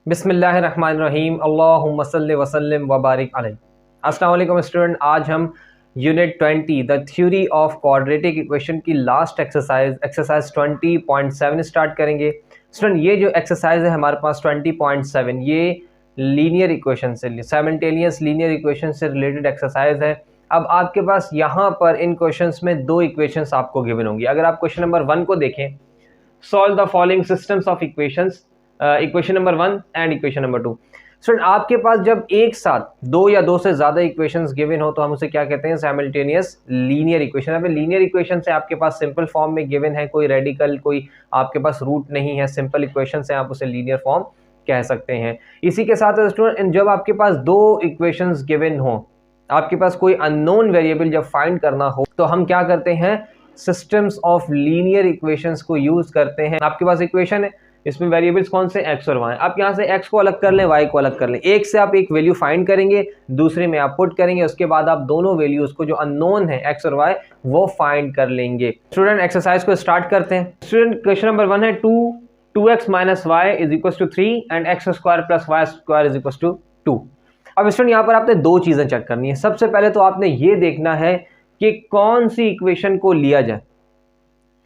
बिस्मिल्लाहिर्रहमानिर्रहीम अल्लाहुम्मा सल्लि व सल्लिम व बारिक अलैहि। अस्सलाम वालेकुम स्टूडेंट, आज हम unit 20 the theory of quadratic equation की लास्ट एक्सरसाइज 20.7 स्टार्ट करेंगे। स्टूडेंट, ये जो एक्सरसाइज है हमारे पास 20.7 ये लीनियर इक्वेशन से साइमल्टेनियस लीनियर इक्वेशन से रिलेटेड एक्सरसाइज है। अब आपके पास यहाँ पर इन क्वेश्चंस में दो इक्वेशंस आपको गिवन होंगी। अगर आप क्वेश्चन नंबर 1 को देखें, solve the following systems of equations, equation number 1 and equation number 2। Student, आपके पास जब एक साथ दो या दो से ज्यादा इक्वेशंस गिवन हो तो हम उसे क्या कहते हैं? Simultaneous linear equation. अब लीनियर इक्वेशन से आपके पास सिंपल फॉर्म में गिवन है, कोई रेडिकल, कोई आपके पास रूट नहीं है, सिंपल इक्वेशन से आप उसे लीनियर फॉर्म कह सकते हैं। इसी के साथ स्टूडेंट, जब आपके पास दो इक्वेशंस गिवन हो, आपके पास कोई अननोन वेरिएबल जब फाइंड करना हो तो हम क्या करते हैं? सिस्टम्स ऑफ लीनियर इक्वेशंस को यूज करते हैं। आपके पास इक्वेशन है, इसमें वेरिएबल्स कौन से? एक्स और वाई। आप यहाँ से एक्स को अलग कर लें, वाई को अलग कर लें। एक से आप एक वैल्यू फाइंड करेंगे, दूसरे में आप पुट करेंगे, उसके बाद आप दोनों वैल्यूज को जो अननोन है एक्स और वाई वो फाइंड कर लेंगे। स्टूडेंट, एक्सरसाइज को स्टार्ट करते हैं। स्टूडेंट, क्वेश्चन नंबर 1 है 2x minus Y is equal to 3 and X square plus Y square is equal to 2। अब स्टूडेंट, यहाँ पर आपने दो चीजें चेक करनी है। सबसे पहले तो आपने ये देखना है कि कौन सी इक्वेशन को लिया जाए,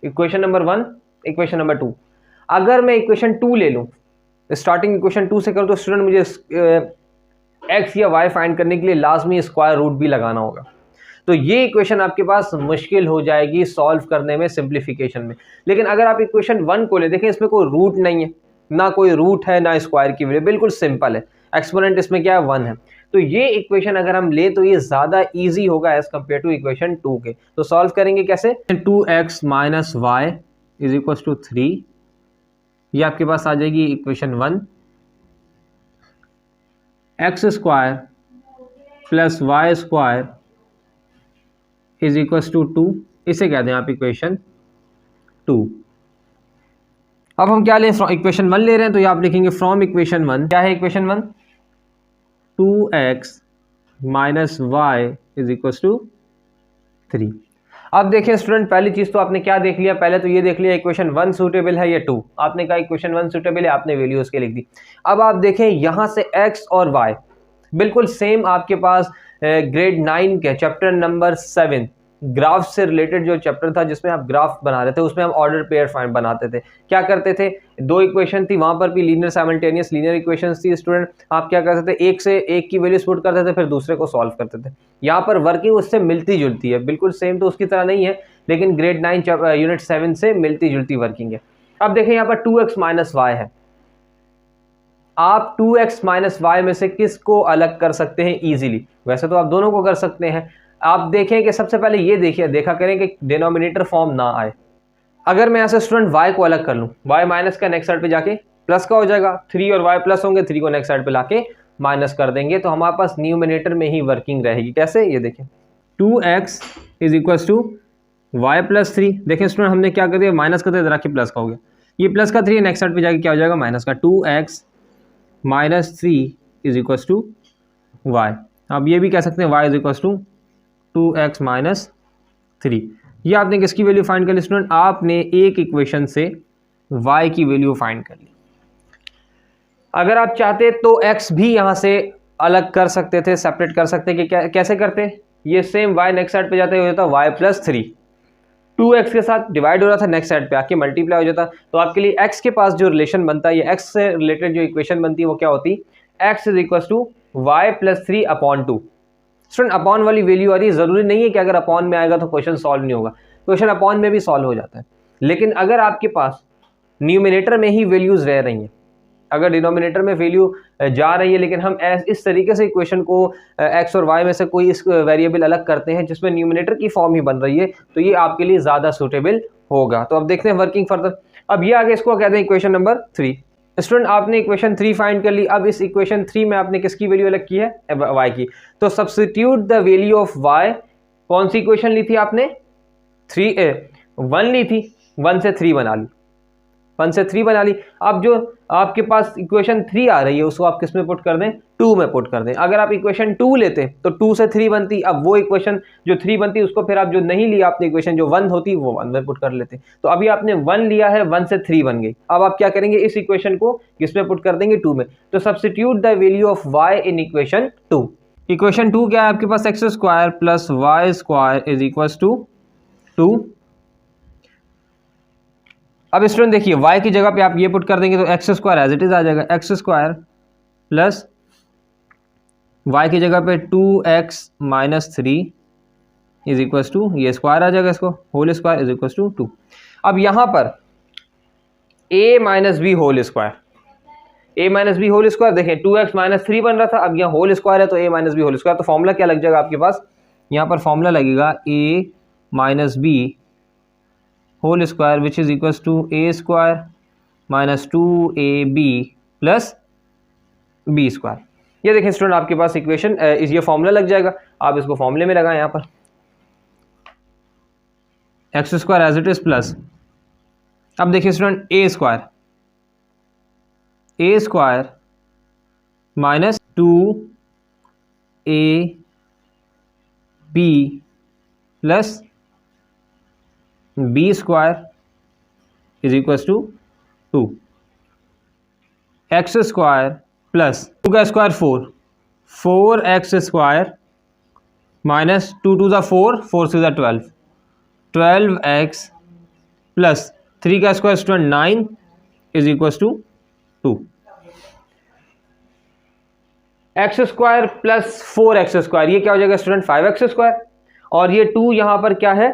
इक्वेशन नंबर 1, इक्वेशन नंबर 2। अगर मैं इक्वेशन 2 ले लूं, स्टार्टिंग इक्वेशन 2 से करूं, तो स्टूडेंट मुझे एक्स या वाई फाइंड करने के लिए लाजमी स्क्वायर रूट भी लगाना होगा। तो ये इक्वेशन आपके पास मुश्किल हो जाएगी सॉल्व करने में, सिंप्लीफिकेशन में। लेकिन अगर आप इक्वेशन 1 को ले, देखें इसमें कोई रूट नहीं है, ना कोई रूट है ना स्क्वायर की वैल्यू, बिल्कुल सिंपल है। एक्सपोनेंट इसमें क्या है? 1 है। तो ये इक्वेशन अगर हम ले तो ये ज्यादा इजी होगा एज कंपेयर टू इक्वेशन 2 के। तो सॉल्व करेंगे कैसे? 2x minus Y is equal to 3, ये आपके पास आ जाएगी equation 1। X square plus Y square is equal to 2, इसे कह दें आप इक्वेशन 2। अब हम क्या लें? इक्वेशन 1 ले रहे हैं, तो ये आप लिखेंगे फ्रॉम इक्वेशन 1। क्या है equation 1? 2x minus Y is equal to 3। अब देखिए स्टूडेंट, पहली चीज तो आपने क्या देख लिया? पहले तो ये देख लिया इक्वेशन 1 सूटेबल है या 2। आपने कहा इक्वेशन 1 सूटेबल है, आपने वैल्यू उसके लिख दी। अब आप देखें यहां से x और y बिल्कुल सेम आपके पास ग्रेड 9 के चैप्टर नंबर 7 ग्राफ से रिलेटेड जो चैप्टर था, जिसमें आप ग्राफ बना रहे थे, उसमें हम ऑर्डर पेयर फाइंड बनाते थे। क्या करते थे? दो इक्वेशन थी, वहां पर भी लीनियर साइमल्टेनियस लीनियर इक्वेशंस थी। स्टूडेंट, आप क्या करते थे? एक से एक की वैल्यूज पुट करते थे, फिर दूसरे को सॉल्व करते थे। यहाँ पर वर्किंग उससे मिलती जुलती है, बिल्कुल सेम तो उसकी तरह नहीं है, लेकिन ग्रेड 9 यूनिट 7 से मिलती जुलती वर्किंग है। अब देखें यहाँ पर 2x माइनस वाई है। आप 2x माइनस वाई में से किसको अलग कर सकते हैं इजीली? वैसे तो आप दोनों को कर सकते हैं। आप देखें कि सबसे पहले ये देखा करें कि डिनोमिनेटर फॉर्म ना आए। अगर मैं ऐसे स्टूडेंट y को अलग कर लूं, y माइनस का नेक्स्ट साइड पे जाके प्लस का हो जाएगा, 3 और y प्लस होंगे, 3 को नेक्स्ट साइड पे लाके माइनस कर देंगे, तो हमारे पास न्यूमिनेटर में ही वर्किंग रहेगी। कैसे? ये देखें 2x is equal to Y plus 3। देखें स्टूडेंट, हमने क्या कर दिया? माइनस कर दिया, इधर आके प्लस का हो गया। ये प्लस का 3 नेक्स्ट साइड पे जाके क्या हो जाएगा? माइनस का। 2x minus 3 is equal to Y. अब ये भी कह सकते हैं y is equal to 2x minus 3। ये आपने किसकी वैल्यू फाइंड कर ली स्टूडेंट? आपने एक इक्वेशन से y की वैल्यू फाइंड कर ली। अगर आप चाहते तो x भी यहां से अलग कर सकते थे, सेपरेट कर सकते कि कैसे करते? ये सेम y नेक्स्ट साइड पे जाते हुए होता y प्लस 3, 2x के साथ डिवाइड हो रहा था, नेक्स्ट साइड पे आके मल्टीप्लाई हो जाता। तो आपके लिए x के पास जो रिलेशन बनता है, ये x से रिलेटेड जो इक्वेशन बनती है वो क्या होती? x is equal to Y plus 3 upon 2। Student, upon वाली वैल्यू आ रही है, जरूरी नहीं है कि अगर अपॉन में आएगा तो क्वेश्चन सॉल्व नहीं होगा। क्वेश्चन अपॉन में भी सॉल्व हो जाता है, लेकिन अगर आपके पास न्यूमिनेटर में ही वैल्यूज रह रही हैं, अगर डिनोमिनेटर में वैल्यू जा रही है, लेकिन हम इस तरीके से इक्वेशन को एक्स और वाई में से कोई इस वेरिएबल अलग करते हैं जिसमें न्यूमिनेटर की फॉर्म ही बन रही है, तो ये आपके लिए ज्यादा सूटेबल होगा। तो अब देखते हैं वर्किंग फर्दर। अब ये आगे इसको कहते हैं इक्वेशन नंबर 3। स्टूडेंट, आपने इक्वेशन 3 फाइंड कर ली। अब इस इक्वेशन 3 में आपने किसकी वैल्यू अलग की है? y की। तो substitute the value of y। कौन सी इक्वेशन ली थी आपने? 1 ली थी, 1 से 3 बना ली। 1 से 3 बना ली। अब जो आपके पास इक्वेशन 3 आ रही है उसको आप किस में पुट कर दें, 2 में पुट कर दें। अगर आप इक्वेशन 2 लेते तो 2 से 3 बनती, अब वो इक्वेशन जो 3 बनती उसको फिर आप जो नहीं लिया आपने इक्वेशन जो 1 होती वो 1 में पुट कर लेते। तो अभी आपने 1 लिया है, 1 से 3 बन गई। अब आप क्या करेंगे, इस इक्वेशन को किस में पुट कर देंगे, 2 में। तो substitute the value of y in equation 2। Equation 2 क्या है आपके पास, x square plus Y square is equal to 2। अब स्टूडेंट देखिए y की जगह पे आप ये पुट कर देंगे तो x square as it is आ जाएगा, एक्स स्क्वायर प्लस y की जगह पे 2x minus 3 is equal to, ये स्क्वायर आ जाएगा, इसको whole square is equal to 2। अब यहां पर a minus B whole square, a minus B whole square, देखें 2x माइनस 3 बन रहा था, अब यहाँ होल स्क्वायर है तो a minus B whole square. तो फॉर्मूला क्या लग जाएगा आपके पास, यहाँ पर फॉर्मूला लगेगा a minus B whole square which is equal to a square minus 2ab plus B square. ये देखें स्टूडेंट आपके पास इक्वेशन ये फॉर्मूला लग जाएगा, आप इसको फॉर्मूले में लगाएं यहाँ पर, X square as it is plus, अब देखिए student a square minus 2ab plus B square is equal to 2, X square plus 2 का square 4x square minus 2 to the 4, 4 से द 12x प्लस 3 का square student 9 is equal to 2, X square plus 4x square, ये क्या हो जाएगा student 5x square, और ये 2 यहां पर क्या है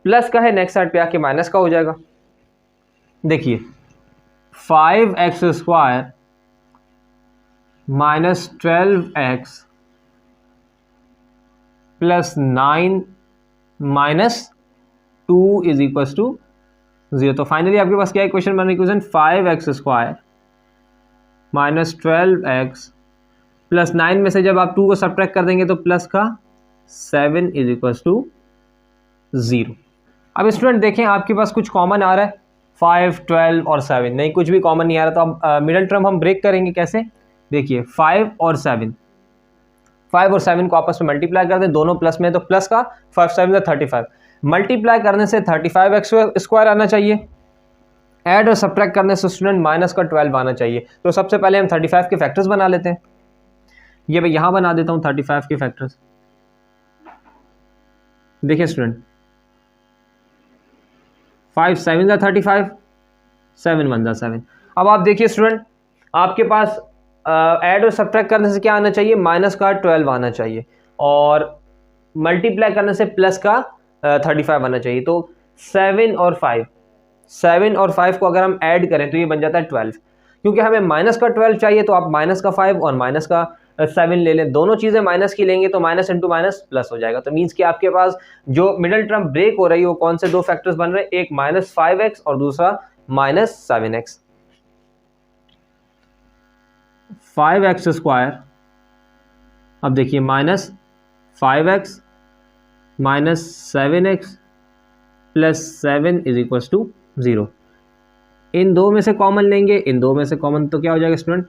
प्लस का है, नेक्स्ट साइड पे आके माइनस का हो जाएगा। देखिए 5x square minus 12x plus 9 minus 2 is equal to 0। तो फाइनली आपके पास क्या इक्वेशन बन रही है, 5x square minus 12x plus 9 में से जब आप 2 को सब्ट्रैक्ट कर देंगे तो प्लस का 7 इज इक्वल टू 0। अब स्टूडेंट देखें आपके पास कुछ कॉमन आ रहा है, 5, 12 और 7 नहीं, कुछ भी कॉमन नहीं आ रहा। तो अब मिडिल टर्म हम ब्रेक करेंगे कैसे, देखिए 5 और 7 को आपस में मल्टीप्लाई कर दें, दोनों प्लस में, तो प्लस का 5 7 35, मल्टीप्लाई करने से 35x स्क्वायर आना चाहिए, ऐड और सब्ट्रैक्ट करने से स्टूडेंट माइनस का 12 आना चाहिए। तो सबसे पहले हम 35 के फैक्टर्स बना लेते हैं, ये मैं यहां बना देता हूं 35 के फैक्टर्स। देखिए स्टूडेंट 5 7 ज़ा 35, 7 1 ज़ा 7। अब आप देखिए स्टूडेंट आपके पास ऐड और सब्ट्रैक्ट करने से क्या आना चाहिए, माइनस का 12 आना चाहिए, और मल्टीप्लाई करने से प्लस का 35 आना चाहिए। तो 7 और 5 को अगर हम ऐड करें तो ये बन जाता है 12, क्योंकि हमें माइनस का 12 चाहिए तो आप माइनस का 5 और माइनस का 7 ले लें, दोनों चीज़ें माइनस की लेंगे तो माइनस इंटू माइनस प्लस हो जाएगा। तो मीन्स कि आपके पास जो मिडिल टर्म ब्रेक हो रही है वो कौन से दो फैक्टर्स बन रहे हैं, एक माइनस 5x और दूसरा माइनस 7x। 5x स्क्वायर, अब देखिए minus 5x minus 7x plus 7 is equal to 0। इन दो में से कॉमन लेंगे, इन दो में से कॉमन, तो क्या हो जाएगा स्टूडेंट,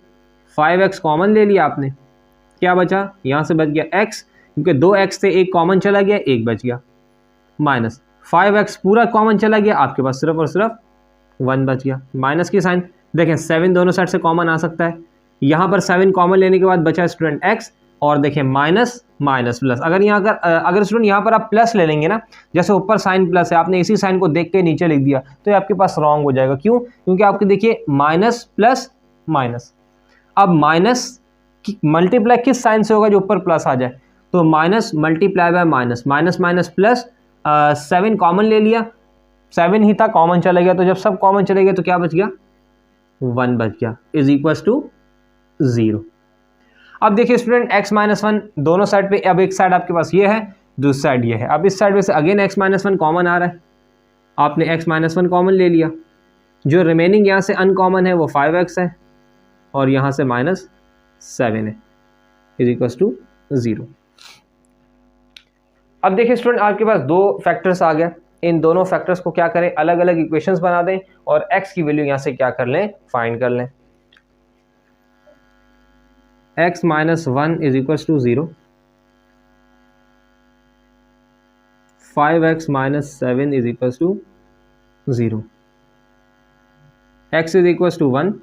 5x कॉमन ले लिया आपने, क्या बचा, यहाँ से बच गया x, क्योंकि 2x से एक कॉमन चला गया, एक बच गया, माइनस 5x पूरा कॉमन चला गया, आपके पास सिर्फ और सिर्फ 1 बच गया। माइनस की साइन देखें, 7 दोनों साइड से कॉमन आ सकता है, यहाँ पर 7 कॉमन लेने के बाद बचा स्टूडेंट x, और देखें माइनस माइनस प्लस। अगर स्टूडेंट यहाँ पर आप प्लस ले लेंगे ना, जैसे ऊपर साइन प्लस है, आपने इसी साइन को देख के नीचे लिख दिया तो ये आपके पास रॉन्ग हो जाएगा। क्यों, क्योंकि आपके देखिए माइनस प्लस माइनस, अब माइनस मल्टीप्लाई किस साइन से होगा, जो ऊपर प्लस आ जाए, तो minus multiply by minus, minus minus plus, 7 common ले लिया, 7 ही था, कॉमन चला गया, तो जब सब कॉमन चले गए तो क्या बच गया, 1 बच गया, इज इक्वल टू 0। अब देखिए स्टूडेंट x माइनस 1 दोनों साइड पे, अब एक साइड आपके पास ये है, दूसरी साइड ये है, अब इस साइड में से अगेन x माइनस 1 कॉमन आ रहा है, आपने x माइनस 1 कॉमन ले लिया, जो रिमेनिंग यहाँ से अनकॉमन है वो 5x है, और यहाँ से माइनस 7 है, इज इक्वल टू 0। अब देखिए स्टूडेंट आपके पास दो फैक्टर्स आ गए, इन दोनों फैक्टर्स को क्या करें, अलग अलग इक्वेशंस बना दें और x की वैल्यू यहां से क्या कर लें, फाइंड कर लें। x minus 1 is equal to 0, 5x minus 7 is equal to 0, x is equal to 1।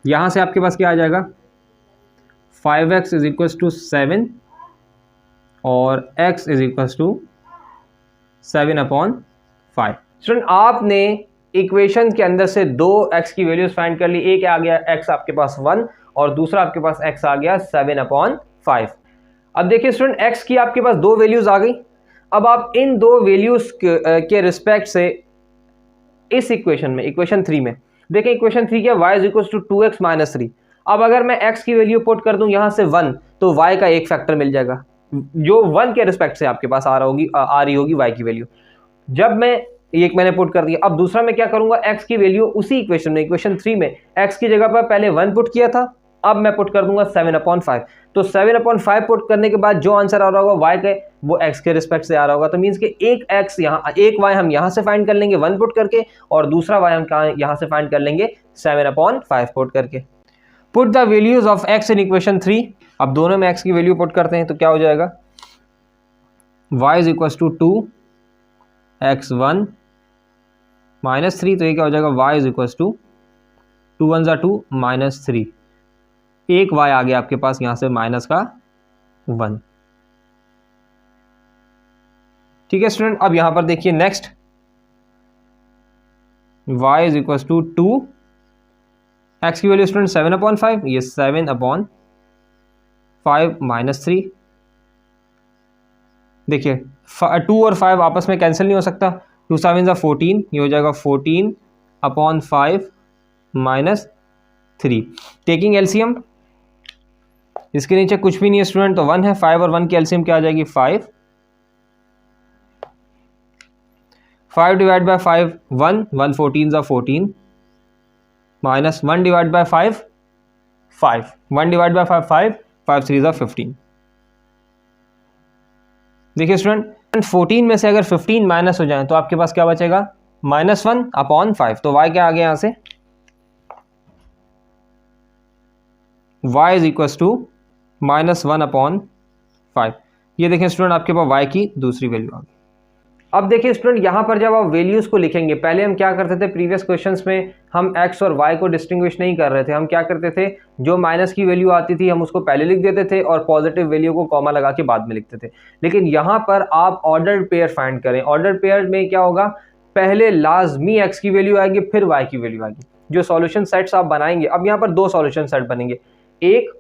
यहां से आपके पास क्या आ जाएगा, 5x इज इक्वल टू 7 और x is equal to 7/5। Student आपने इक्वेशन के अंदर से दो x की वैल्यूज फाइंड कर ली, एक आ गया x आपके पास 1 और दूसरा आपके पास x आ गया 7/5। अब देखिए स्टूडेंट x की आपके पास दो वैल्यूज आ गई। अब आप इन दो वैल्यूज के रिस्पेक्ट से इस इक्वेशन में, इक्वेशन 3 में देखिए, इक्वेशन 3 क्या, y is equal to 2x minus 3। अब अगर मैं x की वैल्यू पुट कर दूं यहां से 1 तो y का एक फैक्टर मिल जाएगा जो 1 के रिस्पेक्ट से आपके पास आ रही होगी y की वैल्यू। जब मैं एक मैंने पुट कर दिया, अब दूसरा मैं क्या करूंगा, x की वैल्यू उसी इक्वेशन में, इक्वेशन 3 में x की जगह पर पहले 1 पुट किया था, अब मैं पुट कर दूंगा 7/5। तो 7/5 पुट करने के बाद जो आंसर आ रहा होगा y के, वो x के रिस्पेक्ट से आ रहा होगा। तो मींस कि एक x यहाँ, एक y हम यहाँ से फाइंड कर लेंगे 1 पुट करके और दूसरा y हम यहाँ से फाइंड कर लेंगे 7/5 पुट करके। Put the values of x in equation 3। अब दोनों में x की वैल्यू पुट करते हैं तो क्या हो जाएगा, y is equal to 2x1 minus 3, तो ये क्या हो जाएगा, y इज इक्वल टू 2 1 ज़ा 2 माइनस 3, एक y आ गया आपके पास यहां से माइनस का 1। ठीक है स्टूडेंट, अब यहां पर देखिए next, y is equal to 2, x की वैल्यू स्टूडेंट 7/5, ये 7/5 माइनस 3। देखिए 2 और 5 आपस में कैंसिल नहीं हो सकता, 2 7 ज़ा 14, ये हो जाएगा 14/5 माइनस 3। टेकिंग एलसीएम, इसके नीचे कुछ भी नहीं है स्टूडेंट, तो 1 है, 5 और 1 की एलसीएम क्या आ जाएगी, 5 डिवाइड बाय 5 1 14 ज़ा 14 minus 1 divide by 5 5, 1 divide by 5 5 3 ज़ा 15। देखिए स्टूडेंट 14 में से अगर 15 माइनस हो जाए तो आपके पास क्या बचेगा, -1/5। तो y क्या आ गया यहां से, y इज इक्वल टू -1/5। ये देखें स्टूडेंट आपके पास y की दूसरी वैल्यू आ गई। अब देखिए स्टूडेंट यहाँ पर जब आप वैल्यूज को लिखेंगे, पहले हम क्या करते थे, प्रीवियस क्वेश्चंस में हम x और y को डिस्टिंग्विश नहीं कर रहे थे, हम क्या करते थे, जो माइनस की वैल्यू आती थी हम उसको पहले लिख देते थे और पॉजिटिव वैल्यू को कॉमा लगा के बाद में लिखते थे। लेकिन यहाँ पर आप ऑर्डर्ड पेयर फाइंड करें, ऑर्डर्ड पेयर में क्या होगा, पहले लाजमी x की वैल्यू आएगी फिर y की वैल्यू आएगी। जो सॉल्यूशन सेट्स आप बनाएंगे, अब यहाँ पर दो सॉल्यूशन सेट बनेंगे, एक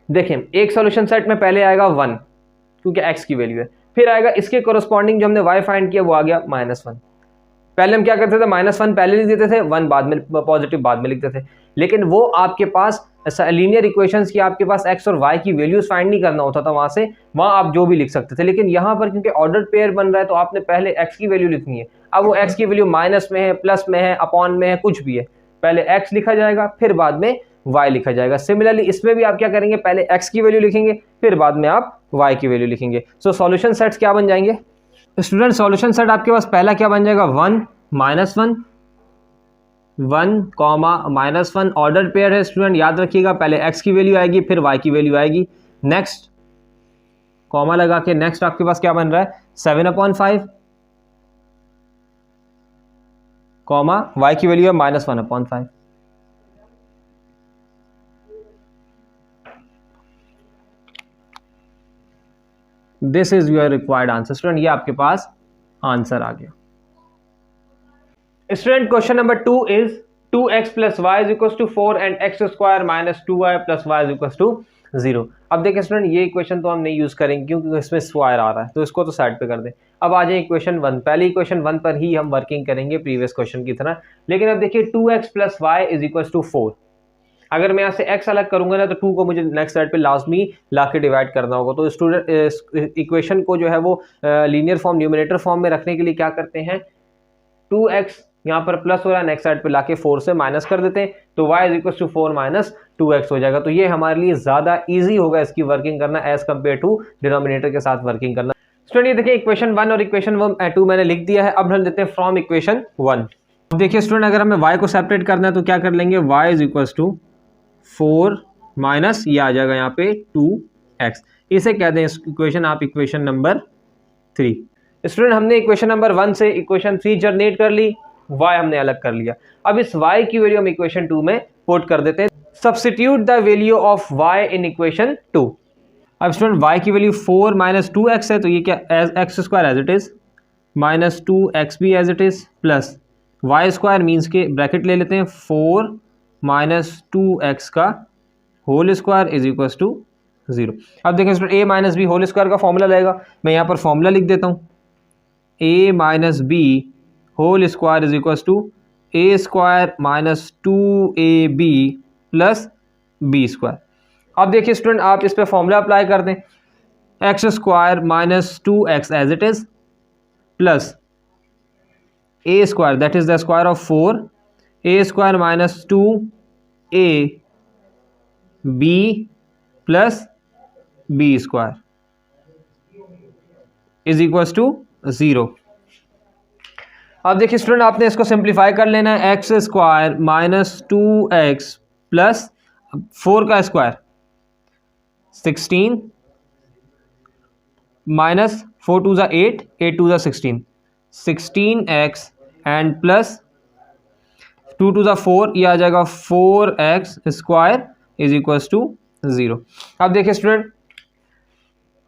देखें, एक सॉल्यूशन सेट में पहले आएगा 1 क्योंकि x की वैल्यू है, फिर आएगा इसके कोरस्पॉन्डिंग जो हमने y फाइंड किया वो आ गया -1। पहले हम क्या करते थे, -1 पहले लिख देते थे, 1 बाद में, पॉजिटिव बाद में लिखते थे। लेकिन वो आपके पास लीनियर इक्वेशंस की आपके पास x और y की वैल्यूज फाइंड नहीं करना होता था, वहां आप जो भी लिख सकते थे। लेकिन यहाँ पर क्योंकि ऑर्डर्ड पेयर बन रहा है तो आपने पहले x की वैल्यू लिखनी है। अब वो x की वैल्यू माइनस में है, प्लस में है, अपॉन में है, कुछ भी है, पहले x लिखा जाएगा फिर बाद में y लिखा जाएगा। सिमिलरली इसमें भी आप क्या करेंगे, पहले x की वैल्यू लिखेंगे फिर बाद में आप y की वैल्यू लिखेंगे। सो सॉल्यूशन सेट्स क्या बन जाएंगे स्टूडेंट, सॉल्यूशन सेट आपके पास पहला क्या बन जाएगा, 1 -1 1 -1 ऑर्डर पेयर है स्टूडेंट, याद रखिएगा, पहले x की वैल्यू आएगी फिर y की वैल्यू आएगी। नेक्स्ट कॉमा लगा के नेक्स्ट आपके पास क्या बन रहा है, 7/5 कॉमा y की वैल्यू है -1/5। This is your required answer student, ये आपके पास आंसर आ गया। Student question number 2 is 2x + y = 4 and x² - 2y + y = 0। अब देखिए स्टूडेंट ये इक्वेशन तो हम नहीं यूज करेंगे क्योंकि इसमें स्क्वायर आ रहा है, तो इसको तो साइड पे कर दें। अब आ जाए इक्वेशन 1, पहले इक्वेशन 1 पर ही हम वर्किंग करेंगे प्रीवियस क्वेश्चन की तरह। लेकिन अब देखिए 2x + y = 4, अगर मैं यहाँ से x अलग करूंगा ना तो 2 को मुझे नेक्स्ट साइड पे लाजमी लाके डिवाइड करना होगा। तो स्टूडेंट इक्वेशन को जो है वो लीनियर फॉर्म, न्यूमरेटर फॉर्म में रखने के लिए क्या करते हैं, 2x यहाँ पर प्लस हो रहा है, नेक्स्ट साइड पे लाके 4 से माइनस कर देते हैं, तो y = 4 - 2x हो जाएगा। तो ये हमारे लिए ज़्यादा ईजी होगा इसकी वर्किंग करना एज कम्पेयर टू डिनोमिनेटर के साथ वर्किंग करना। स्टूडेंट ये देखिए इक्वेशन 1 और इक्वेशन 2 मैंने लिख दिया है। अब हम देते हैं फ्रॉम इक्वेशन 1। अब देखिए स्टूडेंट अगर हमें y को सेपरेट करना है तो क्या कर लेंगे, y is equal to 4 minus ये आ जाएगा यहाँ पे 2x। इसे कह दें इक्वेशन आप इक्वेशन नंबर 3। स्टूडेंट हमने इक्वेशन नंबर 1 से इक्वेशन 3 जनरेट कर ली, y हमने अलग कर लिया। अब इस y की वैल्यू हम इक्वेशन 2 में पुट कर देते हैं। Substitute the value of y in equation 2। अब स्टूडेंट y की वैल्यू 4 माइनस 2x है तो ये क्या as X square as it is minus 2x भी as it is plus Y square means के ब्रैकेट ले लेते हैं 4 माइनस 2x का whole square is equal to 0। अब देखें student a minus B whole square का फॉर्मूला लगेगा, मैं यहाँ पर फॉर्मूला लिख देता हूँ। a minus B whole square is equal to a square minus 2ab plus B square. अब देखिए स्टूडेंट आप इस पे फॉर्मूला अप्लाई कर दें, X square minus 2x as it is plus A square that is the square of 4 A square minus 2a B plus B square is equal to 0। अब देखिए student आपने इसको सिंप्लीफाई कर लेना है, X square minus 2x plus 4 का square 16 minus 4 to ज़ा 8 8 to ज़ा 16 16x एंड प्लस 2 टू ज़ा 4 ये आ जाएगा 4x square is equal to 0। अब देखिए student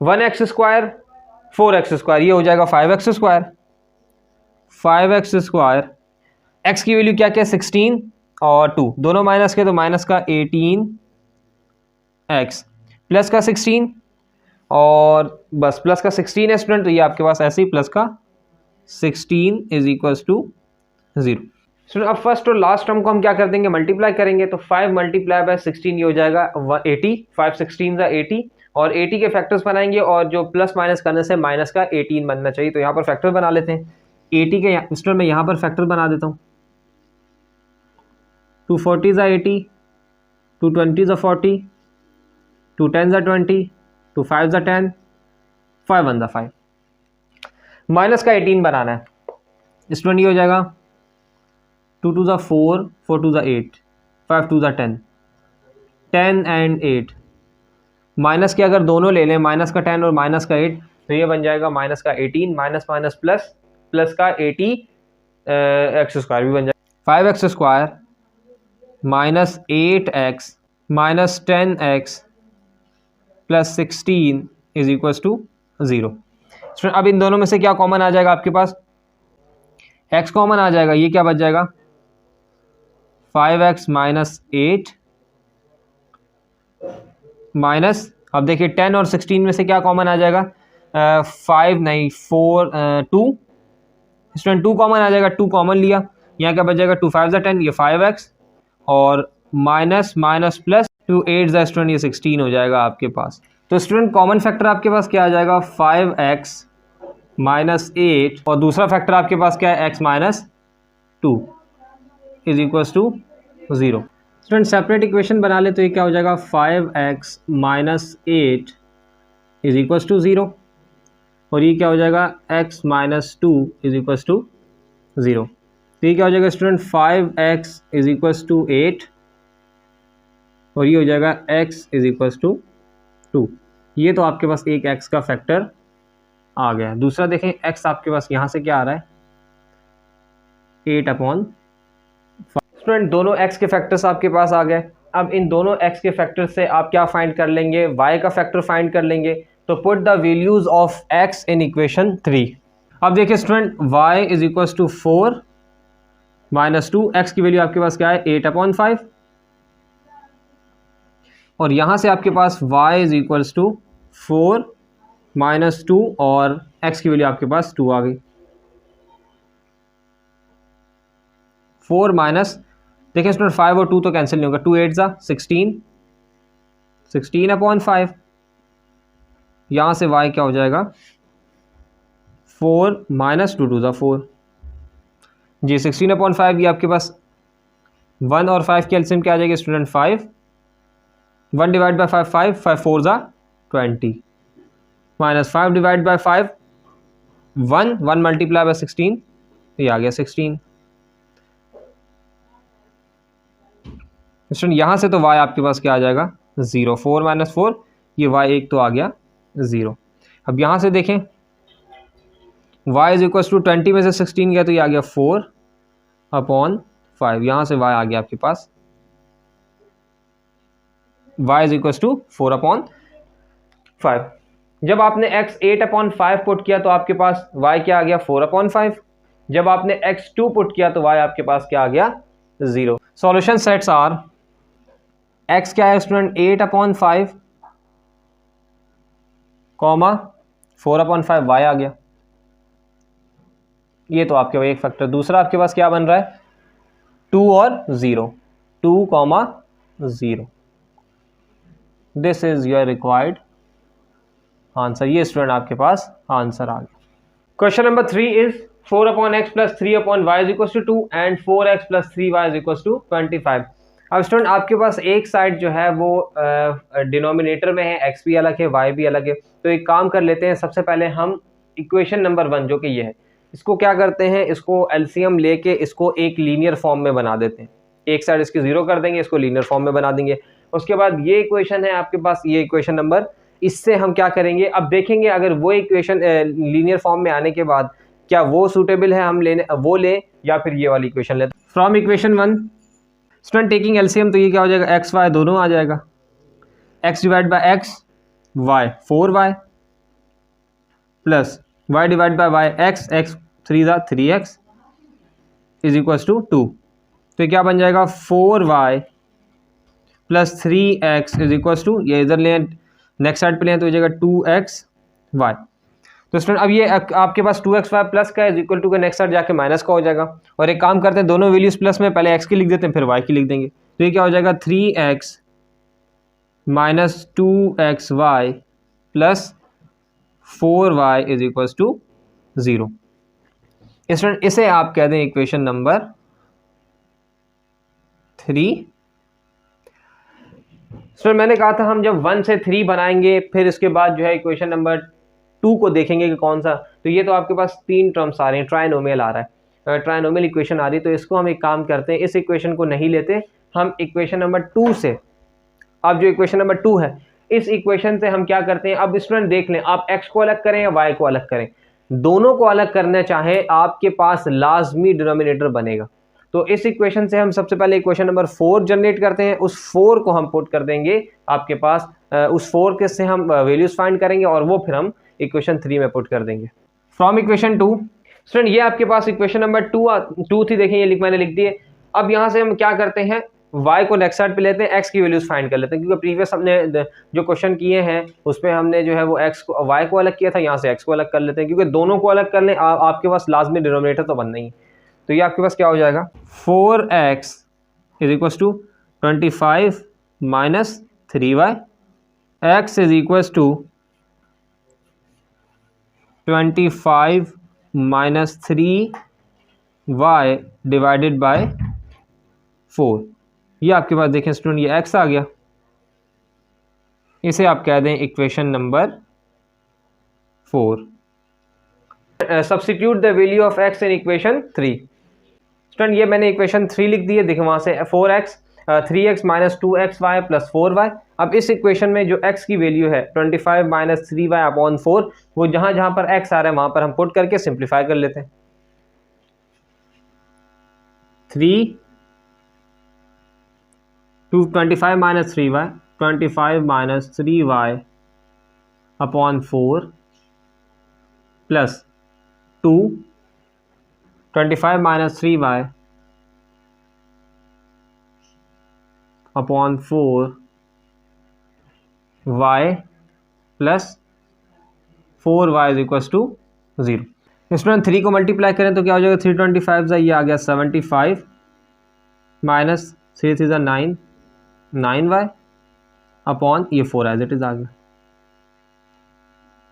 1x square 4x square ये हो जाएगा 5x square 5x square x की वैल्यू क्या क्या 16 और 2 दोनों माइनस के तो माइनस का 18x प्लस का 16 और बस प्लस का 16 है स्टूडेंट, तो ये आपके पास ऐसे ही प्लस का 16 इज इक्वल्स टू 0। स्टूडेंट अब फर्स्ट और लास्ट टर्म को हम क्या कर देंगे, मल्टीप्लाई करेंगे। तो 5 मल्टीप्लाई बाय 16 ये हो जाएगा 80 5 16 80 और 80 के फैक्टर्स बनाएंगे और जो प्लस माइनस करने से माइनस का 18 बनना चाहिए, तो यहाँ पर फैक्टर बना लेते हैं। 80 के स्टूडेंट मैं यहाँ पर फैक्टर बना देता हूँ, 2 40 80 2 20 40 2 10 20 2 5 10 5 1 5 माइनस का 18 बनाना है। स्टूडेंट ये हो जाएगा 2 2 4 4 2 8 5 2 10 10 एंड 8 माइनस के अगर दोनों ले लें माइनस का 10 और माइनस का 8 तो ये बन जाएगा माइनस का 18 माइनस माइनस प्लस प्लस का 80 एक्स स्क्वायर भी बन जाएगा 5x square minus 8x minus 10x plus 16 is equals to 0। अब इन दोनों में से क्या कॉमन आ जाएगा आपके पास, x कॉमन आ जाएगा, ये क्या बच जाएगा 5x माइनस 8 माइनस अब देखिए 10 और 16 में से क्या कॉमन आ जाएगा 5 नहीं 4 2 स्टूडेंट 2 कॉमन आ जाएगा, 2 कॉमन लिया, यहाँ क्या बच जाएगा 2 5 10 ये 5x और माइनस माइनस प्लस 2 8 स्टूडेंट ये 16 हो जाएगा आपके पास। तो स्टूडेंट कॉमन फैक्टर आपके पास क्या आ जाएगा 5x माइनस 8 और दूसरा फैक्टर आपके पास क्या है x minus 2 is equals to 0। Student separate equation बना ले तो ये क्या हो जाएगा 5x minus 8 is equals to 0 और ये क्या हो जाएगा x minus 2 is equals to 0। तो ये क्या हो जाएगा student 5x is equals to 8 और ये हो जाएगा x इज इक्वल्स टू 2। ये तो आपके पास एक x का फैक्टर आ गया। दूसरा देखें x आपके पास यहाँ से क्या आ रहा है 8/5। स्टूडेंट दोनों x के फैक्टर्स आपके पास आ गए। अब इन दोनों x के फैक्टर से आप क्या फाइंड कर लेंगे, y का फैक्टर फाइंड कर लेंगे। तो put the values of x in equation 3। अब देखिए student y is equals to 4 minus 2 x की वैल्यू आपके पास क्या है 8/5 और यहाँ से आपके पास y is equals to 4 minus 2 और x की वैल्यू आपके पास 2 आ गई। 4 माइनस देखिए स्टूडेंट 5 और 2 तो कैंसिल नहीं होगा, 2 8 16/5 यहाँ से y क्या हो जाएगा 4 माइनस 2 2 4 जी 16/5 ये आपके पास 1 और 5 की एलसीएम क्या आ जाएगी student 5 1 divide by 5 5 5 4 20 minus 5 divide by 5 1 multiply bye 16, ये आ गया 16। स्टूडेंट यहाँ से तो y आपके पास क्या आ जाएगा 0, 4 माइनस 4, ये y एक तो आ गया 0। अब यहाँ से देखें y इज इक्वल टू 20 में से 16 गया तो ये आ गया 4 अपॉन 5, यहाँ से y आ गया आपके पास y is equal to 4 upon 5। जब आपने x 8 अपॉन 5 पुट किया तो आपके पास y क्या आ गया 4 अपॉन 5। जब आपने x 2 पुट किया तो y आपके पास क्या आ गया 0। सॉल्यूशन सेट्स आर x क्या है student 8 upon 5 comma 4 upon 5 y आ गया, ये तो आपके पास एक फैक्टर। दूसरा आपके पास क्या बन रहा है 2 और 0, 2 comma 0। This is your required answer. ये स्टूडेंट आपके पास आंसर आ गया। Question number 3 is 4 upon X plus 3 upon Y is equal to 2 and 4x plus 3y is equal to 25। अब स्टूडेंट आपके पास एक साइड जो है वो डिनोमिनेटर में है, x भी अलग है y भी अलग है। तो एक काम कर लेते हैं, सबसे पहले हम इक्वेशन नंबर 1 जो कि ये है, इसको क्या करते हैं, इसको एलसीएम लेके इसको एक लीनियर फॉर्म में बना देते हैं। एक साइड इसकी 0 कर देंगे, इसको लीनियर फॉर्म में बना देंगे। उसके बाद ये इक्वेशन है आपके पास, ये इक्वेशन नंबर, इससे हम क्या करेंगे, अब देखेंगे अगर वो इक्वेशन लीनियर फॉर्म में आने के बाद क्या वो सूटेबल है, हम लेने वो ले या फिर ये वाली इक्वेशन ले। From equation 1 student taking LCM, तो ये क्या हो जाएगा एक्स वाई दोनों आ जाएगा, X divide by X Y 4y plus Y divide by Y X, X 3x is equal to 2। तो क्या बन जाएगा 4y plus 3x is equal to, ये इधर ले नेक्स्ट साइड पे लें तो हो जाएगा 2xy। तो स्टूडेंट अब ये आपके पास 2xy प्लस का इज इक्वल टू का नेक्स्ट साइड जाके माइनस का हो जाएगा। और एक काम करते हैं, दोनों वैल्यूज प्लस में पहले x की लिख देते हैं फिर y की लिख देंगे। तो ये क्या हो जाएगा 3x minus 2xy plus 4y is equal to 0। Student इसे आप कह दें इक्वेशन नंबर 3। स्टूडेंट मैंने कहा था हम जब 1 से 3 बनाएंगे फिर इसके बाद जो है इक्वेशन नंबर 2 को देखेंगे कि कौन सा। तो ये तो आपके पास 3 टर्म्स आ रहे हैं, ट्राइनोमियल आ रहा है, ट्राइनोमियल इक्वेशन आ रही है। तो इसको हम एक काम करते हैं, इस इक्वेशन को नहीं लेते, हम इक्वेशन नंबर 2 से, अब जो इक्वेशन नंबर 2 है इस इक्वेशन से हम क्या करते हैं, अब स्टूडेंट देख लें आप x को अलग करें या y को अलग करें, दोनों को अलग करना चाहे आपके पास लाजमी डिनोमिनेटर बनेगा। तो इस इक्वेशन से हम सबसे पहले इक्वेशन नंबर 4 जनरेट करते हैं, उस 4 को हम पुट कर देंगे आपके पास, उस 4 के से हम वैल्यूज फाइंड करेंगे और वो फिर हम इक्वेशन 3 में पुट कर देंगे। फ्रॉम इक्वेशन 2 स्टूडेंट ये आपके पास इक्वेशन नंबर 2 थी, देखें ये मैंने लिख दी है। अब यहाँ से हम क्या करते हैं, y को नेक्स्ट साइड पे लेते हैं, x की वैल्यूज फाइंड कर लेते हैं, क्योंकि प्रीवियस हमने जो क्वेश्चन किए हैं उसमें हमने जो है वो y को अलग किया था, यहाँ से x को अलग कर लेते हैं, क्योंकि दोनों को अलग कर लें आपके पास लाजमी डिनोमिनेटर तो बनना ही। तो ये आपके पास क्या हो जाएगा 4x is equal to 25 minus 3y, x is equal to 25 minus 3y divided by 4। ये आपके पास देखें स्टूडेंट ये x आ गया, इसे आप कह दें equation number 4। Substitute the value of x in equation 3। Student ये मैंने इक्वेशन 3 लिख दी है, देखिए वहाँ से 4x 3x minus 2xy plus 4y। अब इस इक्वेशन में जो x की वैल्यू है 25 माइनस 3y अपॉन 4, वो जहाँ जहाँ पर x आ रहा है वहाँ पर हम पुट करके सिंप्लीफाई कर लेते हैं। 25 minus 3y, 25 minus 3y upon 4 plus 2, 25 minus 3y upon 4y plus 4y is equal to 0। Student 3 को मल्टीप्लाई करें तो क्या हो जाएगा 325 ये आ गया 75 माइनस 3 3 9, 9y अपॉन ये 4 एज इट इज आ गया,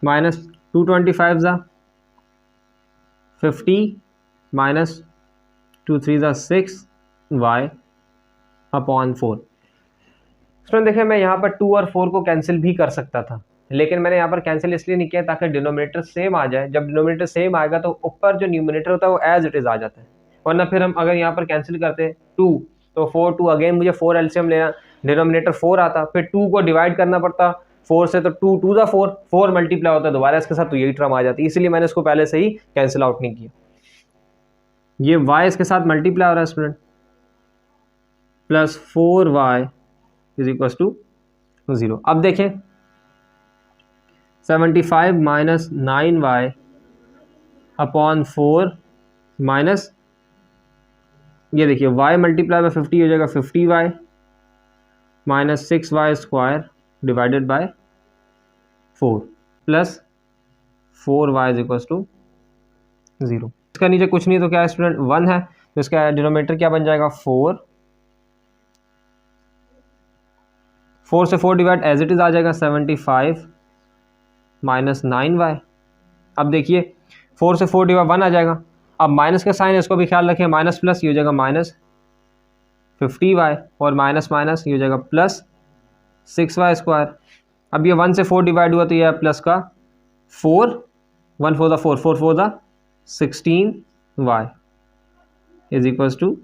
minus 225 50 minus 2 3 6y upon 4। Student देखिए मैं यहाँ पर 2 और 4 को कैंसिल भी कर सकता था, लेकिन मैंने यहाँ पर कैंसिल इसलिए नहीं किया ताकि डिनोमिनेटर सेम आ जाए। जब डिनोमिनेटर सेम आएगा तो ऊपर जो न्यूमिनेटर होता है वो एज इट इज आ जाता है, वरना फिर हम अगर यहाँ पर कैंसिल करते 2 तो 4 2 अगेन मुझे 4 एलसीएम लेना, डिनोमिनेटर 4 आता, फिर 2 को डिवाइड करना पड़ता 4 से, तो 2 2 दा 4 4 मल्टीप्लाई होता है दोबारा इसके साथ, तो यही टर्म आ जाती है, इसलिए मैंने इसको पहले से ही कैंसिल आउट नहीं किया। ये y इसके साथ मल्टीप्लाई हो रहा है student, plus 4y is equal to 0। अब देखें 75 माइनस 9y अपॉन 4 माइनस, ये देखिए y मल्टीप्लाई बाय 50 हो जाएगा 50y minus 6y square divided by 4 plus 4y is equal to 0। इसका नीचे कुछ नहीं तो क्या है स्टूडेंट 1 है, तो इसका डिनोमिनेटर क्या बन जाएगा 4 से 4 डिवाइड एज इट इज आ जाएगा 75 माइनस 9y। अब देखिए 4 से 4 डिवाइड 1 आ जाएगा, अब माइनस का साइन इसको भी ख्याल रखें, माइनस प्लस ये हो जाएगा माइनस 50y और माइनस माइनस ये हो जाएगा प्लस 6y स्क्वायर। अब ये 1 से 4 डिवाइड हुआ तो ये प्लस का 4 1 4 4 4 4 16y इज इक्वल टू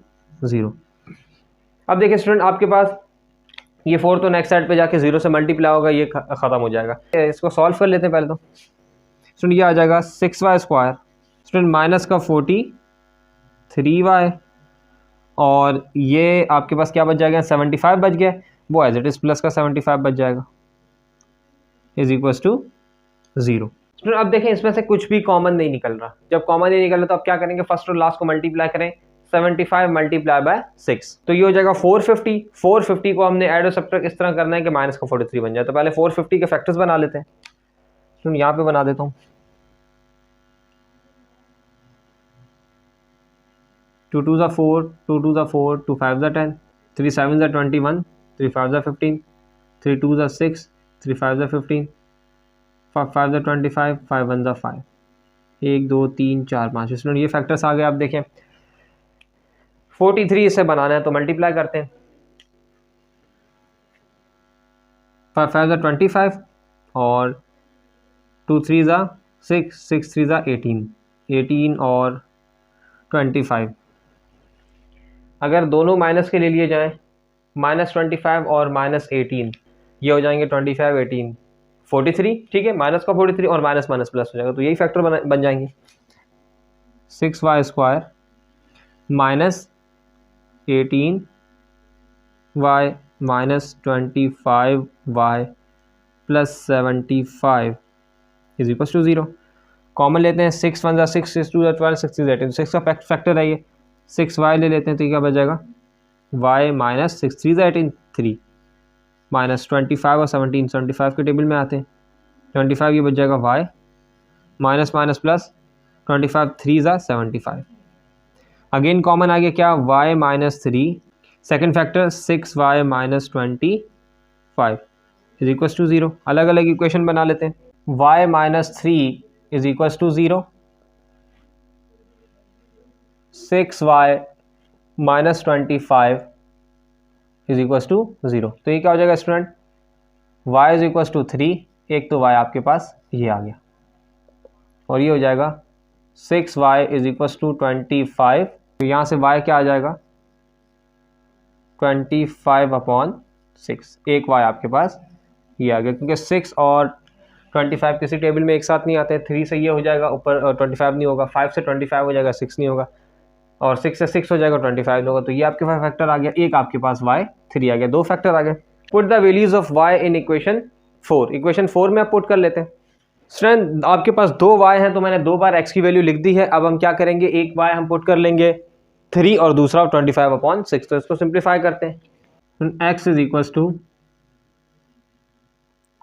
0। अब देखिए स्टूडेंट आपके पास ये 4 तो नेक्स्ट साइड पे जाके 0 से मल्टीप्लाई होगा, ये ख़त्म हो जाएगा। इसको सॉल्व कर लेते हैं पहले तो स्टूडेंट, ये आ जाएगा 6y स्क्वायर स्टूडेंट माइनस का 43y और ये आपके पास क्या बच जाएगा 75 बच गया, वो एज इट इज़ प्लस का 75 बच जाएगा इज इक्वल टू 0। स्टूडेंट अब देखें इसमें से कुछ भी कॉमन नहीं निकल रहा, जब कॉमन नहीं निकल रहा तो अब क्या करेंगे, फर्स्ट और लास्ट को मल्टीप्लाई करें, 75 मल्टीप्लाई बाय 6 तो ये हो जाएगा 450। 450 को हमने ऐड और सब्ट्रैक्ट इस तरह करना है कि माइनस का 43 बन जाए, तो पहले 450 के फैक्टर्स बना लेते हैं। तो यहाँ पे बना देता हूँ 2 2 ज़ा 4 2 2 ज़ा 4 2 5 ज़ा 10 3 7 ज़ा 21 3 5 ज़ा 15 3 2 ज़ा 6 3 5 ज़ा 15 5 5 ज़ा 25 5 1 ज़ा 5 1 2 3 4 5 स्टूडेंट ये फैक्टर्स आ गए। आप देखें 43 इसे बनाना है तो मल्टीप्लाई करते हैं, 5 5 ज़ा 25 और 2 3 ज़ा 6 6 3 ज़ा 18 और 25। अगर दोनों माइनस के ले लिए जाएं -25 और -18 ये हो जाएंगे 25 18 43, ठीक है, माइनस का 43 और माइनस माइनस प्लस हो जाएगा, तो यही फैक्टर बन जाएंगे 6y स्क्वायर minus 18y minus 25y plus 75 is equal to 0। Common लेते हैं 6 1 6 6 2 12 6 18, तो 6 का फैक्टर है ये, 6y ले लेते हैं तो क्या बच जाएगा y माइनस 6 3 18 3 माइनस 25 और 17 75 के टेबल में आते हैं, 25 ये बच जाएगा y माइनस माइनस प्लस 25 3 ज़ा 75। अगेन कॉमन आ गया क्या y minus 3 second factor 6y minus 25 is equal to 0। अलग अलग इक्वेशन बना लेते हैं, y minus 3 is equal to 0, 6y minus 25 is equal to 0। तो ये क्या हो जाएगा student y is equal to 3, एक तो y आपके पास ये आ गया और ये हो जाएगा 6y इज इक्वल टू 25, तो यहाँ से y क्या आ जाएगा 25 अपॉन 6, एक y आपके पास ये आ गया, क्योंकि 6 और 25 किसी टेबल में एक साथ नहीं आते, 3 से ये हो जाएगा ऊपर 25 नहीं होगा, 5 से 25 हो जाएगा 6 नहीं होगा, और 6 से 6 हो जाएगा 25 नहीं होगा, तो ये आपके पास फैक्टर आ गया, एक आपके पास y3 आ गया, दो फैक्टर आ गए। Put the values of y in equation 4, equation 4 में आप पुट कर लेते हैं। स्टूडेंट आपके पास दो y हैं तो मैंने दो बार x की वैल्यू लिख दी है, अब हम क्या करेंगे एक y हम पुट कर लेंगे 3 और दूसरा 25 अपॉन 6, तो इसको सिंप्लीफाई करते हैं। x is equal to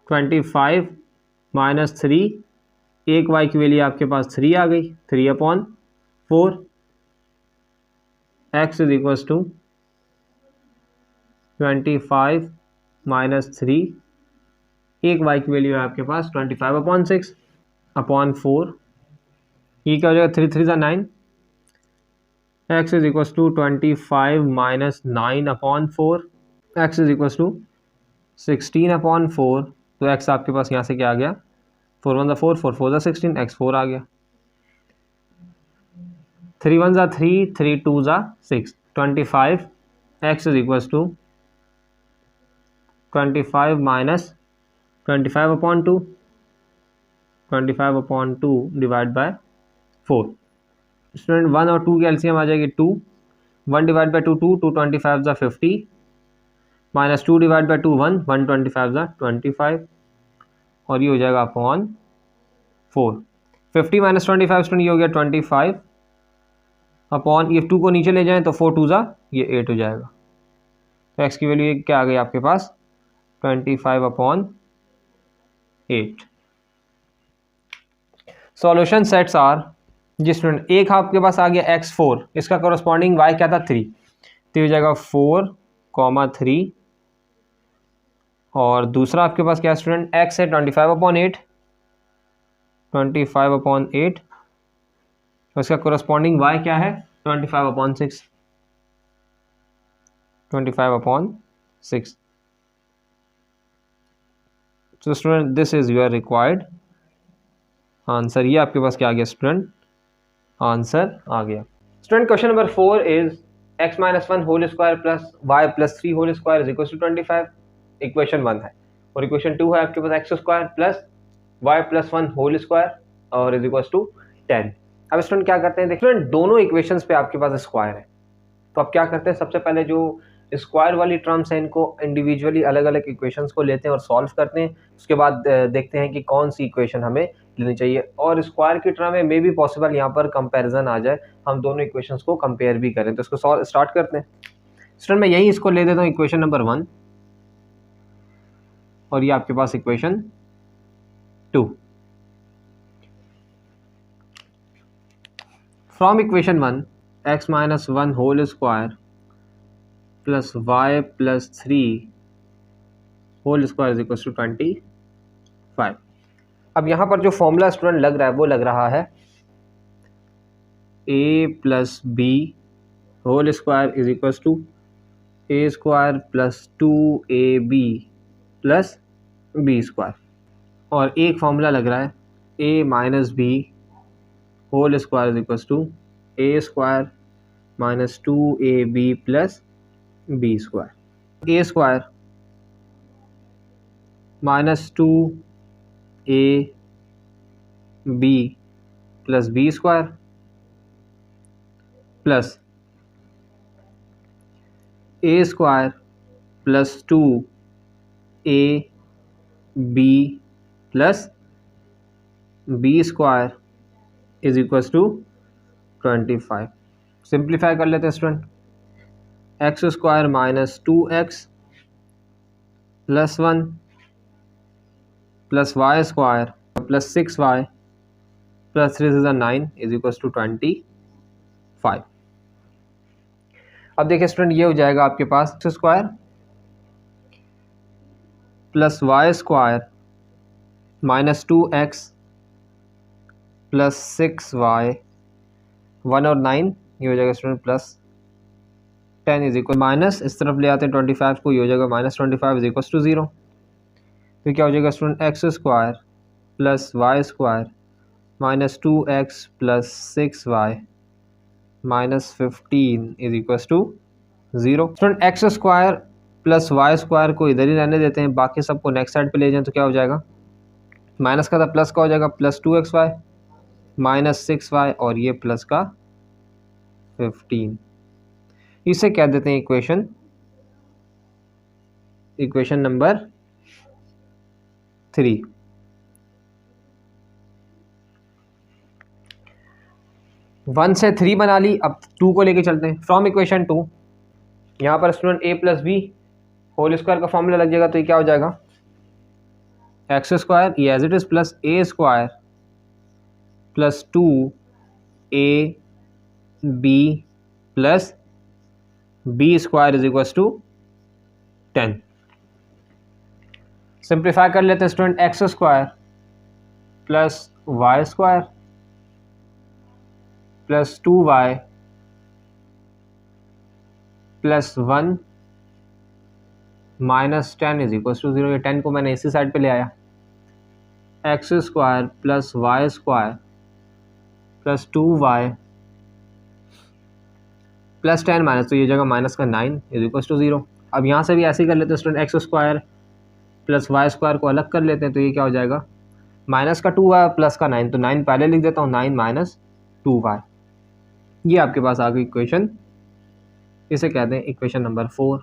25 minus 3, एक y की वैल्यू आपके पास 3 आ गई, 3 upon 4, x is equal to 25 minus 3, एक y की वैल्यू है आपके पास 25 अपॉन 6 अपॉन 4, ये क्या हो जाएगा 3 3 9, x is equal to 25 minus 9 upon 4, x is equal to 16 upon 4 तो x आपके पास यहाँ से क्या आ गया, 4 1 4, 4 4 16, x 4 आ गया, 3 1 3, 3 2 6, 25, x is equal to 25 minus 25/2, 25/2 divide by 4। Student 1 और 2 की एलसीएम आ जाएगी 2, 1 divide by 2 2, 2 25 50, minus 2 divide by 2 1, 1 25 25, और ये हो जाएगा अपॉन 4। 50 माइनस 25 स्टूडेंट ये हो गया 25, अपॉन ये 2 को नीचे ले जाएं तो 4 2 ये 8 हो जाएगा। तो x की वैल्यू क्या आ गई आपके पास, 25/8। सॉल्यूशन सेट्स आर, जी स्टूडेंट एक आपके पास आ गया x4, इसका कॉरस्पॉन्डिंग y क्या था 3, तो हो जाएगा 4, 3, और दूसरा आपके पास क्या स्टूडेंट x है 25/8, 25/8, तो इसका कॉरस्पॉन्डिंग y क्या है 25/6, 25/6। तो student this is your required answer. ये आपके पास क्या आ गया स्टूडेंट, आंसर आ गया। Student question number 4 is x - 1 whole square plus y plus 3 whole square is equal to 25। Equation 1 है, और इक्वेशन 2 है आपके पास x square plus y plus 1 whole square और इज इक्वल टू 10। अब स्टूडेंट क्या करते हैं, देखिए दोनों इक्वेशंस पे आपके पास स्क्वायर है, तो अब क्या करते हैं, सबसे पहले जो स्क्वायर वाली टर्म्स हैं इनको इंडिविजुअली अलग अलग इक्वेशंस को लेते हैं और सॉल्व करते हैं। उसके बाद देखते हैं कि कौन सी इक्वेशन हमें लेनी चाहिए, और स्क्वायर की टर्म में मे भी पॉसिबल यहाँ पर कंपैरिजन आ जाए, हम दोनों इक्वेशंस को कंपेयर भी करें। तो इसको स्टार्ट करते हैं। स्टूडेंट मैं यही इसको ले देता हूँ इक्वेशन नंबर 1, और ये आपके पास equation 2। From equation 1 x - 1 whole square plus y plus 3 whole square is equal to 25। अब यहाँ पर जो फॉर्मूला स्टूडेंट लग रहा है वो लग रहा है a plus B whole square is equal to a square plus 2ab plus B square, और एक फॉर्मूला लग रहा है a minus B whole square is equal to a square minus 2ab plus B square. a square minus 2ab plus B square plus a square plus 2ab plus B square is equal to 25। Simplify कर लेते हैं student, x square minus 2x plus 1 plus Y square plus 6y plus 3 is 9 is equal to 25। अब देखिए student ये हो जाएगा आपके पास x square plus Y square minus 2x plus 6y, 1 और 9 ये हो जाएगा student plus 10 is equal, minus इस तरफ ले आते हैं 25 को, ये हो जाएगा माइनस 25 इज इक्वल टू 0। तो क्या हो जाएगा student x square plus Y square minus 2x plus 6y minus 15 is equal to 0। Student x square plus Y square को इधर ही रहने देते हैं, बाकी सबको नेक्स्ट साइड पे ले जाएं तो क्या हो जाएगा, माइनस का था प्लस का हो जाएगा प्लस 2xy माइनस 6y, और ये प्लस का 15। इसे क्या देते हैं इक्वेशन नंबर 3। वन से 3 बना ली, अब 2 को लेके चलते हैं। फ्रॉम इक्वेशन 2 यहाँ पर student a plus B whole square का फॉर्मूला लग जाएगा, तो ये क्या हो जाएगा एक्स स्क्वायर ये as it is plus a square plus 2ab plus B square is equal to 10। Simplify कर लेते हैं student, x square plus Y square plus 2y plus 1 minus 10 is equal to 0। ये 10 को मैंने इसी साइड पे ले आया। X square plus Y square plus 2y plus 10 minus, तो ये जगह माइनस का 9 इज इक्वल टू 0। अब यहाँ से भी ऐसे ही कर लेते हैं student, x square plus Y square को अलग कर लेते हैं, तो ये क्या हो जाएगा माइनस का 2y प्लस का 9, तो 9 पहले लिख देता हूँ, 9 माइनस 2y। ये आपके पास आ गई इक्वेशन, इसे कहते हैं इक्वेशन नंबर 4।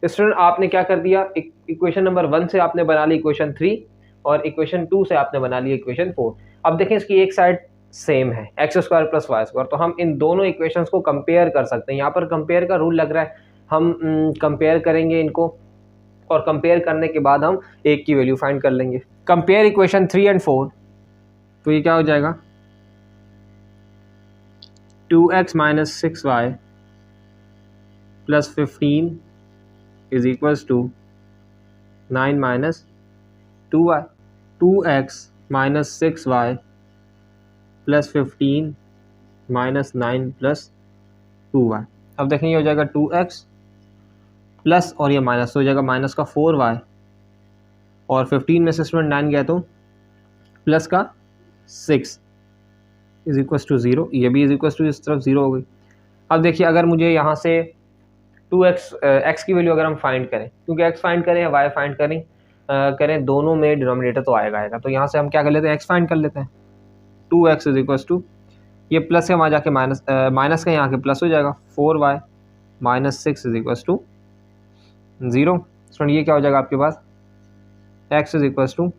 स्टूडेंट आपने क्या कर दिया, इक्वेशन नंबर 1 से आपने बना ली इक्वेशन 3 और इक्वेशन 2 से आपने बना ली इक्वेशन 4। अब देखें इसकी एक साइड सेम है, X square plus Y square, तो हम इन दोनों इक्वेशंस को कंपेयर कर सकते हैं। यहाँ पर कंपेयर का रूल लग रहा है, हम कंपेयर करेंगे इनको और कंपेयर करने के बाद हम एक की वैल्यू फाइंड कर लेंगे। कंपेयर इक्वेशन 3 एंड 4, तो ये क्या हो जाएगा 2x minus 6y plus 15 is equals to 9 minus 2y। 2x minus 6y plus 15 minus 9 plus 2y। अब देखें ये हो जाएगा 2x प्लस और ये माइनस, तो हो जाएगा माइनस का 4y और 15 में से स्टूडेंट 9 गया तो प्लस का 6 इज इक्वल टू 0। ये भी इज इक्वल टू इस तरफ 0 हो गई। अब देखिए अगर मुझे यहाँ से 2x x की वैल्यू अगर हम फाइंड करें, क्योंकि x फाइंड करें या y फाइंड करें दोनों में डिनोमिनेटर तो आएगा, तो यहाँ से हम क्या कर लेते हैं x फाइंड कर लेते हैं। 2x इज इक्वल टू ये प्लस है वहाँ जाके माइनस, माइनस का यहाँ के प्लस हो जाएगा 4y minus 6 is equal to 0। Student ये क्या हो जाएगा आपके पास x इज इक्वल टू,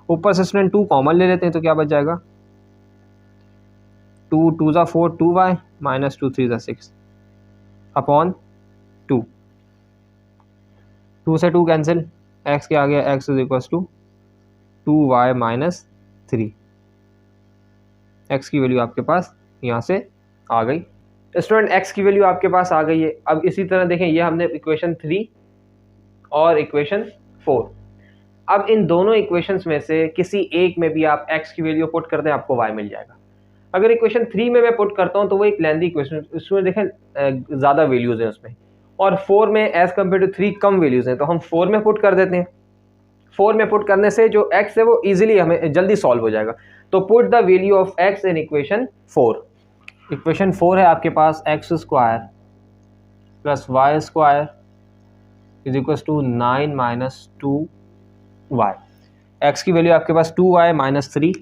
ऊपर से स्टूडेंट 2 कॉमन ले लेते हैं तो क्या बच जाएगा 2 2 ज़ा 4 2y माइनस 2 3 ज़ा 6 अपॉन 2। 2 से 2 कैंसिल, x के आगे x is equal to 2y minus 3। x की वैल्यू आपके पास यहाँ से आ गई। स्टूडेंट x की वैल्यू आपके पास आ गई है। अब इसी तरह देखें, ये हमने इक्वेशन 3 और इक्वेशन 4। अब इन दोनों इक्वेशंस में से किसी एक में भी आप x की वैल्यू पुट कर दें, आपको y मिल जाएगा। अगर इक्वेशन 3 में मैं पुट करता हूं तो वो एक लेंथी इक्वेशन, उसमें देखें ज़्यादा वैल्यूज़ हैं उसमें, और 4 में एज़ कम्पेयर टू 3 कम वैल्यूज़ हैं, तो हम 4 में पुट कर देते हैं। 4 में पुट करने से जो x है वो ईजिली हमें जल्दी सॉल्व हो जाएगा। तो put the value of x in equation 4। Equation 4 है आपके पास x square plus Y square is equal to 9 minus 2y। x की वैल्यू आपके पास 2y माइनस 3,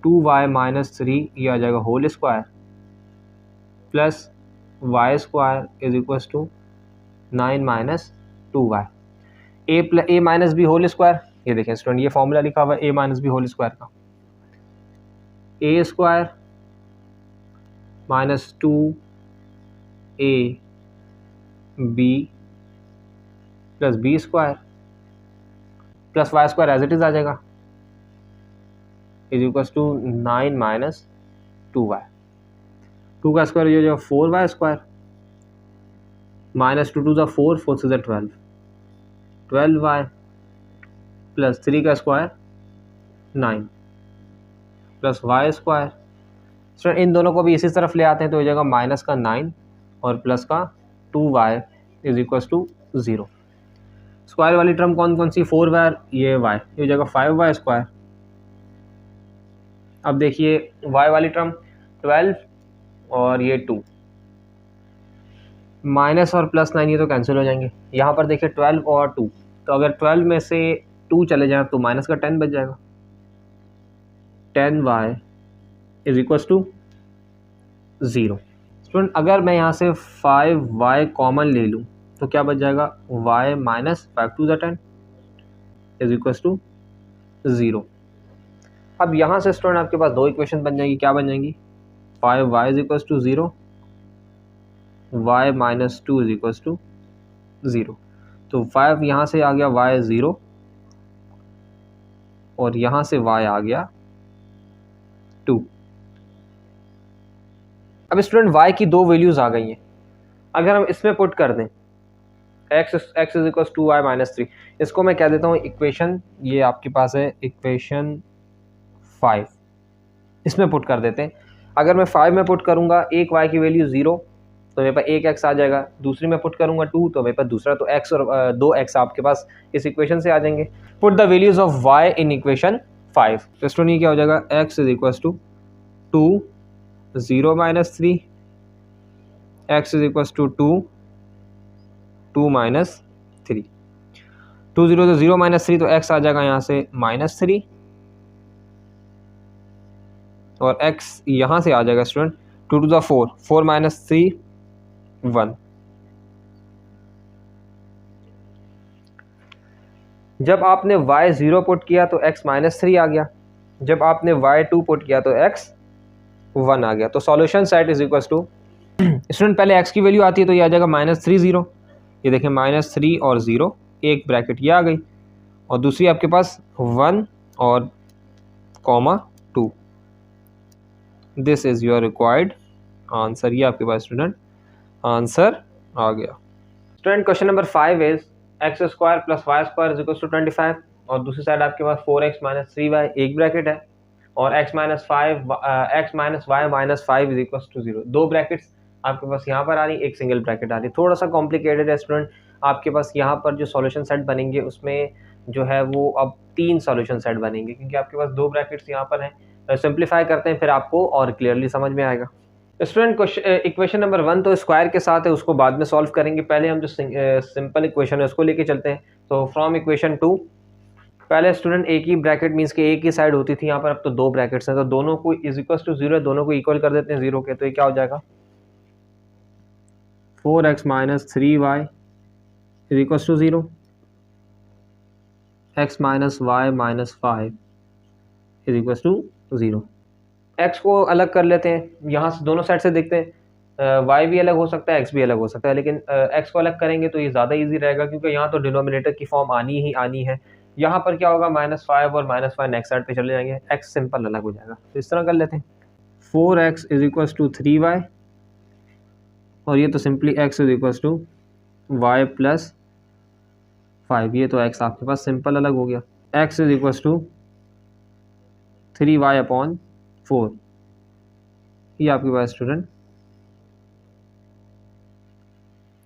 2y माइनस 3 ये आ जाएगा whole square plus Y square is equal to 9 minus 2y। A minus B whole square, ये देखें student ये formula लिखा हुआ है a minus B whole square का, a square minus 2a B plus B square plus Y square as it is आ जाएगा is equal to 9 minus 2y। 2 का स्क्वायर ये हो जाएगा 4y स्क्वायर माइनस 2 2 ज़ा 4 4 से 12 12y प्लस 3 का स्क्वायर 9 प्लस वाई स्क्वायर। सो इन दोनों को भी इसी तरफ ले आते हैं तो हो जाएगा माइनस का 9 और प्लस का 2y is equal to 0। Square वाली टर्म कौन कौन सी, 4y ये y, ये हो जाएगा 5y स्क्वायर। अब देखिए y वाली टर्म 12 और ये 2, माइनस और प्लस 9 ये तो कैंसिल हो जाएंगे। यहाँ पर देखिए 12 और 2, तो अगर 12 में से 2 चले जाए तो माइनस का 10 बच जाएगा। 10y is equal to 0। Student अगर मैं यहाँ से 5y कॉमन ले लूँ तो क्या बच जाएगा y minus 5 to the 10 is equal to 0। अब यहाँ से स्टूडेंट आपके पास दो इक्वेशन बन जाएंगी, क्या बन जाएंगी 5y is equal to 0, y minus 2 is equal to 0। तो 5 यहाँ से आ गया y 0 और यहाँ से y आ गया 2। अब स्टूडेंट y की दो वैल्यूज़ आ गई हैं, अगर हम इसमें पुट कर दें x is equal to y minus 3, इसको मैं कह देता हूँ इक्वेशन, ये आपके पास है इक्वेशन 5, इसमें पुट कर देते हैं। अगर मैं 5 में पुट करूँगा एक y की वैल्यू 0 तो मेरे पास एक x आ जाएगा, दूसरी में पुट करूँगा 2 तो मेरे पास दूसरा तो x और 2x आपके पास इस इक्वेशन से आ जाएंगे। Put the values of y in equation 5। तो स्टूडेंट ये क्या हो जाएगा, x is equal to 2 0 minus 3, x is equal to 2 2 minus 3, 2 0 तो 0 माइनस 3 तो x आ जाएगा यहाँ से -3 और x यहाँ से आ जाएगा स्टूडेंट 2 टू द 4, 4 माइनस 3 1। जब आपने y 0 पुट किया तो x -3 आ गया, जब आपने y 2 पुट किया तो x 1 आ गया। तो solution set is equal to student पहले x की वैल्यू आती है तो ये आ जाएगा -3 0, ये देखें -3 और 0 एक ब्रैकेट ये आ गई और दूसरी आपके पास 1 और comma 2। This is your required answer. ये आपके पास स्टूडेंट आंसर आ गया। Student question number 5 is x square plus Y square is equal to 25 और दूसरी साइड आपके पास 4x माइनस 3y एक ब्रैकेट है और x minus Y minus 5 is equal to 0, दो ब्रैकेट्स आपके पास यहाँ पर आ रही, एक सिंगल ब्रैकेट आ रही। थोड़ा सा कॉम्प्लिकेटेड है स्टूडेंट, आपके पास यहाँ पर जो सॉल्यूशन सेट बनेंगे उसमें जो है वो अब 3 सॉल्यूशन सेट बनेंगे क्योंकि आपके पास दो ब्रैकेट्स यहाँ पर हैं। सिंप्लीफाई करते हैं फिर आपको और क्लियरली समझ में आएगा। स्टूडेंट इक्वेशन नंबर 1 तो स्क्वायर के साथ है, उसको बाद में सॉल्व करेंगे, पहले हम जो सिंपल इक्वेशन है उसको लेके चलते हैं। तो फ्रॉम इक्वेशन 2 पहले स्टूडेंट एक ही ब्रैकेट मींस कि एक ही साइड होती थी, यहाँ पर अब तो दो ब्रैकेट्स हैं तो दोनों को इज इक्वल टू 0 है, दोनों को इक्वल कर देते हैं 0 के। तो ये क्या हो जाएगा 4x minus 3y is equal to 0, x minus Y minus 5 is equal to 0। x को अलग कर लेते हैं, यहाँ से दोनों साइड से देखते हैं y भी अलग हो सकता है x भी अलग हो सकता है, लेकिन x को अलग करेंगे तो ये ज़्यादा इजी रहेगा क्योंकि यहाँ तो डिनोमिनेटर की फॉर्म आनी ही आनी है। यहाँ पर क्या होगा -5 और -5 नेक्स्ट साइड पे चले जाएंगे, x सिंपल अलग हो जाएगा। तो इस तरह कर लेते हैं 4x is equal to 3y और ये तो simply x is equal to y plus 5, ये तो x आपके पास सिंपल अलग हो गया। x is equal to 3y upon 4, ये आपके पास स्टूडेंट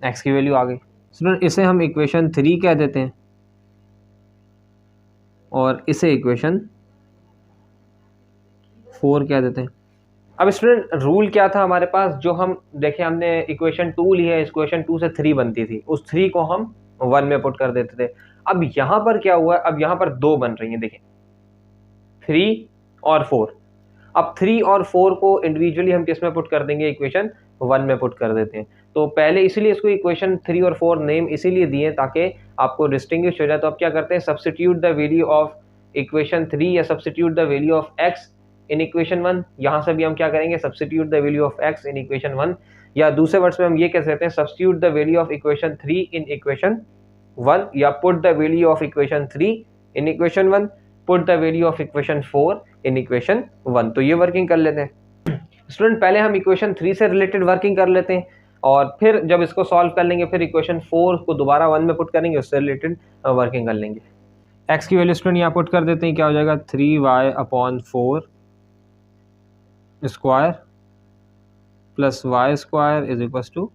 x की वैल्यू आ गई। स्टूडेंट इसे हम इक्वेशन 3 कह देते हैं और इसे इक्वेशन 4 कह देते हैं। अब स्टूडेंट रूल क्या था हमारे पास, जो हम देखें हमने इक्वेशन 2 ली है, इक्वेशन 2 से 3 बनती थी, उस 3 को हम 1 में पुट कर देते थे। अब यहाँ पर क्या हुआ, अब यहाँ पर 2 बन रही हैं, देखें 3 और 4। अब 3 और 4 को इंडिविजुअली हम किस में पुट कर देंगे, इक्वेशन 1 में पुट कर देते हैं। तो पहले इसीलिए इसको इक्वेशन 3 और 4 नेम इसीलिए दिए ताकि आपको डिस्टिंग्विश हो जाए। तो अब क्या करते हैं, substitute the value of equation 3 या substitute the value of x in equation 1। यहाँ से भी हम क्या करेंगे, substitute the value of x in equation 1, या दूसरे वर्ड्स में हम ये कह सकते हैं substitute the value of equation 3 in equation 1 या put the value of equation 3 in equation 1, put the value of equation 4 in equation 1। तो ये वर्किंग कर लेते हैं स्टूडेंट। पहले हम इक्वेशन 3 से रिलेटेड वर्किंग कर लेते हैं और फिर जब इसको सॉल्व कर लेंगे फिर इक्वेशन 4 को दोबारा 1 में पुट करेंगे, उससे रिलेटेड वर्किंग कर लेंगे। x की वैल्यू स्टूडेंट यहाँ पुट कर देते हैं, क्या हो जाएगा 3y upon 4 square plus Y square is equal to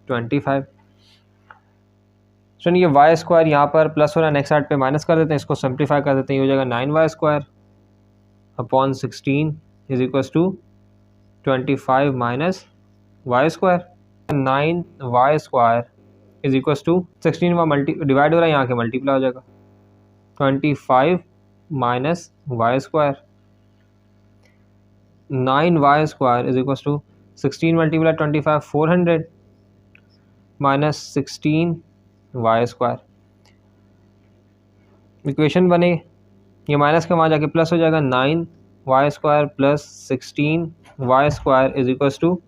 25। Student ये वाई स्क्वायर यहाँ पर प्लस हो रहा है, नेक्स्ट साइड पे माइनस कर देते हैं, इसको सिंप्लीफाई कर देते हैं, ये हो जाएगा 9y square upon 16 is equal to 25 minus Y square. 9y square is equal to 16 multi divide हो रहा है, यहाँ के मल्टीप्लाई हो जाएगा 25 minus Y square. 9y square is equal to 16 multiply 25 400 minus 16y square. Equation बने, ये माइनस का वहाँ जाके प्लस हो जाएगा, 9y square plus 16y square is equal to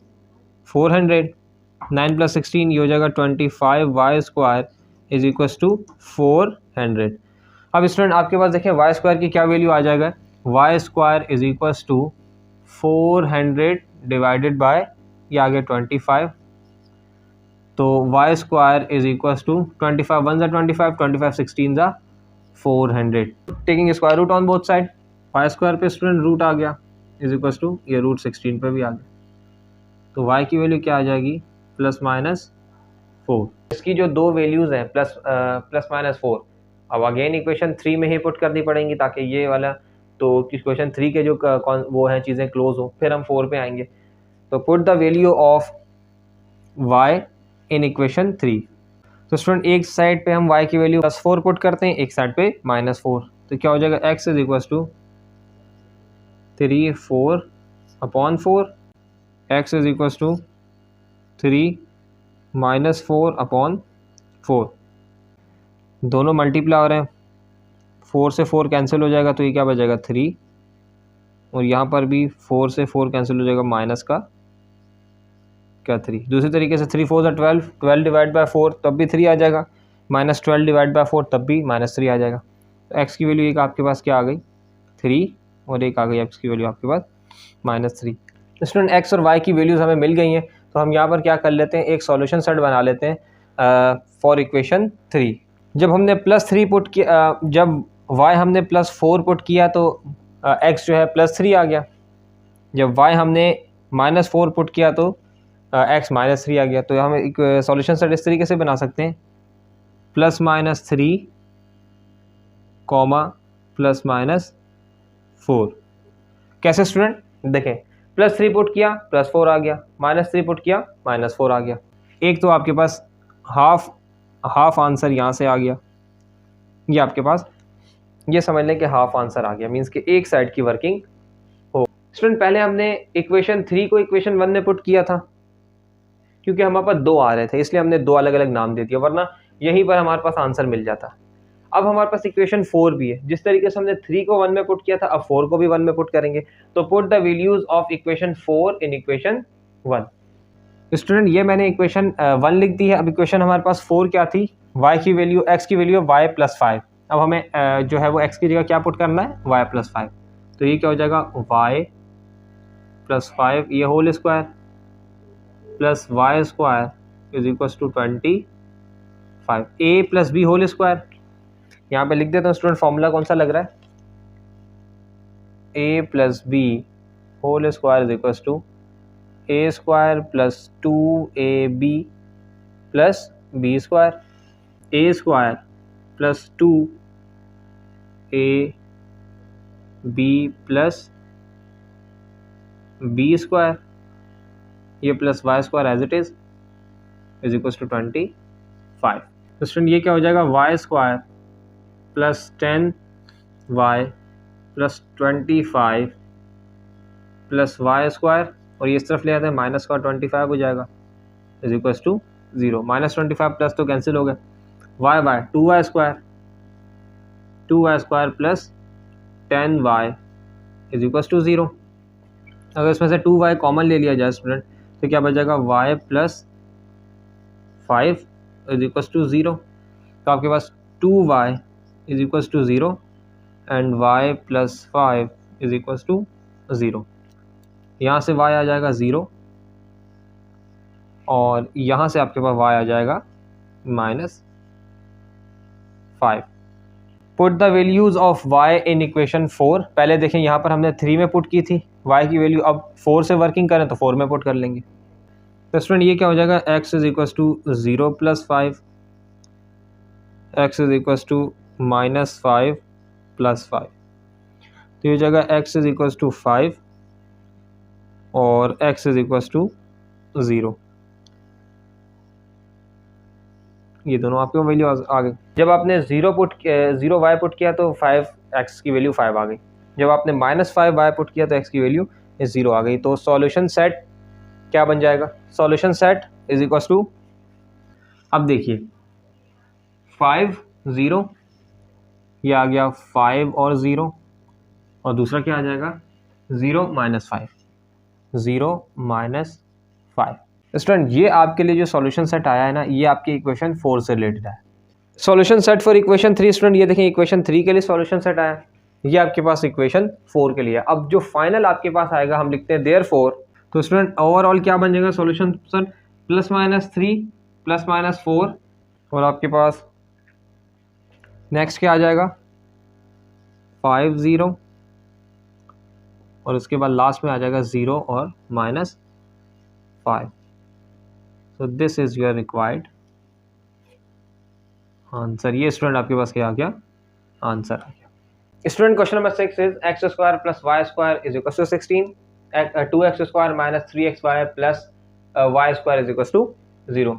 400, 9 plus 16 ये हो जाएगा 25y square is equal to 400। अब स्टूडेंट आपके पास देखें y स्क्वायर की क्या वैल्यू आ जाएगा, y square is equal to 400 divided by ये आ गया 25, तो y square is equal to 25 1 जा 25, 25 16 जा 400, taking square root on both side. y square पे स्टूडेंट रूट आ गया इज इक्वल टू ये रूट 16 पे भी आ गया, तो y की वैल्यू क्या आ जाएगी प्लस माइनस 4। इसकी जो दो वैल्यूज़ हैं प्लस माइनस 4, अब अगेन इक्वेशन 3 में ही पुट करनी पड़ेंगी ताकि ये वाला तो इक्वेशन 3 के जो वो हैं चीज़ें क्लोज हो, फिर हम 4 पे आएंगे। तो put the value of y in equation 3। तो स्टूडेंट एक साइड पे हम y की वैल्यू +4 पुट करते हैं, एक साइड पे -4, तो क्या हो जाएगा x is equal to 3 4 upon 4, x is equal to 3 -4 upon 4, दोनों मल्टीप्लाई हो रहे हैं, 4 से 4 कैंसिल हो जाएगा तो ये क्या बचेगा 3, और यहाँ पर भी 4 से 4 कैंसिल हो जाएगा माइनस का क्या 3। दूसरी तरीके से 3 4 से 12, 12 डिवाइड बाय 4 तब भी 3 आ जाएगा, -12 डिवाइड बाय 4 तब भी -3 आ जाएगा। तो x की वैल्यू एक आपके पास क्या आ गई 3, और एक आ गई x की वैल्यू आपके पास -3। स्टूडेंट x और y की वैल्यूज़ हमें मिल गई हैं, तो हम यहाँ पर क्या कर लेते हैं, एक सॉल्यूशन सेट बना लेते हैं फॉर इक्वेशन 3। जब हमने +3 पुट किया, जब y हमने +4 पुट किया तो x जो है +3 आ गया, जब y हमने -4 पुट किया तो x -3 आ गया। तो हम एक सॉल्यूशन सेट इस तरीके से बना सकते हैं, +-3 +-4। कैसे स्टूडेंट, देखें +3 पुट किया +4 आ गया, -3 पुट किया -4 आ गया। एक तो आपके पास हाफ आंसर यहाँ से आ गया, ये आपके पास ये समझ लें कि हाफ आंसर आ गया, मीन्स कि एक साइड की वर्किंग हो। स्टूडेंट पहले हमने इक्वेशन 3 को इक्वेशन 1 में पुट किया था, क्योंकि हमारे पास 2 आ रहे थे इसलिए हमने 2 अलग अलग नाम दे दिया, वरना यहीं पर हमारे पास आंसर मिल जाता। अब हमारे पास इक्वेशन 4 भी है, जिस तरीके से हमने 3 को 1 में पुट किया था अब 4 को भी 1 में पुट करेंगे। तो put the values of equation 4 in equation 1। Student ये मैंने इक्वेशन 1 लिख दी है। अब इक्वेशन हमारे पास 4 क्या थी, y की वैल्यू x की वैल्यू है y + 5। अब हमें जो है वो x की जगह क्या पुट करना है y + 5, तो ये क्या हो जाएगा y + 5 ये whole square plus y square is equal to 25, a + b whole square. यहाँ पे लिख देता हूँ स्टूडेंट, फॉर्मूला कौन सा लग रहा है, a + b whole square is equal to a square + 2ab + b square, a square + 2ab + b square, ये plus y square as it is equal to 25। तो स्टूडेंट ये क्या हो जाएगा y square + 10y + 25 + y square, और ये इस तरफ ले आते हैं माइनस का 25 हो जाएगा इज इक्वल टू 0। -25 प्लस तो कैंसिल हो गया, y by 2y square + 10y is equal to 0। अगर इसमें से 2y कॉमन ले लिया जाए स्टूडेंट तो क्या बचेगा y + 5 इज इक्वल टू 0। तो आपके पास 2y is equal to 0 and y + 5 is equal to 0। यहाँ से y आ जाएगा 0 और यहाँ से आपके पास y आ जाएगा -5। Put the values of y in equation 4। पहले देखें यहाँ पर हमने 3 में पुट की थी y की वैल्यू, अब 4 से वर्किंग करें तो 4 में पुट कर लेंगे। तो स्टूडेंट ये क्या हो जाएगा x is equal to 0 + 5, x is equal to -5 + 5, तो ये हो जाएगा x इज इक्वल टू 5 और x इज इक्वल टू 0। ये दोनों आपके वैल्यू आ गई। जब आपने 0 y पुट किया तो 5x की वैल्यू 5 आ गई, जब आपने -5y पुट किया तो x की वैल्यू 0 आ गई। तो सॉल्यूशन सेट क्या बन जाएगा, solution set is equal to, अब देखिए 5 0 ये आ गया 5 और 0, और दूसरा क्या आ जाएगा 0 - 5, 0 - 5। स्टूडेंट ये आपके लिए जो सॉल्यूशन सेट आया है ना, ये आपकी इक्वेशन 4 से रिलेटेड है। Solution set for equation 3 student ये देखें इक्वेशन 3 के लिए सॉल्यूशन सेट आया है, ये आपके पास इक्वेशन 4 के लिए। अब जो फाइनल आपके पास आएगा हम लिखते हैं देयरफॉर। तो स्टूडेंट ओवरऑल क्या बन जाएगा सॉल्यूशन सेट +-3 +-4, और आपके पास नेक्स्ट क्या आ जाएगा 5 0 और उसके बाद लास्ट में आ जाएगा 0 और -5। So this is your required answer. ये स्टूडेंट आपके पास क्या आ गया, आंसर आ गया। Student question number 6 is x² + y² is equal to 16, 2x² - 3xy + y² is equal to 0।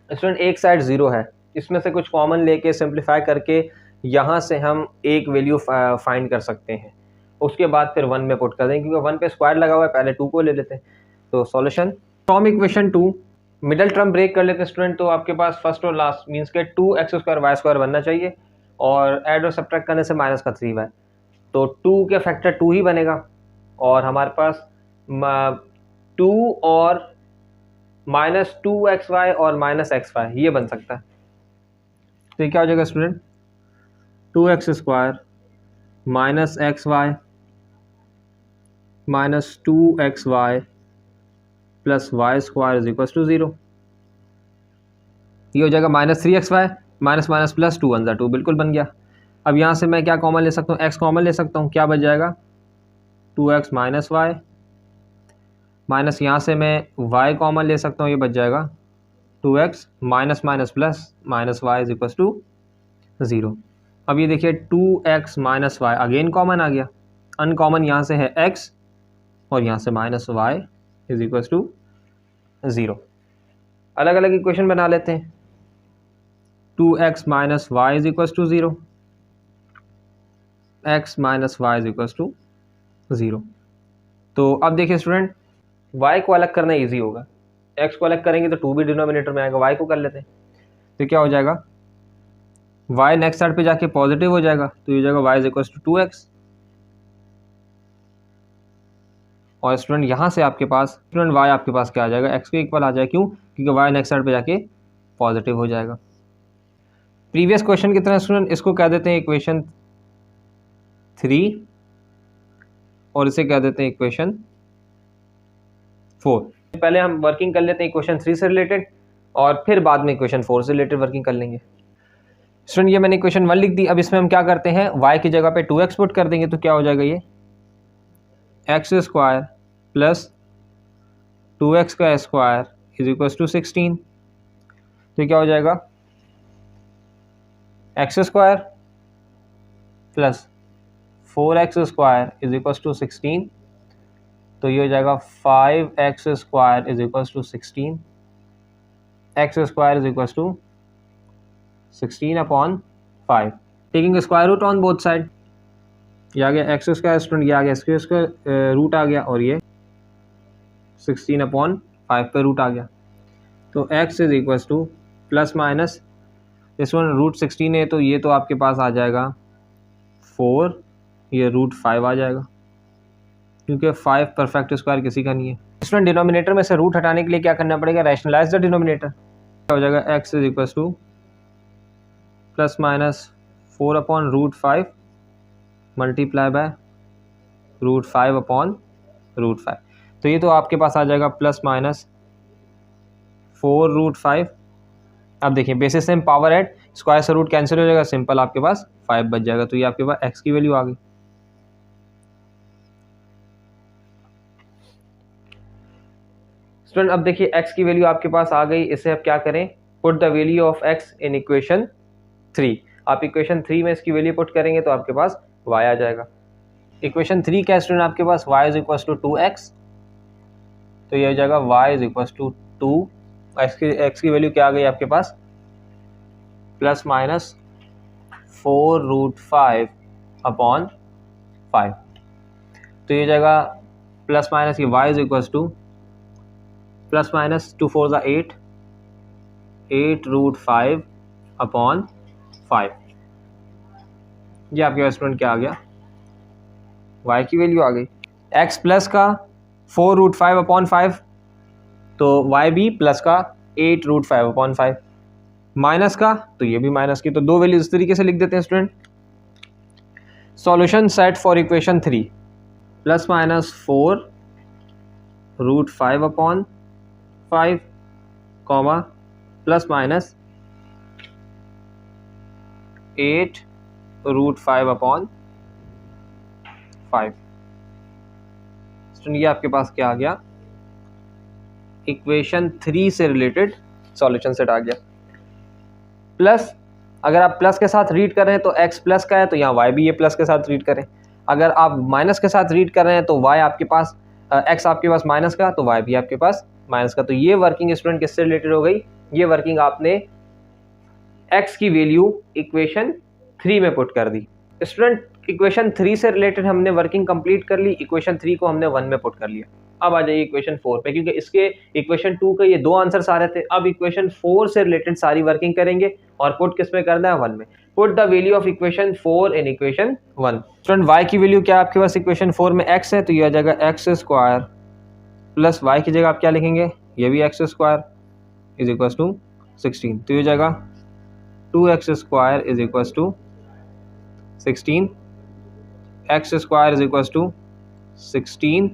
Student एक साइड 0 है, इसमें से कुछ कॉमन लेके सिंप्लीफाई करके यहाँ से हम एक वैल्यू फाइंड कर सकते हैं, उसके बाद फिर 1 में पुट कर देंगे, क्योंकि 1 पे स्क्वायर लगा हुआ है, पहले 2 को ले लेते हैं। तो solution from equation 2, middle term break कर लेते हैं स्टूडेंट। तो आपके पास फर्स्ट और लास्ट मीन्स के 2x² y² बनना चाहिए, और ऐड और सब्ट्रैक्ट करने से माइनस का 3y, तो 2 के फैक्टर 2 ही बनेगा, और हमारे पास 2 और -2xy और -xy ये बन सकता है। तो ये क्या हो जाएगा student, 2x² - xy -2xy + y² is equal to 0। ये हो जाएगा -3xy - +2 1 2 बिल्कुल बन गया। अब यहाँ से मैं क्या कॉमन ले सकता हूँ, x कॉमन ले सकता हूँ, क्या बच जाएगा 2x - y, माइनस यहाँ से मैं y कॉमन ले सकता हूँ, ये बच जाएगा 2x - y is equal to 0। अब ये देखिए 2x - y अगेन कॉमन आ गया, अनकॉमन यहाँ से है x और यहाँ से -y इज इक्वल टू 0। अलग अलग इक्वेशन बना लेते हैं। 2x - y is equal to 0, x - y is equal to 0। तो अब देखिए स्टूडेंट, y को अलग करना इजी होगा, x को अलग करेंगे तो 2 भी डिनोमिनेटर में आएगा, y को कर लेते हैं। तो क्या हो जाएगा, y नेक्स्ट साइड पे जाके पॉजिटिव हो जाएगा, तो ये हो जाएगा y is equal to 2x। और स्टूडेंट यहाँ से आपके पास स्टूडेंट y आपके पास क्या आ जाएगा, x के इक्वल आ जाएगा। क्यों, क्योंकि y नेक्स्ट साइड पे जाके पॉजिटिव हो जाएगा। प्रीवियस क्वेश्चन की तरह स्टूडेंट इसको कह देते हैं इक्वेशन 3 और इसे कह देते हैं इक्वेशन 4। पहले हम वर्किंग कर लेते हैं इक्वेशन 3 से रिलेटेड, और फिर बाद में इक्वेशन 4 से रिलेटेड वर्किंग कर लेंगे। स्टूडेंट ये मैंने इक्वेशन 1 लिख दी। अब इसमें हम क्या करते हैं, y की जगह पे 2x पुट कर देंगे, तो क्या हो जाएगा, ये x² + 2x² is equal to 16। तो क्या हो जाएगा, x² + 4x² is equal to 16। तो ये हो जाएगा 5x² is equal to 16, x² is equal to 16/5, taking square root on both side. ये आ गया x² स्टूडेंट, ये आ गया x² रूट आ गया, और ये 16/5 पे रूट आ गया। तो x is equal to plus minus, इस वन रूट 16 है, तो ये तो आपके पास आ जाएगा 4, ये √5 आ जाएगा, क्योंकि 5 परफेक्ट स्क्वायर किसी का नहीं है। स्टूडेंट डिनोमिनेटर में से रूट हटाने के लिए क्या करना पड़ेगा, रैशनलाइज द डिनोमिनेटर। क्या हो जाएगा, x is equal to plus minus 4/√5 multiply by √5/√5। तो ये तो आपके पास आ जाएगा प्लस माइनस 4√5। अब देखिए basis same power add, square से रूट कैंसिल हो जाएगा, सिंपल आपके पास 5 बच जाएगा। तो ये आपके पास x की वैल्यू आ गई। स्टूडेंट अब देखिए x की वैल्यू आपके पास आ गई, इसे अब क्या करें, put the value of x in equation 3। आप इक्वेशन 3 में इसकी वैल्यू पुट करेंगे तो आपके पास y आ जाएगा। इक्वेशन 3 क्या स्टूडेंट आपके पास, y is equal to 2x, तो ये हो जाएगा y is equal to 2। x की वैल्यू क्या आ गई आपके पास, प्लस माइनस 4√5/5। तो ये जाएगा प्लस माइनस ये y is equal to plus minus 2 4 8, 8√5/5। ये आपके पास स्टूडेंट क्या आ गया, y की वैल्यू आ गई। x प्लस का 4√5/5, तो y भी प्लस का 8√5/5, माइनस का तो ये भी माइनस की, तो दो वैल्यूज इस तरीके से लिख देते हैं student. Solution set for equation 3, plus minus 4√5/5 comma plus minus 8√5/5। Student ये आपके पास क्या आ गया, इक्वेशन 3 से रिलेटेड सॉल्यूशन सेट आ गया। प्लस अगर आप प्लस के साथ रीड कर रहे हैं तो x प्लस का है, तो यहाँ y भी ये प्लस के साथ रीड करें। अगर आप माइनस के साथ रीड कर रहे हैं तो y आपके पास x आपके पास माइनस का, तो y भी आपके पास माइनस का। तो ये वर्किंग स्टूडेंट किससे रिलेटेड हो गई, ये वर्किंग आपने x की वैल्यू इक्वेशन 3 में पुट कर दी। स्टूडेंट इक्वेशन 3 से रिलेटेड हमने वर्किंग कंप्लीट कर ली, इक्वेशन 3 को हमने 1 में पुट कर लिया। अब आ जाइए इक्वेशन 4 पे, क्योंकि इसके इक्वेशन 2 के ये 2 आंसर्स आ रहे थे। अब इक्वेशन 4 से रिलेटेड सारी वर्किंग करेंगे और पुट किस में करना है, 1 में। Put the value of equation 4 in equation 1। Student y की वैल्यू क्या है आपके पास इक्वेशन 4 में, x है, तो ये आ जाएगा एक्स स्क्वायर प्लस y की जगह आप क्या लिखेंगे, ये भी X square is equal to 16, तो ये हो जाएगा 2x square is equal to 16, X square is equal to 16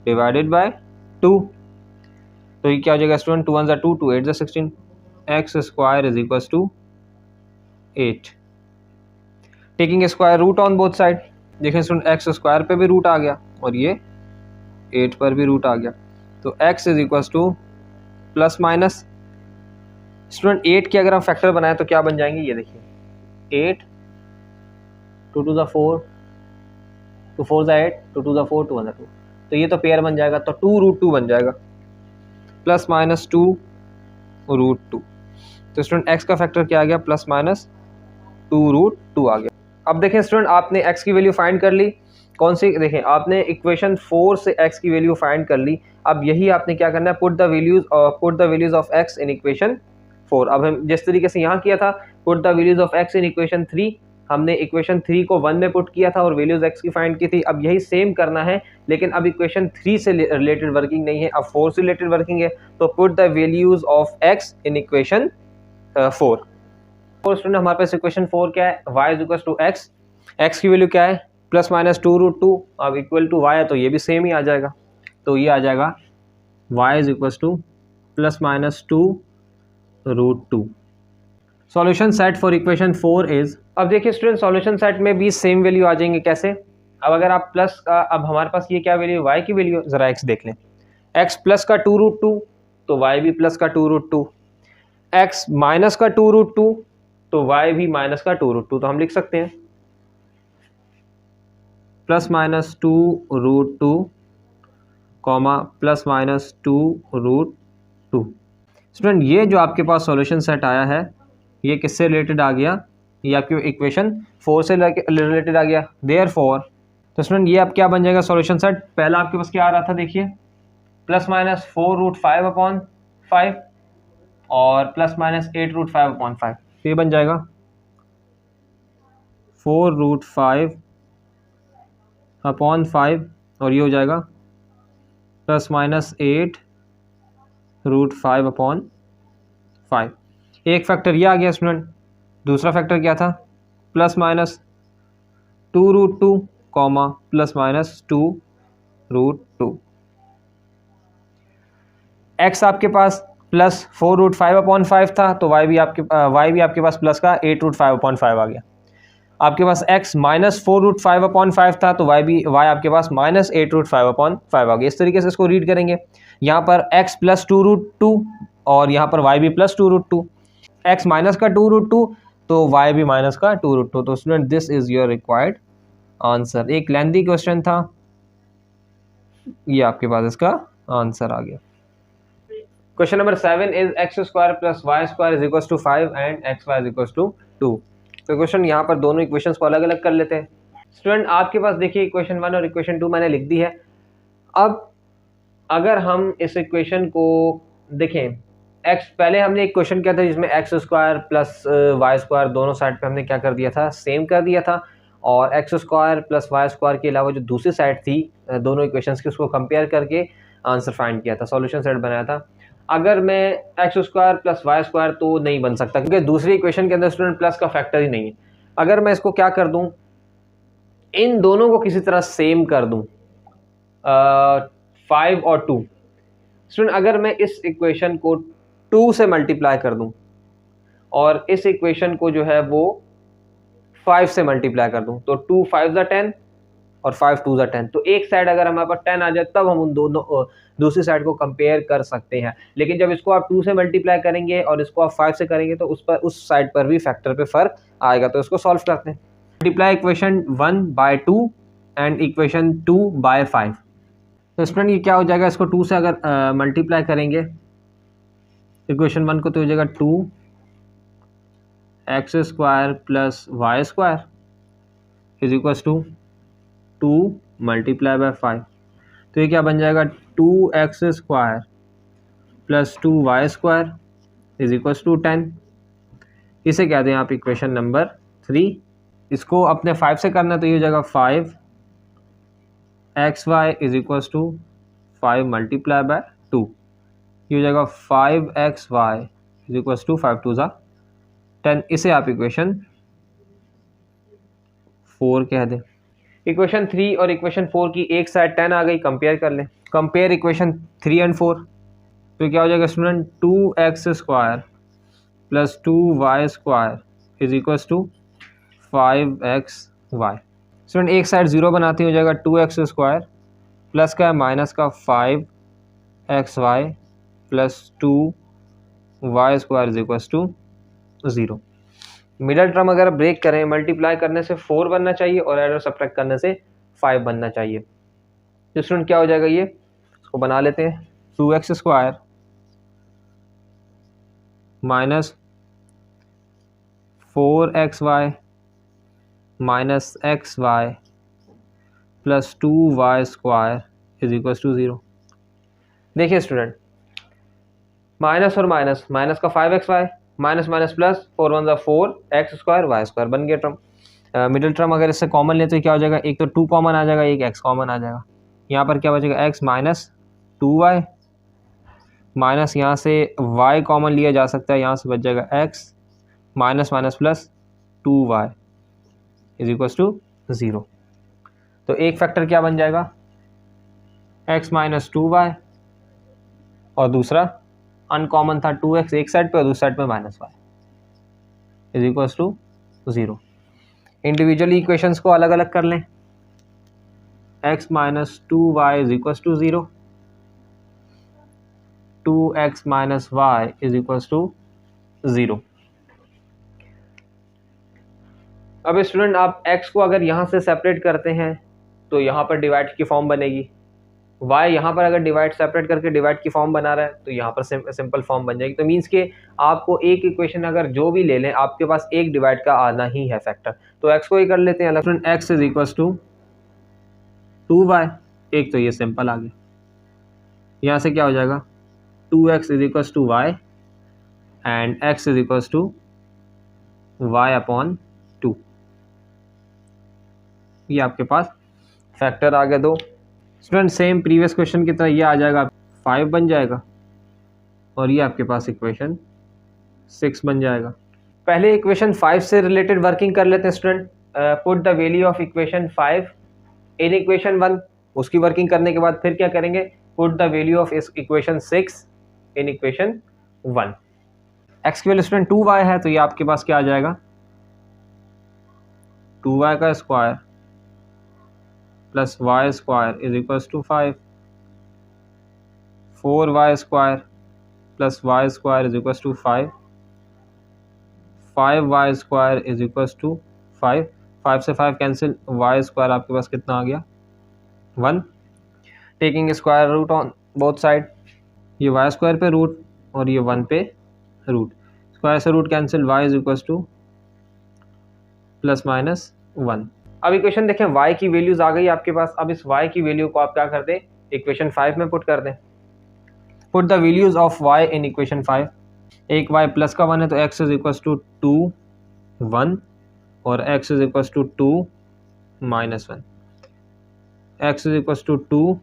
divided by 2। तो ये क्या हो जाएगा स्टूडेंट, 2 1 ज़ा 2, 2 8 ज़ा 16, X square is equal to 8। Taking square root on both side, देखें स्टूडेंट एक्स स्क्वायर पे भी रूट आ गया और ये 8 पर भी रूट आ गया, तो x is equal to plus minus. Student 8 के अगर हम फैक्टर बनाए तो क्या बन जाएंगे, ये देखिए 8, 2 2 ज़ा 4, 2 4 ज़ा 8, 2 2 ज़ा 4, 2 1 ज़ा 2, तो ये तो पेयर बन जाएगा, तो 2 रूट 2 बन जाएगा, प्लस माइनस 2 रूट 2। तो स्टूडेंट x का फैक्टर क्या आ गया, प्लस माइनस 2 रूट 2 आ गया। अब देखें स्टूडेंट आपने x की वैल्यू फाइंड कर ली, कौन सी, देखें आपने इक्वेशन 4 से x की वैल्यू फाइंड कर ली। अब यही आपने क्या करना है, put the values of x in equation 4। अब हम जिस तरीके से यहाँ किया था, put the values of x in equation 3, हमने इक्वेशन 3 को 1 में पुट किया था और वैल्यूज x की फाइंड की थी। अब यही सेम करना है, लेकिन अब इक्वेशन 3 से रिलेटेड वर्किंग नहीं है, अब 4 से रिलेटेड वर्किंग है। तो put the values of x in equation 4। और स्टूडेंट हमारे पास इक्वेशन 4 क्या है, y is equal to x की वैल्यू क्या है, प्लस माइनस 2 रूट 2, अब इक्वल टू y है तो ये भी सेम ही आ जाएगा, तो ये आ जाएगा y is equal to plus minus 2 root 2। Solution set for equation 4 is, अब देखिए स्टूडेंट सॉल्यूशन सेट में भी सेम वैल्यू आ जाएंगे, कैसे, अब अगर आप प्लस का, अब हमारे पास ये क्या वैल्यू, y की वैल्यू, जरा x देख लें, x प्लस का 2 रूट 2, तो y भी प्लस का 2 रूट 2, x माइनस का 2 रूट 2, तो y भी माइनस का 2 रूट 2, तो हम लिख सकते हैं plus minus 2 root 2 comma plus minus 2 root 2। Student ये जो आपके पास सॉल्यूशन सेट आया है, ये किससे रिलेटेड आ गया, ये आपकी इक्वेशन 4 से रिलेटेड आ गया। देयरफॉर, तो स्टूडेंट ये अब क्या बन जाएगा सॉल्यूशन सेट, पहला आपके पास क्या आ रहा था, देखिए प्लस माइनस 4 रूट 5 अपॉन 5 और प्लस माइनस 8 रूट 5 अपॉन 5, तो ये बन जाएगा 4 रूट 5 अपॉन 5 और ये हो जाएगा प्लस माइनस 8 रूट 5 अपॉन 5। एक फैक्टर ये आ गया स्टूडेंट, दूसरा फैक्टर क्या था, plus minus 2 root 2 comma plus minus 2 root 2। X आपके पास प्लस 4 रूट 5 अपॉन 5 था, तो y भी आपके पास प्लस का 8 रूट 5 अपॉन 5 आ गया। आपके पास x माइनस 4 रूट 5 अपॉन 5 था, तो y आपके पास माइनस 8 रूट 5 अपॉन 5 आ गया। इस तरीके से इसको रीड करेंगे, यहाँ पर x प्लस 2 रूट 2 और यहाँ पर y भी प्लस 2 रूट 2, x माइनस का 2 रूट 2 तो y भी माइनस का 2 रूट 2। तो student this is your required answer. एक लेंथी क्वेश्चन था, ये आपके पास इसका आंसर आ गया। Question number 7 is X square plus Y square is equal to 5 and X Y is equal to 2। तो क्वेश्चन यहाँ पर दोनों इक्वेशंस को अलग अलग कर लेते हैं। स्टूडेंट आपके पास देखिए इक्वेशन 1 और इक्वेशन 2 मैंने लिख दी है। अब अगर हम इस इक्वेशन को देखें, एक्स पहले हमने एक क्वेश्चन किया था जिसमें x square plus Y square दोनों साइड पे हमने क्या कर दिया था, सेम कर दिया था, और x square plus Y square के अलावा जो दूसरी साइड थी दोनों इक्वेशंस की उसको कंपेयर करके आंसर फाइंड किया था, सॉल्यूशन सेट बनाया था। अगर मैं x square plus Y square तो नहीं बन सकता क्योंकि दूसरी इक्वेशन के अंदर स्टूडेंट प्लस का फैक्टर ही नहीं है। अगर मैं इसको क्या कर दूं, इन दोनों को किसी तरह सेम कर दूं, 5 और 2। स्टूडेंट अगर मैं इस इक्वेशन को 2 से मल्टीप्लाई कर दूं और इस इक्वेशन को जो है वो 5 से मल्टीप्लाई कर दूं, तो 2 5 ज़ा 10 और 5 2 ज़ा 10। तो एक साइड अगर हमारे पास 10 आ जाए तब हम उन दोनों दूसरी साइड को कंपेयर कर सकते हैं। लेकिन जब इसको आप 2 से मल्टीप्लाई करेंगे और इसको आप 5 से करेंगे तो उस साइड पर भी फैक्टर पे फ़र्क आएगा। तो इसको सॉल्व करते हैं। Multiply equation 1 by 2 and equation 2 by 5। तो स्टूडेंट ये क्या हो जाएगा, इसको 2 से अगर मल्टीप्लाई करेंगे इक्वेशन 1 को तो हो जाएगा 2x² plus y² is equal to 2 multiply by 5। तो ये क्या बन जाएगा 2x² plus 2y² is equal to 10। इसे कहते हैं आप इक्वेशन नंबर 3। इसको अपने 5 से करना तो ये हो जाएगा 5xy is equal to 5 multiply by 2। ये हो जाएगा 5xy इज इक्वल टू 5 2 ज़ा 10। इसे आप इक्वेशन 4 कह दें। इक्वेशन 3 और इक्वेशन 4 की एक साइड 10 आ गई, कंपेयर कर लें। Compare equation 3 and 4। तो क्या हो जाएगा student 2x² plus 2y² is equal to 5xy। Student एक साइड 0 बनाती हो जाएगा 2x² प्लस का माइनस का 5xy plus 2y² is equal to 0। Middle term अगर ब्रेक करें, मल्टीप्लाई करने से 4 बनना चाहिए और एडर सब्ट्रैक्ट करने से 5 बनना चाहिए। तो स्टूडेंट क्या हो जाएगा, ये इसको बना लेते हैं 2x² minus 4xy minus xy plus 2y² is equal to 0। देखिए स्टूडेंट, माइनस और माइनस, माइनस का 5xy minus minus plus 4 1 4 x² y² बन गया टर्म। मिडिल टर्म अगर इससे कॉमन ले तो क्या हो जाएगा, एक तो 2 कॉमन आ जाएगा, एक x कॉमन आ जाएगा। यहाँ पर क्या बचेगा x माइनस 2y माइनस यहाँ से y कॉमन लिया जा सकता है, यहाँ से बच जाएगा x minus minus plus 2y is equal to 0। तो एक फैक्टर क्या बन जाएगा x माइनस 2y और दूसरा अनकॉमन था 2x एक साइड पे और दूसरी साइड पे minus y is equal to 0। Individually equations को अलग अलग कर लें। x minus 2y is equal to 0, 2x minus y is equal to 0। अब स्टूडेंट आप x को अगर यहाँ से सेपरेट करते हैं तो यहाँ पर डिवाइड की फॉर्म बनेगी। y यहाँ पर अगर डिवाइड सेपरेट करके डिवाइड की फॉर्म बना रहा है तो यहाँ पर सिंपल फॉर्म बन जाएगी। तो मीन्स के आपको एक इक्वेशन अगर जो भी ले लें आपके पास एक डिवाइड का आना ही है फैक्टर। तो x को ही कर लेते हैं अलग। x is equal to 2y, एक तो ये सिंपल आ गया। यहाँ से क्या हो जाएगा 2x is equal to y and x is equal to y upon 2। ये आपके पास फैक्टर आ गया दो। स्टूडेंट सेम प्रीवियस क्वेश्चन की तरह ये आ जाएगा 5 बन जाएगा और ये आपके पास इक्वेशन 6 बन जाएगा। पहले इक्वेशन 5 से रिलेटेड वर्किंग कर लेते हैं student. Put the value of equation 5 in equation 1। उसकी वर्किंग करने के बाद फिर क्या करेंगे, put the value of equation 6 in equation 1। X की वैल्यू स्टूडेंट 2y है तो ये आपके पास क्या आ जाएगा 2y का square plus y² is equal to 5, 4y² plus y² is equal to 5, 5y² is equal to 5, 5 से 5 कैंसिल, y² आपके पास कितना आ गया 1। Taking square root on both side, ये y² पे रूट और ये 1 पे रूट, स्क्वायर से root cancel, y is equal to plus minus 1। अब इक्वेशन देखें y की वैल्यूज आ गई आपके पास। अब इस y की वैल्यू को आप क्या कर दें इक्वेशन 5 में पुट कर दें। Put the values of y in equation 5। एक y प्लस का 1 है तो x इज इक्वल टू 2 1 और x is equal to 2 minus 1, x is equal to 2,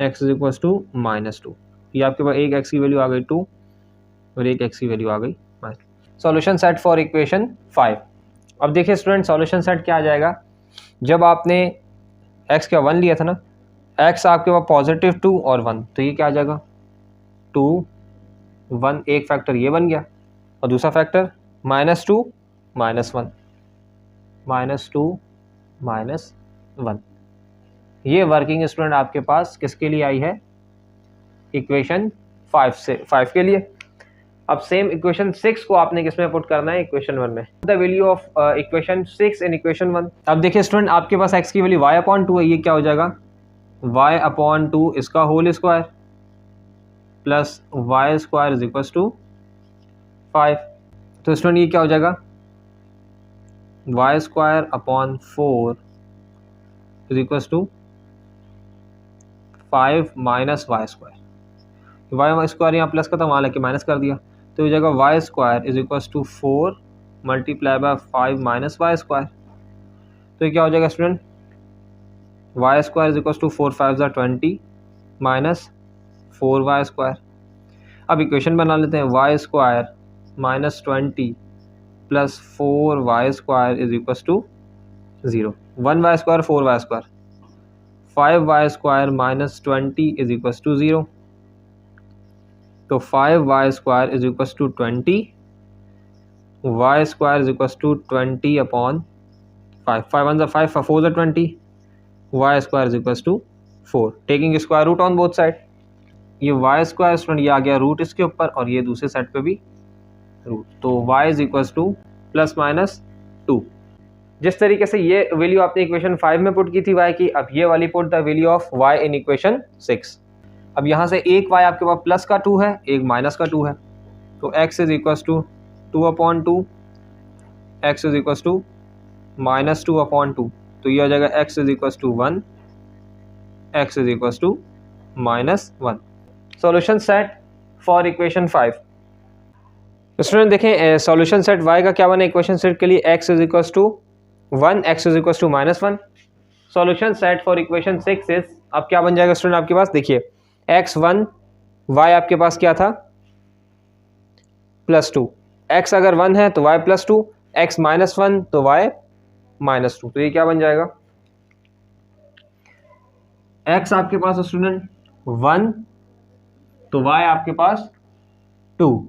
x is equal to minus 2। ये आपके पास एक x की वैल्यू आ गई 2 और एक x की वैल्यू आ गई minus. Solution set for equation 5। अब देखिए स्टूडेंट सॉल्यूशन सेट क्या आ जाएगा, जब आपने x का 1 लिया था ना, x आपके पास पॉजिटिव 2 और 1 तो ये क्या आ जाएगा 2 1, एक फैक्टर ये बन गया और दूसरा फैक्टर -2 -1, -2 -1 1। ये वर्किंग स्टूडेंट आपके पास किसके लिए आई है, इक्वेशन 5 के लिए। अब सेम इक्वेशन 6 को आपने किसमें पुट करना है, इक्वेशन 1 में। The value of equation 6 in equation 1। अब देखिए स्टूडेंट, आपके पास x की वैल्यू y/2 है, ये क्या हो जाएगा y/2 इसका whole square plus y square is equal to 5। तो स्टूडेंट ये क्या हो जाएगा y²/4 is equal to 5 minus y²। y² यहाँ प्लस का था, वहाँ लेके माइनस कर दिया, तो ये जाएगा y² is equal to 4 multiply by 5 minus y²। तो ये क्या हो जाएगा student, y² is equal to 4 5 20 minus 4y²। अब इक्वेशन बना लेते हैं, y² minus 20 plus 4y² is equal to 0। 1y² 4y², 5y² minus 20 is equal to 0। तो 5y² is equal to 20, y² is equal to 20 upon 5, 5 1 5 4 20, y² is equal to 4, taking square root on both side. ये y² student ये आ गया root इसके ऊपर, और ये दूसरे साइड पे भी रूट, तो y is equal to plus minus 2। जिस तरीके से ये वैल्यू आपने इक्वेशन 5 में पुट की थी y की, अब ये वाली put the value of y in equation 6। अब यहाँ से एक y आपके पास प्लस का 2 है, एक माइनस का 2 है, तो x is equal to 2/2, x is equal to minus 2/2, तो ये हो जाएगा x is equal to 1, x is equal to minus 1। Solution set for equation 5। Student देखें सॉल्यूशन सेट y का क्या बना इक्वेशन सेट के लिए, x is equal to 1, x is equal to minus 1। Solution set for equation 6 is, अब क्या बन जाएगा स्टूडेंट आपके पास, देखिए x1 y आपके पास क्या था +2, x अगर 1 है तो y +2, x -1 तो y -2, तो ये क्या बन जाएगा, x आपके पास स्टूडेंट 1 तो y आपके पास 2,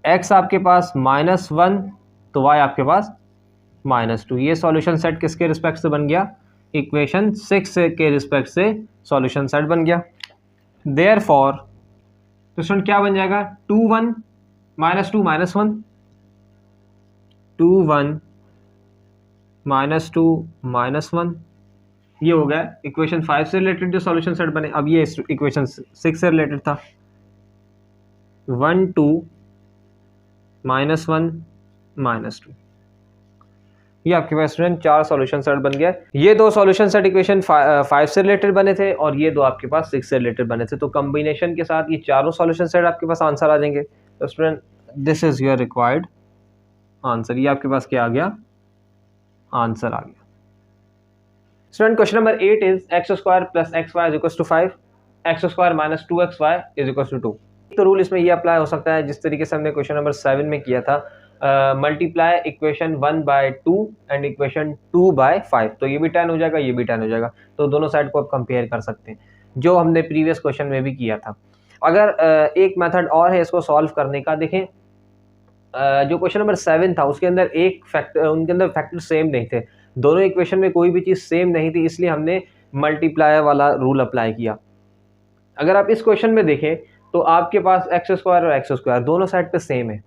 x आपके पास -1 तो y आपके पास -2। ये सॉल्यूशन सेट किसके रिस्पेक्ट से बन गया, इक्वेशन 6 के रिस्पेक्ट से सॉल्यूशन सेट बन गया। देयरफॉर तो स्टूडेंट क्या बन जाएगा, 2 1 -2 -1, 2 1 -2 -1, ये हो गया इक्वेशन 5 से रिलेटेड जो सॉल्यूशन सेट बने। अब ये इक्वेशन 6 से रिलेटेड था, 1 2 -1 -2, ये आपके पास स्टूडेंट 4 सॉल्यूशन सेट बन गया। ये 2 सॉल्यूशन सेट इक्वेशन 5 से रिलेटेड बने थे, और ये 2 आपके पास 6 से रिलेटेड बने थे, तो कॉम्बिनेशन के साथ ये चारों सॉल्यूशन सेट आपके पास आंसर आ जाएंगे। तो student this is your required answer, ये आपके पास क्या आ गया, आंसर आ गया। Student question number 8 is x² + xy is equal to 5, x² - 2xy is equal to 2। तो रूल इसमें ये अप्लाई हो सकता है जिस तरीके से हमने क्वेश्चन नंबर 7 में किया था, मल्टीप्लाई इक्वेशन 1/2 एंड इक्वेशन 2/5, तो ये भी 10 हो जाएगा, ये भी 10 हो जाएगा, तो दोनों साइड को आप कंपेयर कर सकते हैं, जो हमने प्रीवियस क्वेश्चन में भी किया था। अगर एक मेथड और है इसको सॉल्व करने का, देखें जो क्वेश्चन नंबर 7 था उसके अंदर उनके अंदर फैक्टर सेम नहीं थे, दोनों इक्वेशन में कोई भी चीज़ सेम नहीं थी, इसलिए हमने मल्टीप्लाई वाला रूल अप्लाई किया। अगर आप इस क्वेश्चन में देखें तो आपके पास x² और x² दोनों साइड पे सेम है।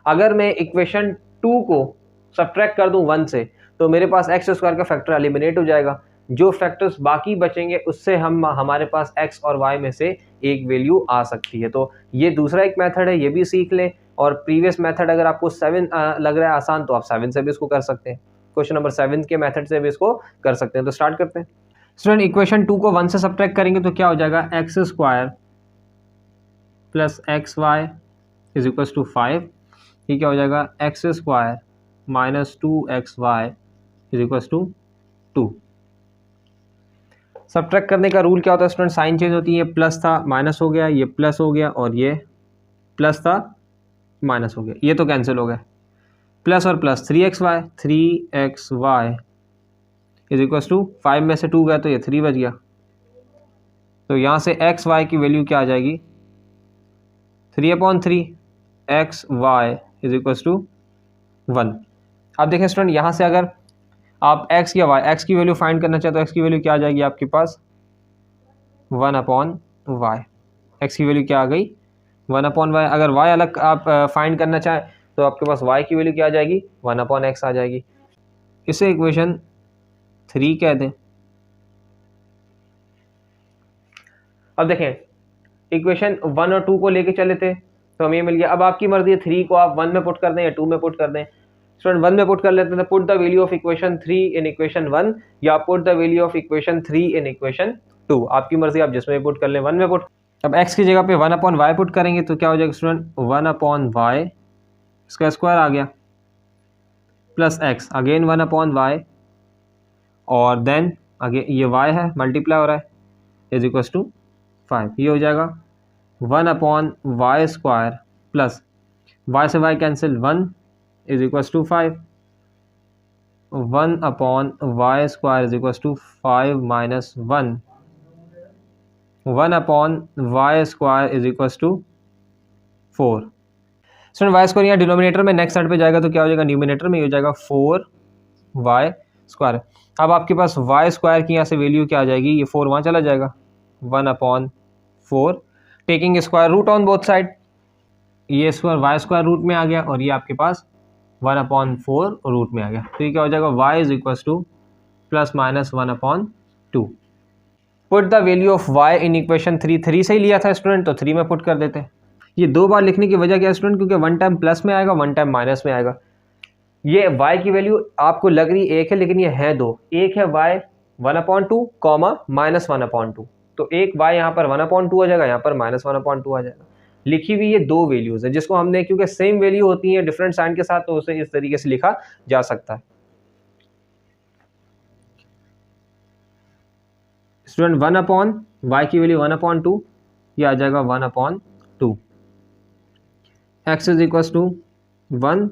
अगर मैं इक्वेशन 2 को सब्ट्रैक्ट कर दूं 1 से, तो मेरे पास x² का फैक्टर एलिमिनेट हो जाएगा, जो फैक्टर्स बाकी बचेंगे उससे हमारे पास x और y में से एक वैल्यू आ सकती है। तो ये दूसरा एक मेथड है, ये भी सीख लें, और प्रीवियस मेथड अगर आपको 7 लग रहा है आसान, तो आप 7 से भी इसको कर सकते हैं, क्वेश्चन नंबर 7 के मेथड से भी इसको कर सकते हैं। तो स्टार्ट करते हैं स्टूडेंट, इक्वेशन 2 को 1 से सब्ट्रैक्ट करेंगे तो क्या हो जाएगा, x² + xy is equal to 5, ये क्या हो जाएगा, x² - 2xy is equal to 2। Subtract करने का रूल क्या होता है स्टूडेंट, साइन चेंज होती है, ये प्लस था माइनस हो गया, ये प्लस हो गया, और ये प्लस था माइनस हो गया, ये तो कैंसिल हो गया, प्लस और plus 3xy is equal to 5 में से 2 गया तो ये 3 बच गया, तो यहाँ से xy की वैल्यू क्या आ जाएगी, 3/3 xy इज इक्वल टू 1। अब देखें स्टूडेंट, यहाँ से अगर आप x या y, x की वैल्यू फाइंड करना चाहते हो, x की वैल्यू क्या आ जाएगी आपके पास 1/y। x की वैल्यू क्या आ गई 1/y। अगर y अलग आप फाइंड करना चाहें तो आपके पास y की वैल्यू क्या आ जाएगी 1/x आ जाएगी। इसे इक्वेशन 3 कह दें। अब देखें इक्वेशन 1 और 2 को लेके चले थे तो हमें ये मिल गया। अब आपकी मर्जी है 3 को आप 1 में पुट कर दें या 2 में पुट कर दें। स्टूडेंट 1 में पुट कर लेते हैं तो put the value of equation 3 in equation 1 या put the value of equation 3 in equation 2, आपकी मर्जी, आप जिसमें पुट कर लें। 1 में पुट, अब x की जगह पे 1/y पुट करेंगे तो क्या हो जाएगा स्टूडेंट 1/y, इसका स्क्वायर आ गया, प्लस x अगेन 1/y और देन अगेन ये y है मल्टीप्लाई हो रहा है इज इक्वल टू 5। ये हो जाएगा 1/y स्क्वायर प्लस y से y cancel 1 is equal to 5। 1/y square is equal to 5 minus 1। 1/y square is equal to 4। Student y square यहाँ डिनोमिनेटर में नेक्स्ट साइड पे जाएगा तो क्या हो जाएगा न्यूमिनेटर में हो जाएगा 4y स्क्वायर। अब आपके पास y स्क्वायर की यहाँ से वैल्यू क्या आ जाएगी, ये 4 वहाँ चला जाएगा 1/4 taking square root on both side. ये स्क्वायर y स्क्वायर रूट में आ गया और ये आपके पास 1/4 रूट में आ गया। तो ये क्या हो जाएगा y is equal to plus minus 1/2। Put the value of y in equation 3 से ही लिया था स्टूडेंट तो 3 में पुट कर देते हैं। ये 2 बार लिखने की वजह क्या है स्टूडेंट, क्योंकि 1 टाइम प्लस में आएगा 1 टाइम माइनस में आएगा। ये y की वैल्यू आपको लग रही एक है लेकिन ये है 2, एक है y 1/2 कॉमा माइनस 1/2, तो एक y यहाँ पर 1/2 आ जाएगा, यहाँ पर माइनस 1/2 आ जाएगा। लिखी हुई ये 2 वैल्यूज है जिसको हमने, क्योंकि सेम वैल्यू होती है डिफरेंट साइन के साथ, तो उसे इस तरीके से लिखा जा सकता है। स्टूडेंट 1/y की वैल्यू 1/2, ये आ जाएगा 1/2। x is equal to 1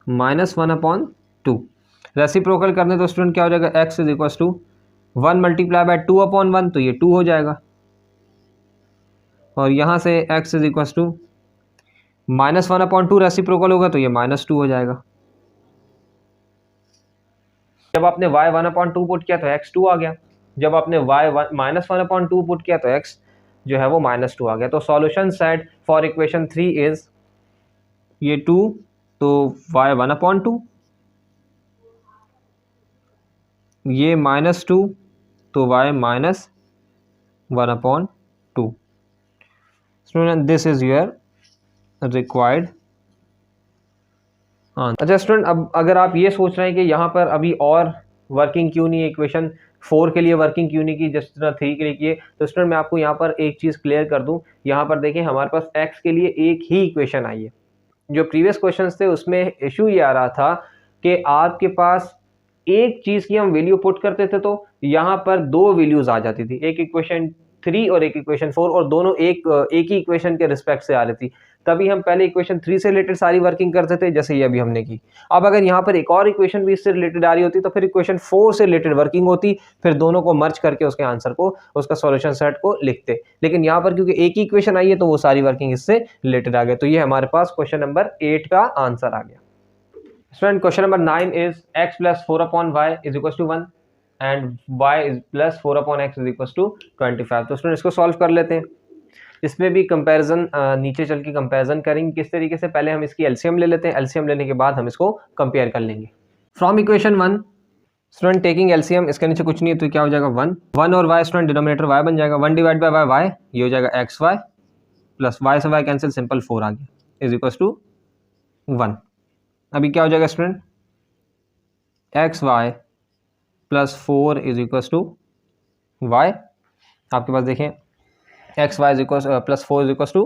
minus 1/2। Reciprocal करने तो स्टूडेंट क्या हो जाएगा x is equal to 1 multiply by 2/1, तो ये 2 हो जाएगा और यहाँ से x is equal to minus 1/2 reciprocal होगा तो ये -2 हो जाएगा। जब आपने y 1/2 पुट किया तो x 2 आ गया, जब आपने y माइनस 1/2 पुट किया तो x जो है वो -2 आ गया। तो solution set for equation 3 is ये 2 तो y 1/2, ये -2 तो y -1/2। Student this is your required answer. अच्छा स्टूडेंट, अब अगर आप ये सोच रहे हैं कि यहाँ पर अभी और वर्किंग क्यों नहीं है, इक्वेशन 4 के लिए वर्किंग क्यों नहीं की जिस तरह 3 के लिए की है, तो स्टूडेंट मैं आपको यहाँ पर एक चीज़ क्लियर कर दूँ। यहाँ पर देखें हमारे पास x के लिए एक ही इक्वेशन आई है। जो प्रीवियस क्वेश्चंस थे उसमें इशू ये आ रहा था कि आपके पास एक चीज़ की हम वैल्यू पुट करते थे तो यहाँ पर 2 वैल्यूज आ जाती थी, एक इक्वेशन 3 और एक इक्वेशन 4, और दोनों एक ही इक्वेशन के रिस्पेक्ट से आ रही थी। तभी हम पहले इक्वेशन 3 से रिलेटेड सारी वर्किंग करते थे जैसे ये अभी हमने की। अब अगर यहाँ पर एक और इक्वेशन भी इससे रिलेटेड आ रही होती तो फिर इक्वेशन 4 से रिलेटेड वर्किंग होती, फिर दोनों को मर्ज करके उसके आंसर को, उसका सॉल्यूशन सेट को लिखते। लेकिन यहाँ पर क्योंकि एक ही इक्वेशन आई है तो वो सारी वर्किंग इससे रिलेटेड आ गए। तो ये हमारे पास क्वेश्चन नंबर 8 का आंसर आ गया। Student question number 9 is x plus 4/y is equal to 1 and y is plus 4/x is equal to 25। तो स्टूडेंट इसको सॉल्व कर लेते हैं। इसमें भी कंपैरिजन नीचे चल के कंपैरिजन करेंगे किस तरीके से। पहले हम इसकी एलसीएम ले लेते हैं, एलसीएम लेने के बाद हम इसको कंपेयर कर लेंगे। From equation 1 student taking LCM, इसके नीचे कुछ नहीं है तो क्या हो जाएगा 1 और y स्टूडेंट डिनोमिनेटर y बन जाएगा, 1 डिवाइड बाय y ये हो जाएगा xy प्लस y से y कैंसिल, सिंपल 4 आ गया इज इक्वल टू 1। अभी क्या हो जाएगा student xy plus 4 is equal to y। आपके पास देखें xy is equal plus 4 is equal to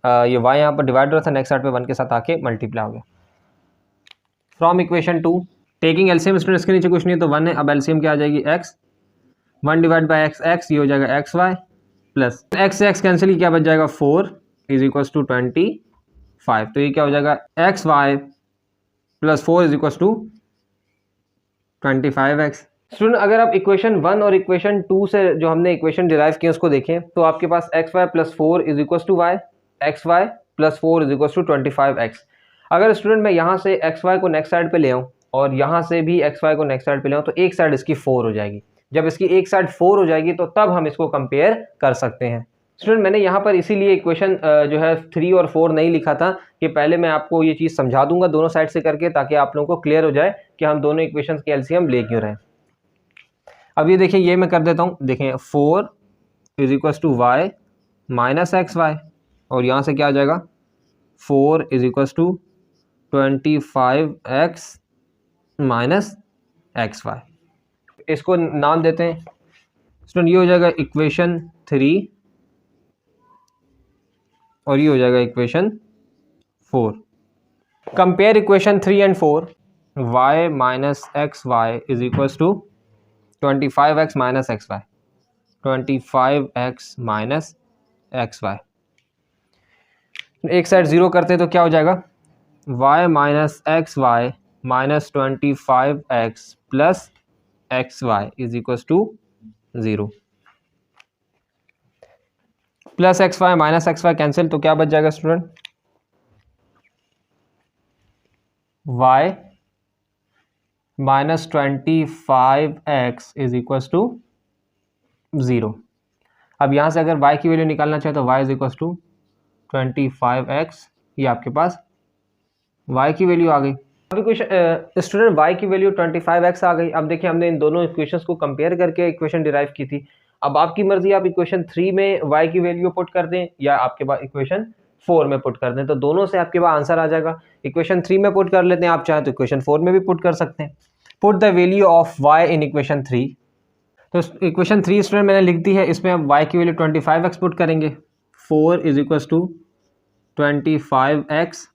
ये y यहाँ पर डिवाइड हो रहा था, नेक्स्ट साइड पे 1 के साथ आके मल्टीप्लाई हो गया। From equation 2 taking LCM student, इसके नीचे कुछ नहीं है तो 1 है, अब एलसीएम क्या आ जाएगी x, 1 डिवाइड बाय x ये हो जाएगा xy प्लस x से x कैंसिल, क्या बच जाएगा 4 इज इक्वल टू 25। तो ये क्या हो जाएगा xy plus 4 is equal to 25x। Student अगर आप इक्वेशन 1 और इक्वेशन 2 से जो हमने इक्वेशन डिराइव किए उसको देखें तो आपके पास xy plus 4 is equal to y, xy plus 4 is equal to 25x। अगर स्टूडेंट मैं यहाँ से xy को नेक्स्ट साइड पे ले आऊँ और यहाँ से भी एक्स वाई को नेक्स्ट साइड पे ले तो एक साइड इसकी 4 हो जाएगी। जब इसकी एक साइड 4 हो जाएगी तो तब हम इसको कंपेयर कर सकते हैं। स्टूडेंट मैंने यहाँ पर इसीलिए इक्वेशन जो है 3 और 4 नहीं लिखा था कि पहले मैं आपको ये चीज़ समझा दूंगा दोनों साइड से करके, ताकि आप लोगों को क्लियर हो जाए कि हम दोनों इक्वेशन के एलसीएम ले क्यों रहे हैं। अब ये देखिए, ये मैं कर देता हूँ। देखें 4 is equal to y minus x y, और यहाँ से क्या आ जाएगा 4 is equal to 25x minus x y. इसको नाम देते हैं स्टूडेंट, ये हो जाएगा इक्वेशन 3 और ये हो जाएगा equation 4। Compare equation 3 and 4। y minus x Y is equal to 25x minus x y, 25x minus x y. एक साइड 0 करते हैं तो क्या हो जाएगा y minus x y minus 25x plus x Y is equal to 0। Plus x y minus x y cancel, तो क्या बच जाएगा student y minus 25x is equal to 0। अब यहाँ से अगर y की वैल्यू निकालना चाहे तो y is equal to 25x, ये आपके पास y की वैल्यू आ गई। अब इक्वेशन स्टूडेंट y की वैल्यू 25x आ गई। अब देखिए हमने इन दोनों इक्वेशंस को कंपेयर करके इक्वेशन डिराइव की थी। अब आपकी मर्जी, आप इक्वेशन 3 में y की वैल्यू पुट कर दें या आपके पास इक्वेशन 4 में पुट कर दें, तो दोनों से आपके पास आंसर आ जाएगा। इक्वेशन 3 में पुट कर लेते हैं, आप चाहें तो इक्वेशन 4 में भी पुट कर सकते हैं। Put the value of y in equation 3। तो इक्वेशन 3 स्टूडेंट मैंने लिख दी है, इसमें अब y की वैल्यू 25x पुट करेंगे। 4 is equal to 25x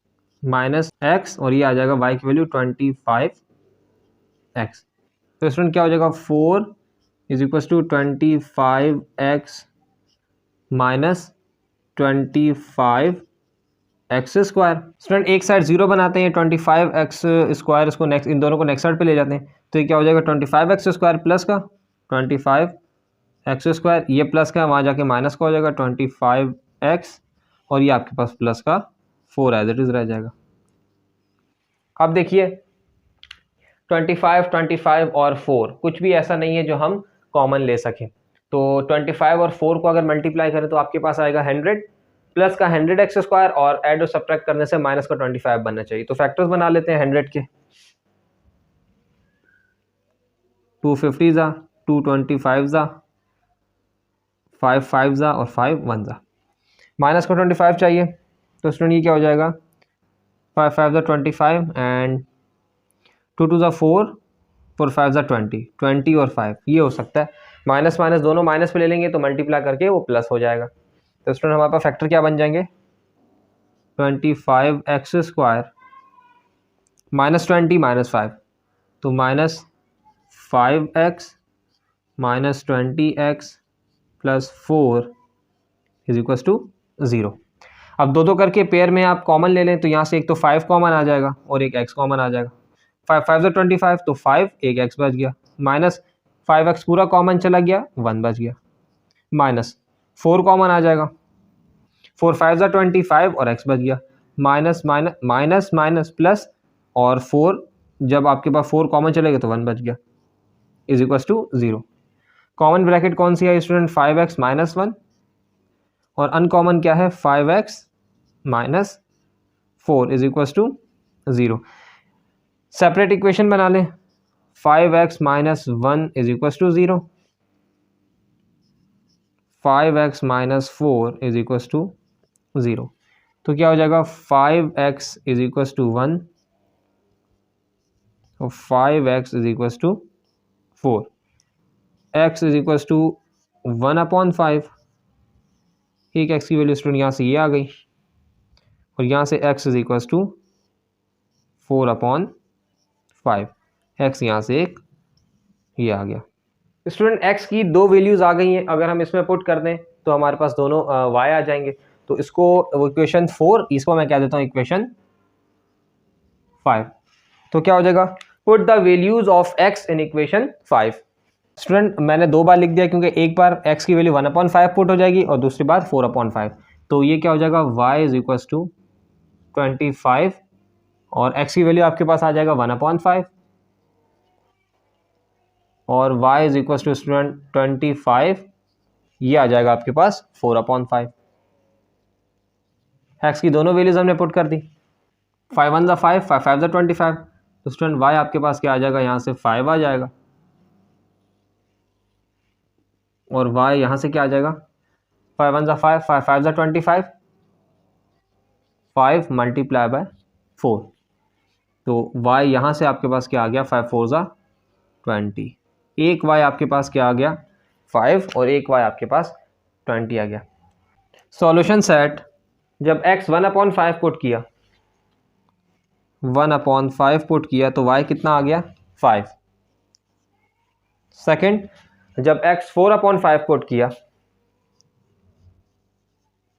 minus x, और ये आ जाएगा y की वैल्यू 25x। तो स्टूडेंट क्या हो जाएगा 4 is equal to 25x minus 25x square. Student एक साइड 0 बनाते हैं, 25x स्क्वायर, इसको नेक्स्ट, इन दोनों को नेक्स्ट साइड पे ले जाते हैं, तो ये क्या हो जाएगा 25x स्क्वायर प्लस का 25x स्क्वायर, ये प्लस का वहाँ जाके माइनस का हो जाएगा 25x, और ये आपके पास प्लस का 4 एज इट इज रह जाएगा। अब देखिए 25, 25 और 4 कुछ भी ऐसा नहीं है जो हम कॉमन ले सकें, तो 25 और 4 को अगर मल्टीप्लाई करें तो आपके पास आएगा 100 प्लस का 100x स्क्वायर, और ऐड और सब्ट्रैक्ट करने से माइनस का 25 बनना चाहिए। तो फैक्टर्स बना लेते हैं 100 के, 250 जा, 225 जा, 5 5 जा और 5 1 जा। माइनस का 25 चाहिए, तो स्टूडेंट ये क्या हो जाएगा 5 5 जा 25 एंड 2 2 जा 4, 4 5 जा 20, 20 और 5 ये हो सकता है। माइनस माइनस दोनों माइनस पे ले लेंगे तो मल्टीप्लाई करके वो प्लस हो जाएगा। तो स्टूडेंट हमारे पास फैक्टर क्या बन जाएंगे 25x स्क्वायर माइनस 20 माइनस 5, तो minus 5x minus 20x plus 4 is equal to 0। अब दो दो करके पेयर में आप कॉमन ले लें, तो यहाँ से एक तो 5 कॉमन आ जाएगा और एक x कॉमन आ जाएगा। 5 5 से 25, तो 5 एक x बच गया, माइनस 5x पूरा कॉमन चला गया, 1 बच गया, माइनस 4 कॉमन आ जाएगा, 4 5 से 25 और x बच गया, minus minus minus minus plus, और 4 जब आपके पास 4 कॉमन चलेगा तो 1 बच गया, is equal to 0। Common bracket कौन सी है स्टूडेंट 5x माइनस 1, और अनकॉमन क्या है 5x minus 4 is equal to 0। Separate equation बना लें, 5x minus 1 is equal to 0, 5x minus 4 is equal to 0। तो क्या हो जाएगा 5x इज इक्वल टू 1 और 5x is equal to 4, x is equal to 1/5। एक x की वैल्यू स्टूडेंट यहाँ से ये आ गई, और यहाँ से x is equal to 4/5, x यहाँ से एक ये आ गया। स्टूडेंट x की दो वैल्यूज आ गई हैं, अगर हम इसमें पुट कर दें तो हमारे पास दोनों y आ जाएंगे। तो इसको इक्वेशन 4, इसको मैं कह देता हूँ इक्वेशन 5। तो क्या हो जाएगा put the values of x in equation 5। Student मैंने दो बार लिख दिया क्योंकि एक बार x की वैल्यू 1/5 पुट हो जाएगी और दूसरी बार 4/5। तो ये क्या हो जाएगा y इज इक्वल टू 25 और x की वैल्यू आपके पास आ जाएगा 1/5 और y is equal to student 25, ये आ जाएगा आपके पास 4/5। x की दोनों वैल्यूज हमने पुट कर दी, 5 1 5, 5 5 25, तो स्टूडेंट y आपके पास क्या आ जाएगा, यहाँ से 5 आ जाएगा और y यहाँ से क्या आ जाएगा, 5 1 5, 5 5 25, 5 मल्टीप्लाई बाय 4, तो y यहाँ से आपके पास क्या आ गया, 5 4 20, एक y आपके पास क्या आ गया 5 और एक y आपके पास 20 आ गया। सॉल्यूशन सेट, जब x 1/5 पुट किया, 1/5 पुट किया तो y कितना आ गया 5। सेकंड, जब x 4/5 पुट किया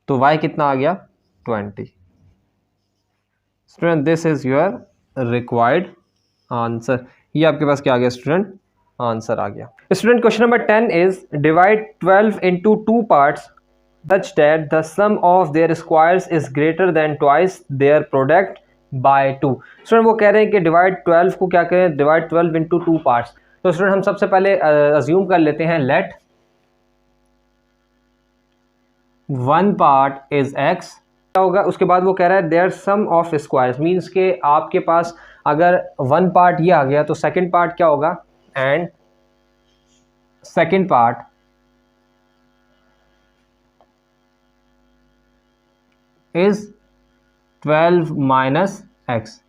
तो y कितना आ गया 20। Student this is your required answer, ये आपके पास क्या आ गया स्टूडेंट, आंसर आ गया। Student question number 10 is divide 12 into 2 parts such that the sum of their squares is greater than twice their product by 2। Student वो कह रहे हैं कि डिवाइड 12 को क्या करें, डिवाइड 12 into 2 parts। तो स्टूडेंट हम सबसे पहले अज्यूम कर लेते हैं, लेट 1 part is x, क्या होगा, उसके बाद वो कह रहा है there sum of squares, means के आपके पास अगर 1 पार्ट ये आ गया तो सेकंड पार्ट क्या होगा, and second part is 12 minus x,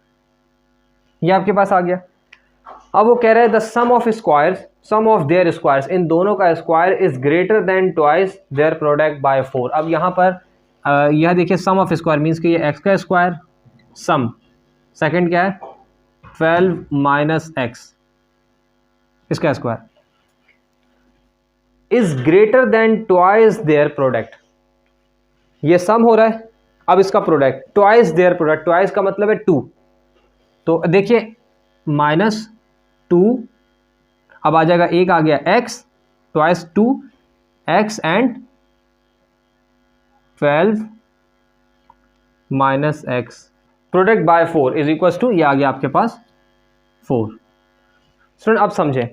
ये आपके पास आ गया। अब वो कह रहे हैं the sum of squares, sum of their squares, इन दोनों का square is greater than twice their product by 4। अब यहाँ पर यह देखिए सम ऑफ स्क्वायर मीन्स कि ये एक्स का स्क्वायर सम, सेकंड क्या है 12 माइनस एक्स इसका square is greater than twice their product, ये सम हो रहा है, अब इसका product twice their product, twice का मतलब है 2, तो देखिए -2, अब आ जाएगा एक आ गया x twice 2x and 12 minus x product by 4 is equal to, ये आ गया आपके पास 4। स्टूडेंट अब समझें,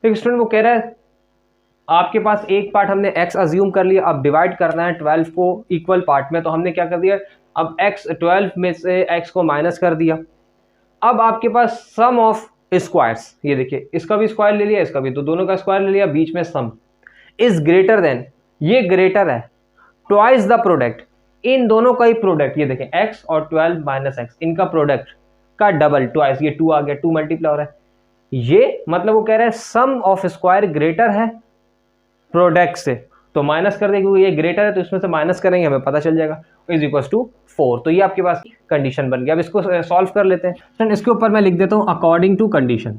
एक स्टूडेंट वो कह रहा है आपके पास एक पार्ट हमने x अज्यूम कर लिया, अब डिवाइड करना है 12 को इक्वल पार्ट में, तो हमने क्या कर दिया, अब x 12 में से x को माइनस कर दिया। अब आपके पास सम ऑफ स्क्वायर्स, ये देखिए इसका भी स्क्वायर ले लिया, इसका भी, तो दोनों का स्क्वायर ले लिया, बीच में सम इज ग्रेटर देन, ये ग्रेटर है ट्वाइस द प्रोडक्ट, इन दोनों का ही प्रोडक्ट, ये देखें x और 12 माइनस एक्स, इनका प्रोडक्ट का डबल ट्वाइस, ये 2 आ गया, 2 मल्टीप्लाई हो रहा है, ये मतलब वो कह रहे हैं सम ऑफ स्क्वायर ग्रेटर है प्रोडक्ट से, तो माइनस कर देंगे क्योंकि ये ग्रेटर है तो इसमें से माइनस करेंगे हमें पता चल जाएगा, इज इक्वल टू 4। तो ये आपके पास कंडीशन बन गया। अब इसको सॉल्व कर लेते हैं। इसके ऊपर मैं लिख देता हूँ अकॉर्डिंग टू कंडीशन,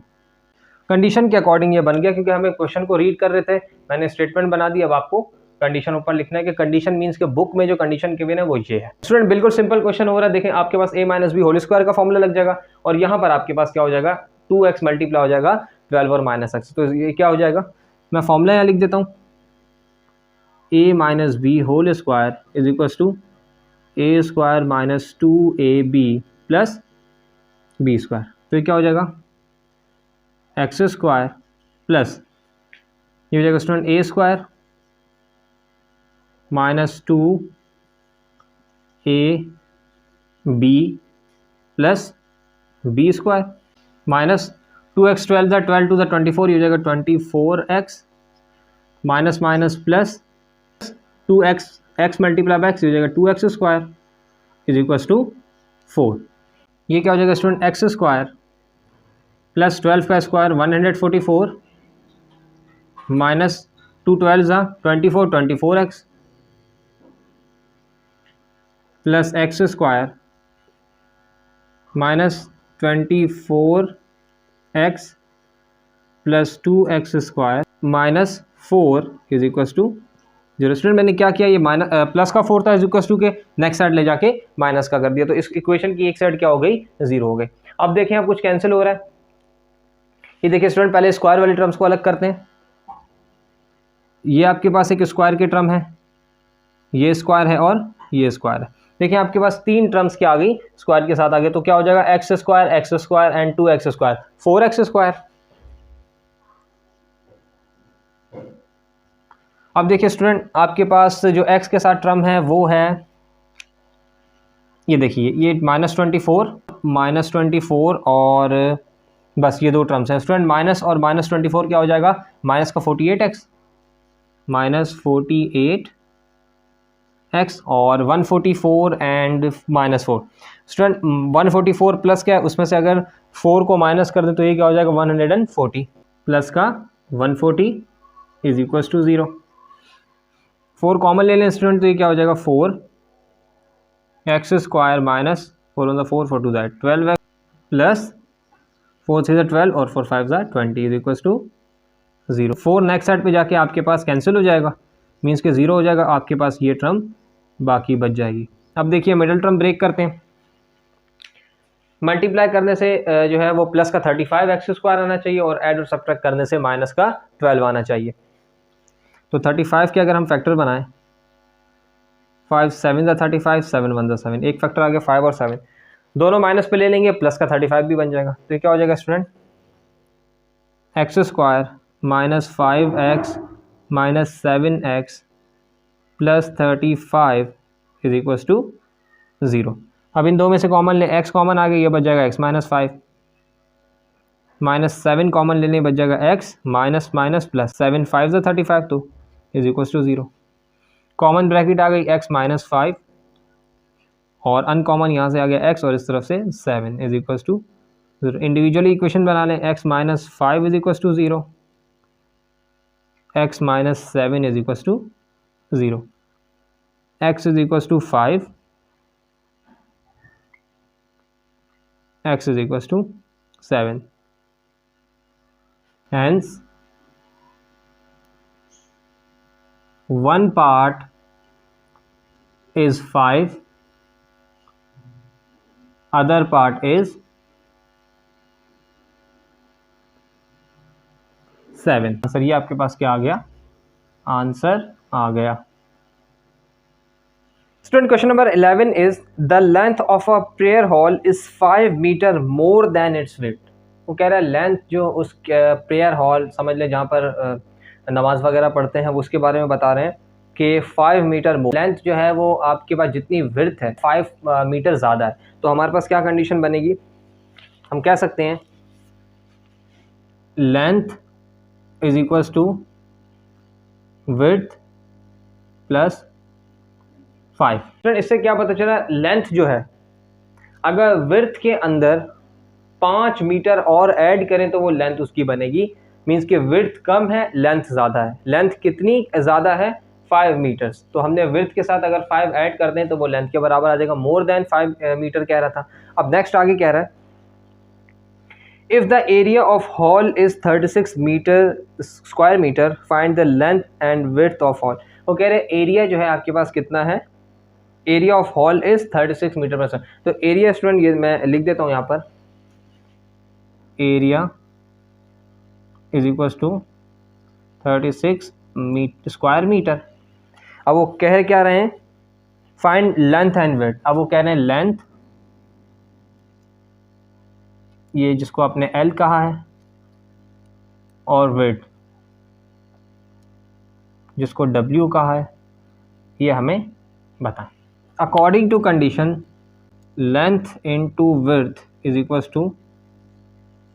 कंडीशन के अकॉर्डिंग ये बन गया, क्योंकि हमें क्वेश्चन को रीड कर रहे थे, मैंने स्टेटमेंट बना दी, अब आपको कंडीशन ऊपर लिखना है कि कंडीशन मीन्स के बुक में जो कंडीशन गिवन है वो ये है। स्टूडेंट बिल्कुल सिंपल क्वेश्चन हो रहा है, देखें आपके पास a minus B whole square का फॉर्मूला लग जाएगा और यहाँ पर आपके पास क्या हो जाएगा 2x मल्टीप्लाई हो जाएगा 12 और माइनस एक्स, तो ये क्या हो जाएगा, मैं फॉर्मूला यहाँ लिख देता हूँ, a minus B whole square is equal to a square minus 2ab plus B square, तो ये क्या हो जाएगा एक्स स्क्वायर प्लस ये हो जाएगा student a square minus 2ab plus B square minus 2x 12 12 two 24, ये हो जाएगा 24x minus minus plus 2x x multiply by x, हो जाएगा 2x square is equal to 4। ये क्या हो जाएगा स्टूडेंट एक्स स्क्वायर प्लस 12 का square 144 minus 2 12 24 24x plus x square minus 24x plus 2x square minus 4 is equal to 0। Student मैंने क्या किया, ये माइनस प्लस का 4 था इज इक्वल टू के नेक्स्ट साइड ले जाके माइनस का कर दिया, तो इस इक्वेशन की एक साइड क्या हो गई 0 हो गई। अब देखें अब कुछ कैंसिल हो रहा है, ये देखिए स्टूडेंट पहले स्क्वायर वाली टर्म्स को अलग करते हैं, ये आपके पास एक स्क्वायर की टर्म है, ये स्क्वायर है और ये स्क्वायर है, देखिए आपके पास 3 टर्म्स क्या आ गई स्क्वायर के साथ आ गए, तो क्या हो जाएगा x square and 2x square 4x square, अब देखिए स्टूडेंट, आपके पास जो x के साथ टर्म है वो है, ये देखिए, ये -24 और बस ये दो टर्म्स हैं स्टूडेंट। माइनस और -24 क्या हो जाएगा, माइनस का 48x, -48x और 144 एंड -4 स्टूडेंट। 144 प्लस क्या है, उसमें से अगर 4 को माइनस कर दें तो ये क्या हो जाएगा 140, प्लस का 140 इज इक्वल टू 0। 4 कॉमन ले लें स्टूडेंट, तो ये क्या हो जाएगा 4x square minus 4 on the 4 4 to that 12x plus 4 3 12 और 4 5 20 is equal to 0। 4 next side पे जाके आपके पास कैंसिल हो जाएगा, मीन्स के 0 हो जाएगा, आपके पास ये टर्म बाकी बच जाएगी। अब देखिए मिडिल टर्म ब्रेक करते हैं। मल्टीप्लाई करने से जो है वो प्लस का 35x स्क्वायर आना चाहिए और ऐड और सब्ट्रैक्ट करने से माइनस का 12 आना चाहिए। तो 35 के अगर हम फैक्टर बनाएं, 5 7 ज़ा 35, 7 1 ज़ा 7, एक फैक्टर आ गया 5 और 7, दोनों माइनस पे ले लेंगे, प्लस का 35 भी बन जाएगा। तो ये क्या हो जाएगा student, x square minus 5x minus 7x plus 35 is equal to 0। अब इन दो में से कॉमन ले, x कॉमन आ गया, ये बच जाएगा x माइनस 5, माइनस 7 कॉमन लेने बच जाएगा x माइनस माइनस प्लस 7 5 ज़ा 35 तो is equal to 0। Common bracket आ गई x माइनस 5 और अनकॉमन यहाँ से आ गया x और इस तरफ से 7 is equal to 0। Individually equation बना लें, x minus 5 is equal to 0, x minus 7 is equal to 0, x is equal to 5, x is equals to 7. Hence, one part is 5, other part is 7. Answer ये आपके पास क्या आ गया, answer आ गया। Student, question number 11 is the length of a prayer hall is 5 meter more than its width. वो कह रहा है लेंथ जो उस प्रेयर हॉल समझ ले जहाँ पर नमाज वगैरह पढ़ते हैं उसके बारे में बता रहे हैं कि 5 मीटर मोर। लेंथ जो है वो आपके पास जितनी विड्थ है 5 मीटर ज़्यादा है, तो हमारे पास क्या कंडीशन बनेगी, हम कह सकते हैं length is equals to width plus 5। Friend, इससे क्या पता चला, लेंथ जो है अगर विड्थ के अंदर 5 मीटर और ऐड करें तो वो लेंथ उसकी बनेगी, मींस कि विड्थ कम है लेंथ ज़्यादा है। लेंथ कितनी ज़्यादा है, 5 मीटर्स, तो हमने विड्थ के साथ अगर 5 ऐड कर दें तो वो लेंथ के बराबर आ जाएगा, मोर देन 5 मीटर कह रहा था। अब नेक्स्ट आगे कह रहा है if the area of hall is 36 metre square metre find the length and width of hall. वो कह रहे हैं एरिया जो है आपके पास कितना है, area of hall is 36 metre पर स्क्वायर। तो एरिया स्टूडेंट ये मैं लिख देता हूँ यहाँ पर, area is equal to 36 square metre. अब वो कह क्या रहे हैं, फाइंड लेंथ एंड विड्थ। अब वो कह रहे हैं लेंथ, ये जिसको आपने एल कहा है, और विड्थ जिसको डब्ल्यू कहा है, ये हमें बताएं। According to condition length into width is equals to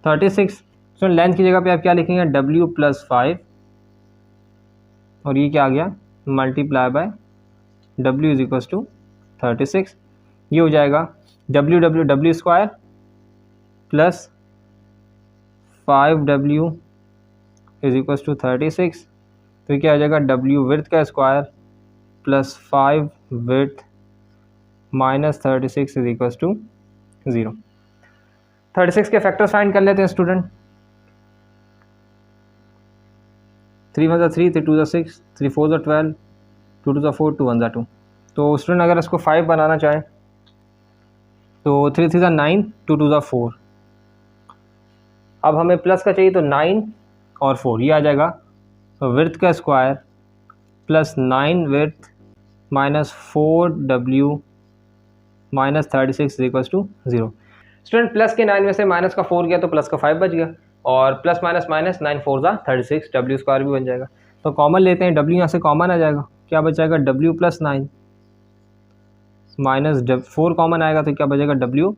36। So length की जगह पे आप क्या लिखेंगे, w प्लस 5 और ये क्या आ गया multiply by w is equals to 36। ये हो जाएगा w square plus 5w is equals to 36। तो ये क्या हो जाएगा w विड्थ का square plus 5 width minus 36 is equal to 0। 36 के फैक्टर्स फाइंड कर लेते हैं स्टूडेंट। 3 1 3, 3 2 6, 3 4 12, 2 2 4, 2 1 2। तो स्टूडेंट अगर इसको 5 बनाना चाहें तो 3 3 9, 2 2 4। अब हमें प्लस का चाहिए तो 9 और 4 ये आ जाएगा विड्थ का square plus 9 width minus 4w minus 36 is equal to 0। Student plus के 9 में से माइनस का 4 गया तो प्लस का 5 बच गया, और प्लस माइनस माइनस 9 4 जा 36, w स्क्वायर भी बन जाएगा। तो कॉमन लेते हैं, w यहाँ से कॉमन आ जाएगा, क्या बचाएगा w प्लस 9 माइनस 4 कॉमन आएगा तो क्या बचेगा w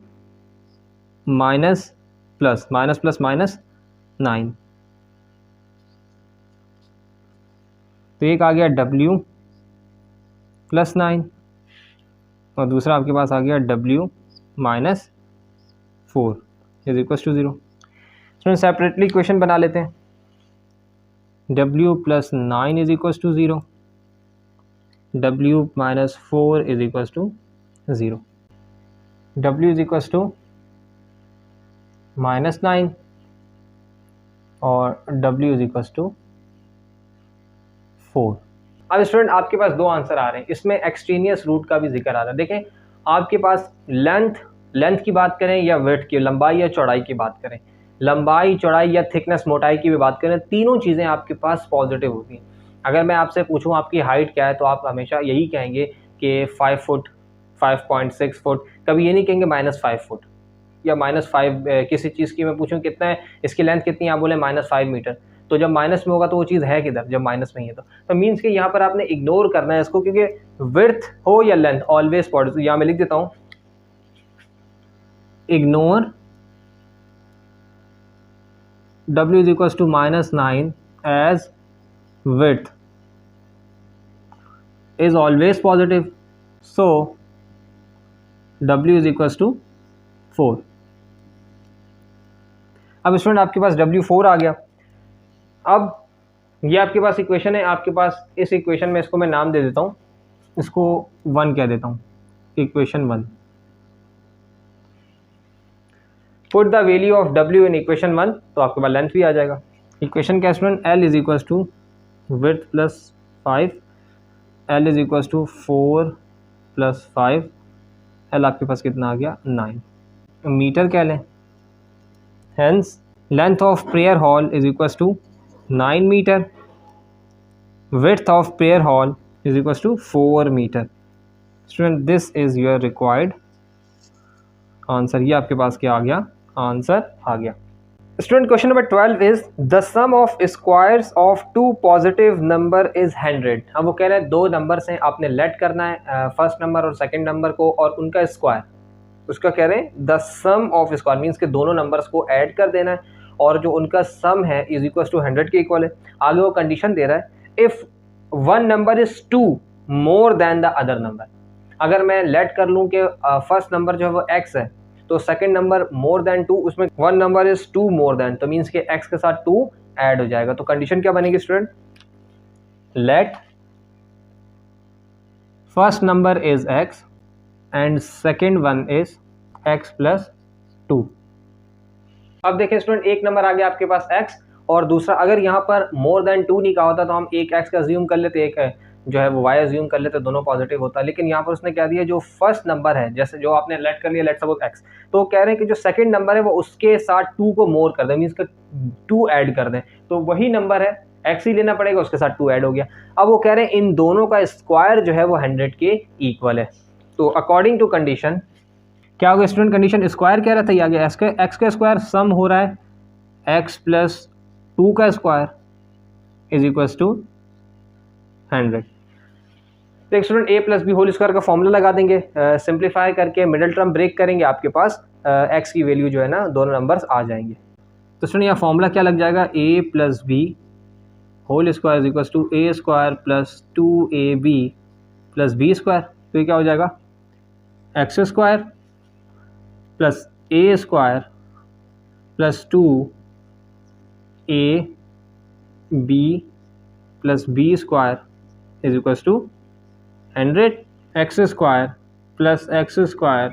माइनस प्लस माइनस 9, तो एक आ गया w प्लस 9 और दूसरा आपके पास आ गया w minus 4 is equal to 0। Student separately equation बना लेते हैं, w plus 9 is equal to 0, w minus 4 is equal to 0, w is equal to minus 9 और w इज इक्वल टू 4। अब स्टूडेंट आपके पास दो आंसर आ रहे हैं, इसमें एक्सट्रेनियस रूट का भी जिक्र आ रहा है। देखें आपके पास लेंथ की बात करें या विड्थ की, लंबाई या चौड़ाई की बात करें, लंबाई चौड़ाई या थिकनेस मोटाई की भी बात करें, तीनों चीज़ें आपके पास पॉजिटिव होती हैं। अगर मैं आपसे पूछूं आपकी हाइट क्या है तो आप हमेशा यही कहेंगे कि 5 फुट, 5.6 फुट, कभी ये नहीं कहेंगे -5 फुट या -5। किसी चीज़ की मैं पूछूं कितना है, इसकी लेंथ कितनी है, आप बोले -5 मीटर, तो जब माइनस में होगा तो वो चीज़ है किधर, जब माइनस में ही है तो मीन्स कि यहाँ पर आपने इग्नोर करना है इसको, क्योंकि विड्थ हो या लेंथ ऑलवेज पॉजिटिव। यहाँ मैं लिख देता हूँ, ignore w is equals to -9 as width is always positive, so w is equals to 4। अब स्टूडेंट आपके पास w4 आ गया। अब ये आपके पास इक्वेशन है, आपके पास इस इक्वेशन में इसको मैं नाम दे देता हूँ, इसको 1 कह देता हूँ, equation 1। Put the value of w in equation 1, तो आपके पास लेंथ भी आ जाएगा। इक्वेशन क्या student, l is equal to width plus 5, l is equal to 4 plus 5, l आपके पास कितना आ गया 9 मीटर कह लें। Hence length of prayer hall is equal to 9 metre, width of prayer hall is equals to 4 metre. Student this is your required answer, ये आपके पास क्या आ गया, आंसर आ गया। Student question number 12 is the sum of squares of two positive number is 100। अब वो कह रहे हैं दो नंबर्स हैं, आपने लेट करना है फर्स्ट नंबर और सेकंड नंबर को और उनका स्क्वायर, उसका कह रहे हैं the sum of square means के दोनों नंबर्स को ऐड कर देना है और जो उनका सम है इज इक्वल टू 100 के इक्वल है। आगे वो कंडीशन दे रहा है if one number is 2 more than the other number. अगर मैं लेट कर लूँ कि फर्स्ट नंबर जो है वो x है तो सेकंड नंबर मोर देन 2, उसमें one number is 2 more than, तो मीन्स के x के साथ 2 ऐड हो जाएगा। तो कंडीशन क्या बनेगी student, let first number is x and second one is x plus 2। अब देखिए स्टूडेंट एक नंबर आ गया आपके पास x और दूसरा, अगर यहाँ पर मोर देन 2 नहीं कहा होता तो हम एक x का अज्यूम कर लेते, एक जो है वो y अज्यूम कर लेते, दोनों पॉजिटिव होता। लेकिन यहाँ पर उसने क्या दिया, जो फर्स्ट नंबर है, जैसे जो आपने लेट कर लिया लेट सपोज x, तो कह रहे हैं कि जो सेकंड नंबर है वो उसके साथ 2 को मोर कर दें, मीन्स का 2 ऐड कर दें, तो वही नंबर है x ही लेना पड़ेगा, उसके साथ 2 ऐड हो गया। अब वो कह रहे हैं इन दोनों का स्क्वायर जो है वो 100 के इक्वल है। तो अकॉर्डिंग टू कंडीशन क्या होगा स्टूडेंट, कंडीशन स्क्वायर कह रहा था, ये आ गया x का स्क्वायर सम हो रहा है x प्लस 2 का स्क्वायर इज इक्वल्स टू 100। तो student a plus B whole square का फॉर्मूला लगा देंगे, सिंप्लीफाई करके मिडिल टर्म ब्रेक करेंगे, आपके पास x की वैल्यू जो है ना दोनों नंबर्स आ जाएंगे। तो स्टूडेंट यहाँ फॉर्मूला क्या लग जाएगा, a plus B whole square is equals to a square plus 2ab plus b square. तो ये क्या हो जाएगा, x square plus a square plus 2ab plus b square is equals to 100, x square plus x square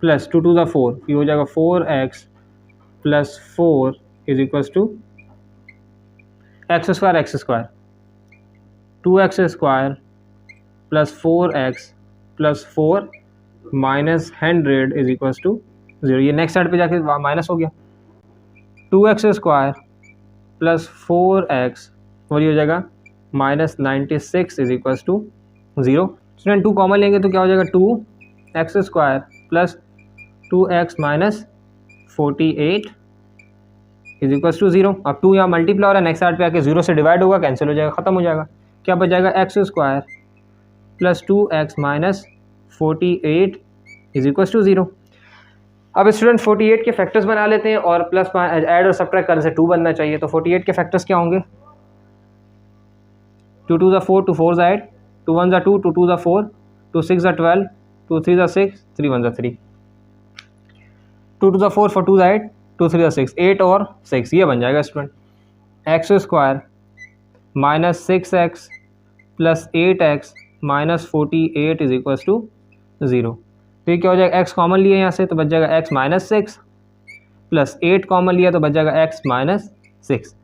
plus 2 × 4, ये हो जाएगा 4x plus 4 is equals to x square 2x square plus 4x plus 4 minus 100 is equals to 0। ये next side पे जाके minus हो गया, 2x square plus 4x और ये हो जाएगा minus 96 is equals to 0। Student 2 common लेंगे तो क्या हो जाएगा, 2x square plus 2x minus 48 is equal to 0। अब 2 यहाँ मल्टीप्लाई हो रहा है, नेक्स्ट साइड पे आके 0 से डिवाइड होगा, कैंसिल हो जाएगा, खत्म हो जाएगा। क्या बच जाएगा, x square plus 2x minus 48 is equal to 0। अब स्टूडेंट 48 के फैक्टर्स बना लेते हैं और प्लस ऐड और सब्ट्रैक्ट करने से 2 बनना चाहिए। तो 48 के फैक्टर्स क्या होंगे, 2 2 4, 2 4 8, 2 1 2, 2 2 4, 2 6 12, 2 3 6, 3 1 3, 2 2 4, 4 2 8, 2 3 6, 8 और 6, ये बन जाएगा student x square minus 6x plus 8x minus 48 is equal to 0। तो ये क्या हो जाएगा, x कॉमन लिया यहाँ से तो बच जाएगा x माइनस 6 प्लस 8 कॉमन लिया तो बच जाएगा x minus 6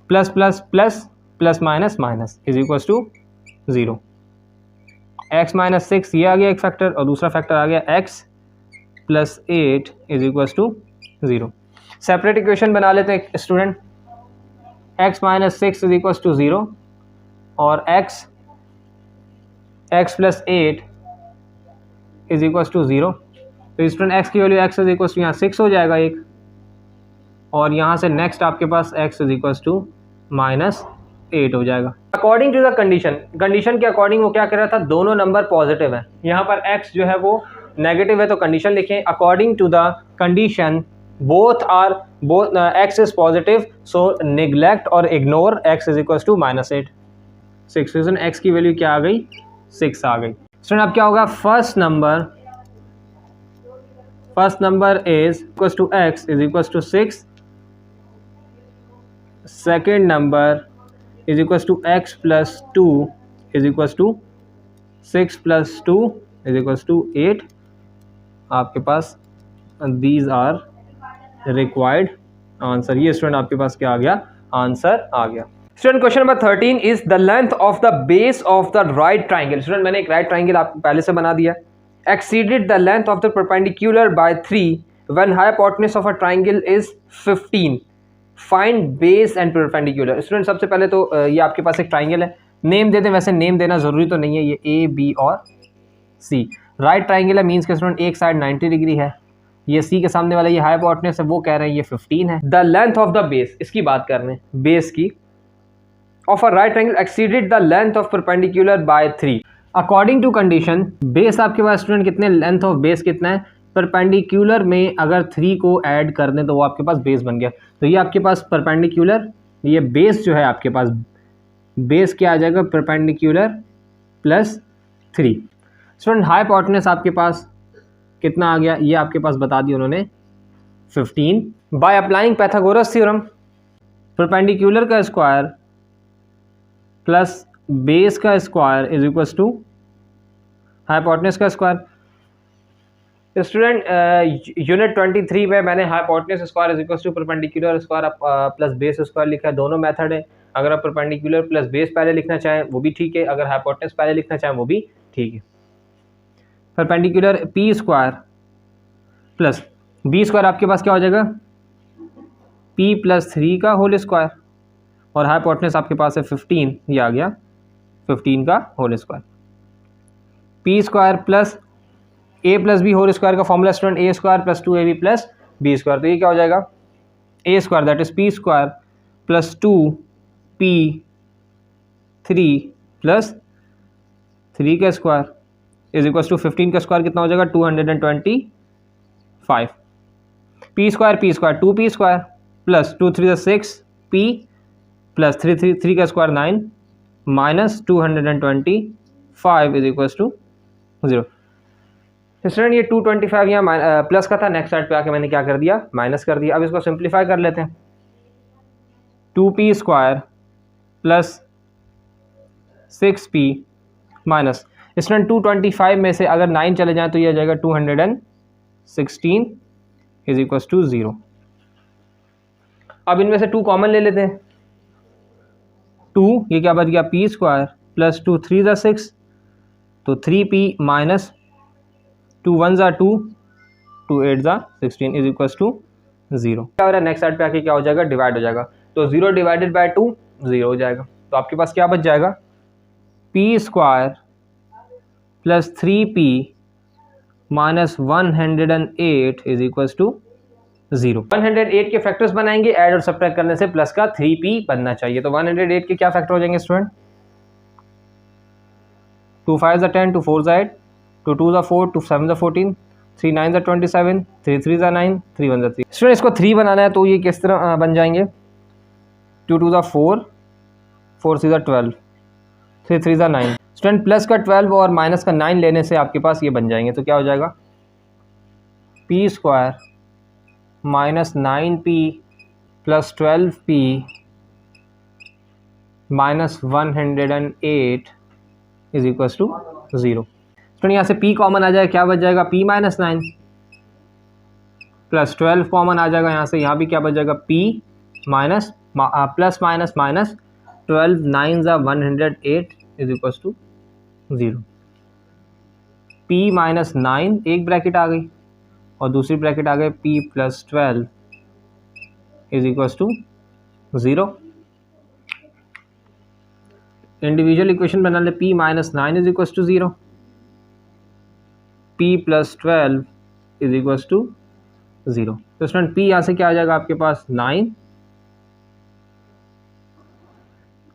plus plus plus plus minus minus is equal to 0। x minus 6 ये आ गया एक फैक्टर और दूसरा फैक्टर आ गया x plus 8 is equal to 0। Separate equation बना लेते हैं student, x minus 6 is equal to 0 और x plus 8 is equal to 0। तो स्टूडेंट x की value x is equal to यहाँ 6 हो जाएगा एक, और यहाँ से नेक्स्ट आपके पास x is equal to minus 8 हो जाएगा। अकॉर्डिंग टू द कंडीशन के अकॉर्डिंग वो क्या कर रहा था, दोनों नंबर पॉजिटिव है, यहाँ पर x जो है वो नेगेटिव है तो कंडीशन लिखें according to the condition both x is positive so neglect और ignore x is equal to minus 8। 6 reason x की वैल्यू क्या आ गई, 6 आ गई। स्टूडेंट अब क्या होगा, first number is equal to x is equal to 6, second number is equal to x plus 2 is equal to 6 plus 2 is equal to 8। आपके पास दीज आर रिक्वायर्ड आंसर। ये स्टूडेंट आपके पास क्या आ गया, आंसर आ गया। Student question number 13 is the length of the base of the right triangle. Student मैंने एक राइट ट्राइंगल आपको पहले से बना दिया, exceeded the length of the perpendicular by 3 when hypotenuse of a triangle is 15, find base and perpendicular. Student सबसे पहले तो ये आपके पास एक ट्राइंगल है, नेम दे दें, वैसे नेम देना जरूरी तो नहीं है, ये ए बी और सी राइट ट्राइंगल है, मीन्स के स्टूडेंट एक साइड 90 डिग्री है, ये सी के सामने वाला ये हाइपोटेन्यूज है, वो कह रहे हैं ये 15 है। The length of the base, इसकी बात कर रहे हैं बेस की, of a right triangle exceeded the length of perpendicular by 3। According to condition base आपके पास स्टूडेंट कितने, लेंथ ऑफ बेस कितना है, परपेंडिकुलर में अगर 3 को ऐड कर दें तो वो आपके पास बेस बन गया। तो ये आपके पास परपेंडिकुलर, ये बेस जो है आपके पास बेस क्या आ जाएगा, परपेंडिकुलर प्लस 3। स्टूडेंट हाइपोटेन्यूज आपके पास कितना आ गया, ये आपके पास बता दिया उन्होंने 15। By applying Pythagoras theorem perpendicular का स्क्वायर प्लस बेस का square is equal to hypotenuse का स्क्वायर। स्टूडेंट यूनिट 23 में मैंने hypotenuse square is equal to perpendicular square plus base square लिखा है, दोनों मेथड है। अगर आप परपेंडिकुलर प्लस बेस पहले लिखना चाहें वो भी ठीक है, अगर हाइपोटेन्यूज पहले लिखना चाहें वो भी ठीक है। Perpendicular p square plus B square आपके पास क्या हो जाएगा, पी प्लस 3 का होल स्क्वायर, और हाइपोटेन्यूज आपके पास है 15, ये आ गया 15 का whole square. P square plus a plus B whole square का formula student a square plus 2ab plus B square, तो ये क्या हो जाएगा, a square that is p square plus 2p3 plus 3 का स्क्वायर इज इक्वल टू 15 का square कितना हो जाएगा, 225। P square 2p square plus 2 3 6 p plus 3 का square 9 minus 225 is equal to 0। Student ये 225 यहाँ प्लस का था, नेक्स्ट साइड पे आके मैंने क्या कर दिया, माइनस कर दिया। अब इसको सिंप्लीफाई कर लेते हैं, 2p square plus 6p minus student 225 में से अगर 9 चले जाएं तो ये आ जाएगा 216 इज इक्वल टू 0। अब इनमें से 2 कॉमन ले लेते हैं, 2 ये क्या बच गया, p स्क्वायर प्लस 2 3 ज़ा 6 तो 3p माइनस 2 1 ज़ा 2 2 8 ज़ा 16 इज इक्वल टू 0। क्या हो रहा है, नेक्स्ट साइड पे आके क्या हो जाएगा, डिवाइड हो जाएगा, तो 0 डिवाइडेड बाय 2 0 हो जाएगा। तो आपके पास क्या बच जाएगा, p square plus 3p minus 108 is equal to 0। 108 के फैक्टर्स बनाएंगे, ऐड और सब्ट्रैक्ट करने से प्लस का 3p बनना चाहिए। तो 108 के क्या फैक्टर हो जाएंगे स्टूडेंट? 2 5 10, 2 4 8, 2 2 4, 2 7 14, 3 9 27, 3 3 9, 3 1 3। स्टूडेंट इसको 3 बनाना है तो ये किस तरह बन जाएंगे? 2 2 4, 4 3 12, 3 3 9। स्टूडेंट प्लस का 12 और माइनस का 9 लेने से आपके पास ये बन जाएंगे। तो क्या हो जाएगा? p square minus 9p plus 12p minus 108 is equal to 0। Student यहाँ से p कॉमन आ जाएगा, क्या बच जाएगा? p माइनस 9 प्लस 12 कॉमन आ जाएगा यहाँ से, यहाँ भी क्या बच जाएगा? p minus plus minus minus 12 9 ज़ा 108 is equal to 0। p minus 9 एक ब्रैकेट आ गई और दूसरी ब्रैकेट आ गई p plus 12 is equal to 0। Individual equation बना ले, p minus 9 is equal to 0, p plus 12 is equal to 0। तो स्टूडेंट p यहाँ से क्या आ जाएगा आपके पास? 9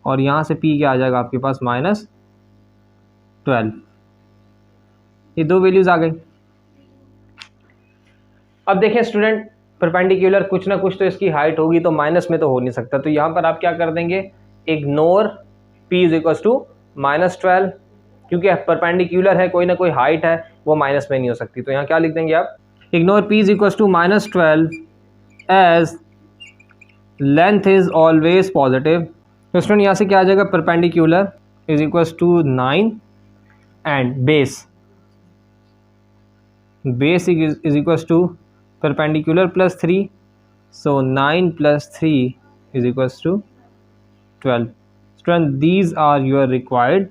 और यहाँ से p क्या आ जाएगा आपके पास? माइनस 12। ये दो वैल्यूज आ गई। अब देखें स्टूडेंट, परपेंडिकुलर कुछ ना कुछ तो इसकी हाइट होगी, तो माइनस में तो हो नहीं सकता। तो यहाँ पर आप क्या कर देंगे? Ignore p is equal to minus 12, क्योंकि परपेंडिकुलर है, कोई ना कोई हाइट है, वो माइनस में नहीं हो सकती। तो यहाँ क्या लिख देंगे आप? Ignore p is equal to minus 12 as length is always positive. तो स्टूडेंट यहाँ से क्या आ जाएगा? Perpendicular is equal to 9 and base is equal to perpendicular plus 3, so 9 plus 3 is equal to 12। Student these are your required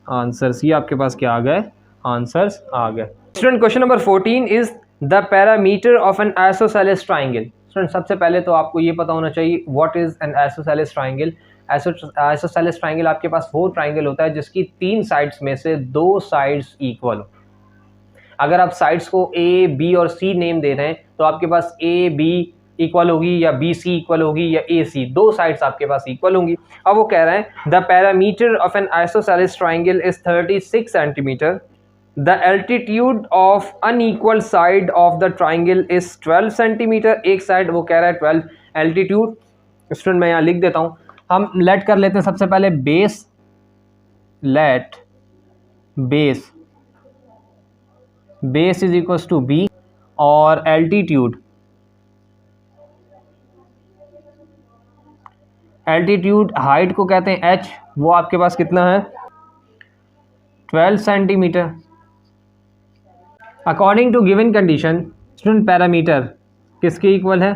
answers. ये आपके पास क्या आ गए? आंसर्स आ गए। Student question number 14 is the parameter of an isosceles triangle. Student सबसे पहले तो आपको ये पता होना चाहिए what is an isosceles triangle. Isosceles triangle आपके पास वो ट्राइंगल होता है जिसकी 3 साइड्स में से 2 साइड्स इक्वल हो। अगर आप साइड्स को ए, बी और सी नेम दे रहे हैं तो आपके पास ए बी इक्वल होगी या बी सी इक्वल होगी या ए सी, 2 साइड्स आपके पास इक्वल होंगी। अब वो कह रहे हैं the parameter of an isosceles triangle is 36 centimetre, the altitude of unequal side of the triangle is 12 centimetre. एक साइड वो कह रहा है 12, एल्टीट्यूड स्टूडेंट मैं यहाँ लिख देता हूँ। हम लेट कर लेते हैं सबसे पहले base, let base is equal to b और एल्टीट्यूड हाइट को कहते हैं h, वो आपके पास कितना है? 12 centimetre. According to given condition student parameter किसके इक्वल है?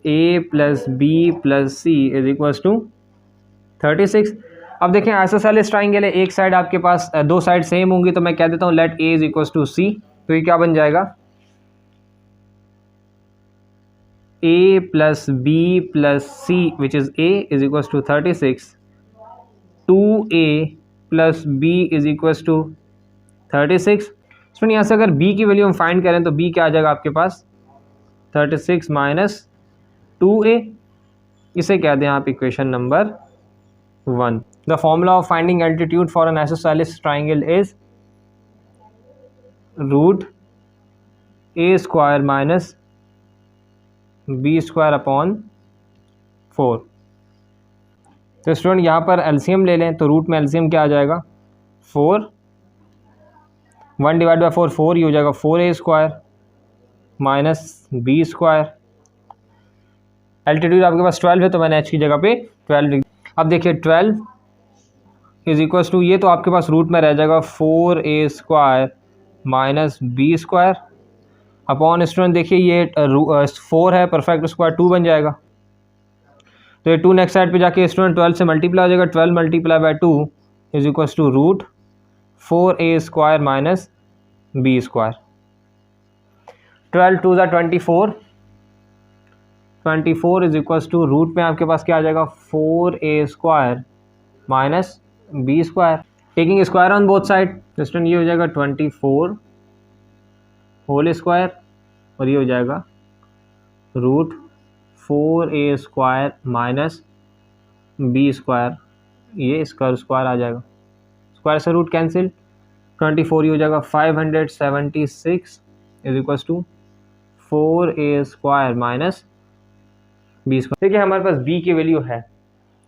a plus b plus c is equal to 36। अब देखें आइसोसेलेस ट्राइंगल है, एक साइड आपके पास 2 साइड सेम होंगी, तो मैं कह देता हूँ let a is equal to c. तो ये क्या बन जाएगा? a plus b plus c which is a is equal to 36, 2a plus b is equal to 36। Student यहाँ से अगर b की वैल्यू हम फाइंड करें तो b क्या आ जाएगा आपके पास? 36 माइनस 2a। इसे कह दें आप equation number 1। The formula of finding altitude for an isosceles triangle is root a square minus B square upon 4। तो स्टूडेंट यहाँ पर एलसीएम ले लें तो रूट में एलसीएम क्या आ जाएगा? 4, 1 डिवाइड बाई 4 4 ही हो जाएगा, 4a square minus B square. Altitude आपके पास 12 है तो मैंने h की जगह पे 12 लिख। अब देखिए 12 इज इक्वल टू, ये तो आपके पास रूट में रह जाएगा 4a square minus B square upon student देखिए ये 4 है, परफेक्ट स्क्वायर 2 बन जाएगा। तो ये 2 नेक्स्ट साइड पे जाके स्टूडेंट 12 से मल्टीप्लाई हो जाएगा, 12 multiply by 2 is equal to root 4a square minus B square. 12 2 ज़ा 24, 24 इज इक्वल टू रूट में आपके पास क्या आ जाएगा? 4a square minus B square, taking square on both side. तो स्टूडेंट ये हो जाएगा 24 होल स्क्वायर और ये हो जाएगा root 4a² minus B square, ये इसका स्क्वायर आ जाएगा, स्क्वायर से रूट कैंसिल, 24 ही हो जाएगा। 576 is equal to 4a² minus B square. देखिए हमारे पास b की वैल्यू है,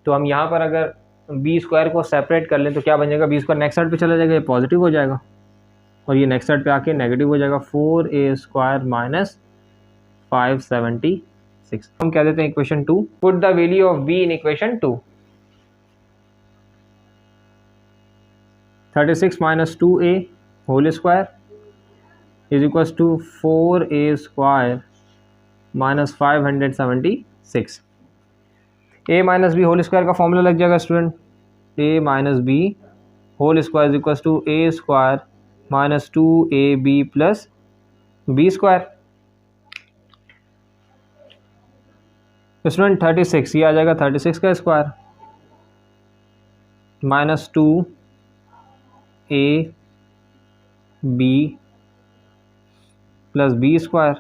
तो हम यहाँ पर अगर बी स्क्वायर को सेपरेट कर लें तो क्या बन जाएगा, बी स्क्वायर नेक्स्ट साइड पे चला जाएगा, ये पॉजिटिव हो जाएगा और ये नेक्स्ट साइड पे आके नेगेटिव हो जाएगा। 4a² माइनस 576 हम कह देते हैं equation 2। Put the value of b in equation 2। 36 minus 2a whole square is equal to 4a² minus 576। a minus B whole square का फॉर्मूला लग जाएगा student, a minus B whole square is equal to a² minus 2ab plus B square. Student 36 ये आ जाएगा 36 का square minus 2ab plus B square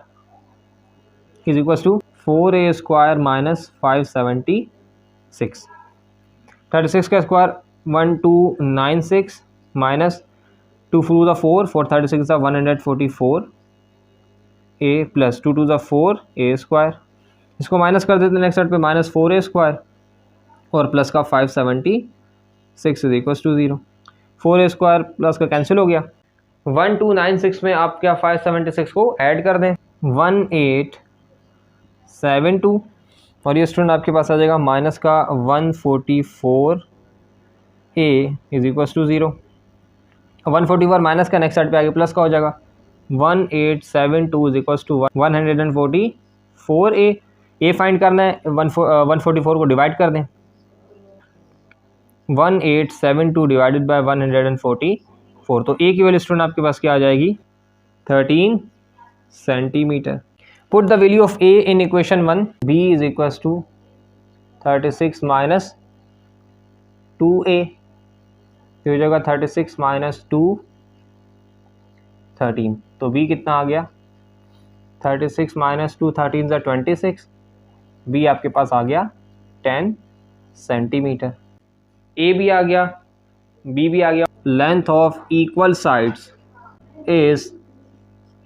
is equal to 4a² minus 576। 36 का square 1296 minus 2 4 the 4 4 36 the 144 a plus 2 2 the 4 a²। इसको minus कर देते हैं next side पे, माइनस 4a² और प्लस का 576 is equal to 0। 4a² plus का कैंसिल हो गया। 1296 में आप क्या 576 को ऐड कर दें, 1872 और ये स्टूडेंट आपके पास आ जाएगा माइनस का 144 a is equal to 0। 144 minus का नेक्स्ट साइड पे आगे प्लस का हो जाएगा, 1872 is equal to 144 a find करना है, 144 को डिवाइड कर दें, 1872 डिवाइडेड बाय 144, तो a की वैल्यू स्टूडेंट आपके पास क्या आ जाएगी, 13 centimetre. Put the value of a in equation 1। b is equal to 36 minus 2a, हो जाएगा 36 माइनस 2 13, तो b कितना आ गया, 36 माइनस 2 13 ज़ा 26, b आपके पास आ गया 10 सेंटीमीटर। a भी आ गया, b भी आ गया। Length of equal sides is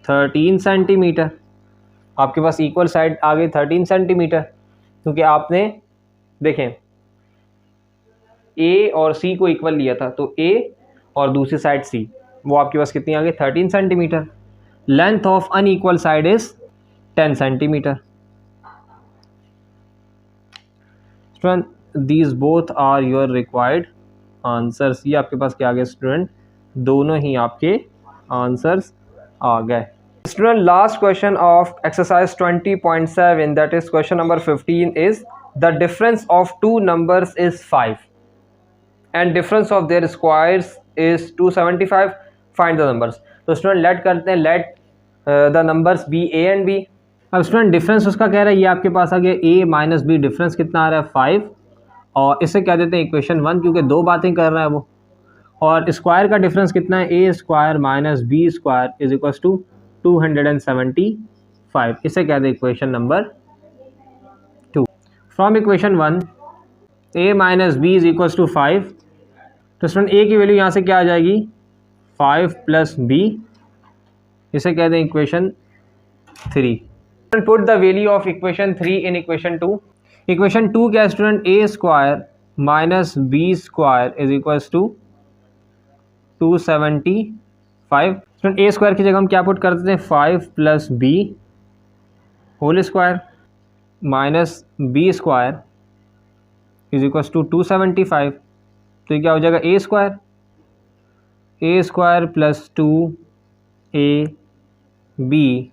13 centimetre. आपके पास इक्वल साइड आ गई 13 सेंटीमीटर, क्योंकि आपने देखें a और c को इक्वल लिया था, तो a और दूसरी साइड c, वो आपके पास कितनी आ गई, 13 centimetre. Length of unequal side is 10 centimetre. Student these both are your required answers. ये आपके पास क्या आ गया स्टूडेंट, दोनों ही आपके आंसर्स आ गए। Student last question of exercise 20.7 that is question number 15 is the difference of two numbers is 5 and difference of their squares is 275, find the numbers. तो स्टूडेंट लेट करते हैं, let the numbers be A and B. अब student difference उसका कह रहा है, ये आपके पास आ गया a माइनस बी, डिफरेंस कितना आ रहा है 5, और इसे क्या देते हैं इक्वेशन 1, क्योंकि दो बातें कर रहा है वो। और स्क्वायर का डिफरेंस कितना है, a² minus B square is equal to 275, इसे क्या दें equation number 2। From equation 1 a minus B is equal to 5, तो स्टूडेंट a की वैल्यू यहाँ से क्या आ जाएगी 5 प्लस b, इसे कह दें equation 3। Put the value of equation 3 in equation 2। Equation 2 क्या है student, a² minus B square is equal to 275। Student a² की जगह हम क्या पुट कर देते हैं, 5 plus b whole square minus B square is equal to 275, तो ये क्या हो जाएगा a² plus 2ab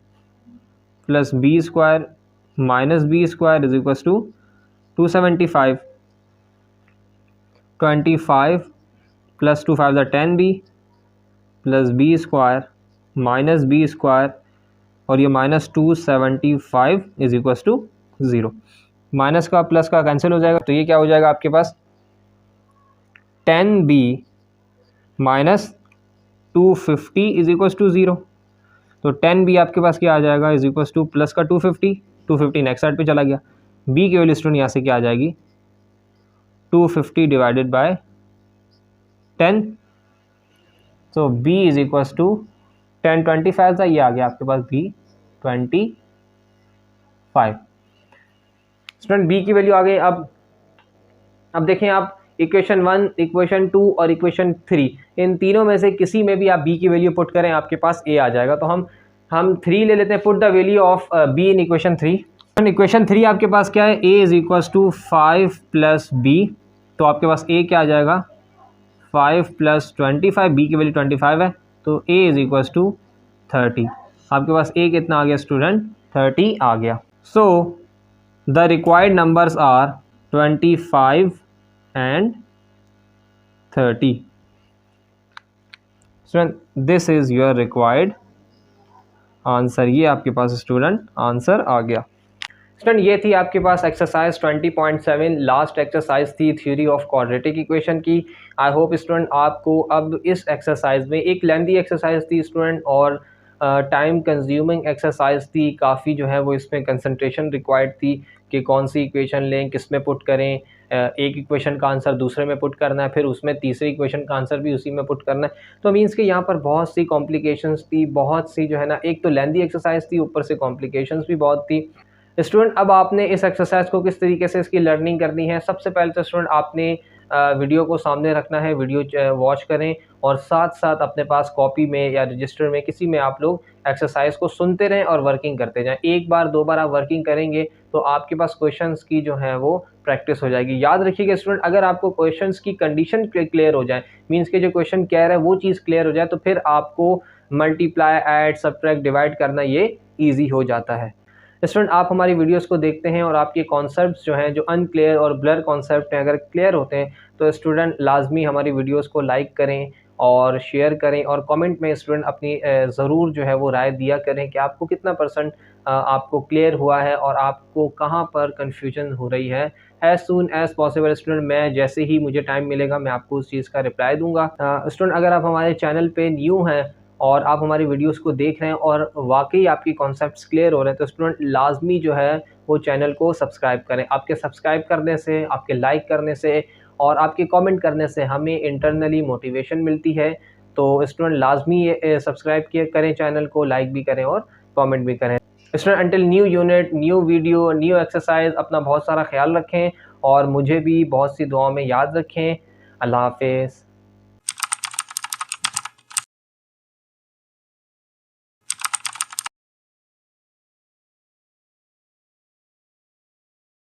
plus B square minus B square is equal to 275। 25 plus 2 5 10b plus B square minus B square, और ये minus 275 is equal to 0। Minus का plus का cancel हो जाएगा, तो ये क्या हो जाएगा आपके पास 10b minus 250 is equal to 0, तो 10b आपके पास क्या आ जाएगा इज इक्वल टू प्लस का 250 250 नेक्स्ट साइड पे चला गया। b की वैल्यू स्टूडेंट यहाँ से क्या आ जाएगी 250 डिवाइडेड बाय 10, तो b इज इक्वल्स टू 10 25 था, ये आ गया आपके पास b 25। स्टूडेंट b की वैल्यू आ गई। अब देखें आप इक्वेशन 1, इक्वेशन 2 और इक्वेशन 3 इन तीनों में से किसी में भी आप b की वैल्यू पुट करें आपके पास a आ जाएगा। तो हम 3 ले लेते हैं, put the value of b in equation 3। Equation 3 आपके पास क्या है, a is equals to 5 plus b, तो आपके पास a क्या आ जाएगा 5 प्लस 25, b की वैल्यू 25 है, तो a इज इक्वल्स टू 30। आपके पास a कितना आ गया स्टूडेंट 30 आ गया। So the required numbers are 25 and 30। Student this is your required answer, ये आपके पास स्टूडेंट आंसर आ गया। स्टूडेंट ये थी आपके पास एक्सरसाइज 20.7, लास्ट एक्सरसाइज थी थ्योरी ऑफ क्वाड्रेटिक इक्वेशन की। आई होप स्टूडेंट आपको अब इस एक्सरसाइज में, एक लेंथी एक्सरसाइज थी स्टूडेंट और टाइम कंज्यूमिंग एक्सरसाइज थी, काफ़ी जो है वो इसमें कंसंट्रेशन रिक्वायर्ड थी कि कौन सी इक्वेशन लें, किस में पुट करें, एक इक्वेशन का आंसर दूसरे में पुट करना है, फिर उसमें तीसरी इक्वेशन का आंसर भी उसी में पुट करना है। तो मीन्स कि यहाँ पर बहुत सी कॉम्प्लिकेशंस थी, बहुत सी जो है ना, एक तो लेंथी एक्सरसाइज थी, ऊपर से कॉम्प्लिकेशंस भी बहुत थी। स्टूडेंट अब आपने इस एक्सरसाइज को किस तरीके से इसकी लर्निंग करनी है, सबसे पहले तो स्टूडेंट आपने वीडियो को सामने रखना है, वीडियो वॉच करें और साथ साथ अपने पास कॉपी में या रजिस्टर में किसी में आप लोग एक्सरसाइज को सुनते रहें और वर्किंग करते जाएं। एक बार दो बार आप वर्किंग करेंगे तो आपके पास क्वेश्चंस की जो है वो प्रैक्टिस हो जाएगी। याद रखिएगा स्टूडेंट, अगर आपको क्वेश्चंस की कंडीशन क्लियर हो जाए, मीन्स के जो क्वेश्चन कह रहा है वो चीज़ क्लियर हो जाए, तो फिर आपको मल्टीप्लाई, ऐड, सब्ट्रैक्ट, डिवाइड करना ये ईजी हो जाता है। स्टूडेंट आप हमारी वीडियोस को देखते हैं और आपके कॉन्सेप्ट्स जो हैं, जो अनक्लियर और ब्लर कॉन्सेप्ट हैं, अगर क्लियर होते हैं तो स्टूडेंट लाजमी हमारी वीडियोस को लाइक करें और शेयर करें और कमेंट में स्टूडेंट अपनी ज़रूर जो है वो राय दिया करें कि आपको कितना परसेंट आपको क्लियर हुआ है और आपको कहाँ पर कन्फ्यूजन हो रही है। As soon as possible student, मैं जैसे ही मुझे टाइम मिलेगा मैं आपको उस चीज़ का रिप्लाई दूंगा। स्टूडेंट अगर आप हमारे चैनल पे न्यू हैं और आप हमारी वीडियोस को देख रहे हैं और वाकई आपकी कॉन्सेप्ट्स क्लियर हो रहे हैं, तो स्टूडेंट लाजमी जो है वो चैनल को सब्सक्राइब करें। आपके सब्सक्राइब करने से, आपके लाइक करने से और आपके कमेंट करने से हमें इंटरनली मोटिवेशन मिलती है। तो स्टूडेंट लाजमी सब्सक्राइब किया करें चैनल को, लाइक भी करें और कमेंट भी करें। Student until new unit, new video, new exercise, अपना बहुत सारा ख्याल रखें और मुझे भी बहुत सी दुआओं में याद रखें। अल्लाह हाफिज़।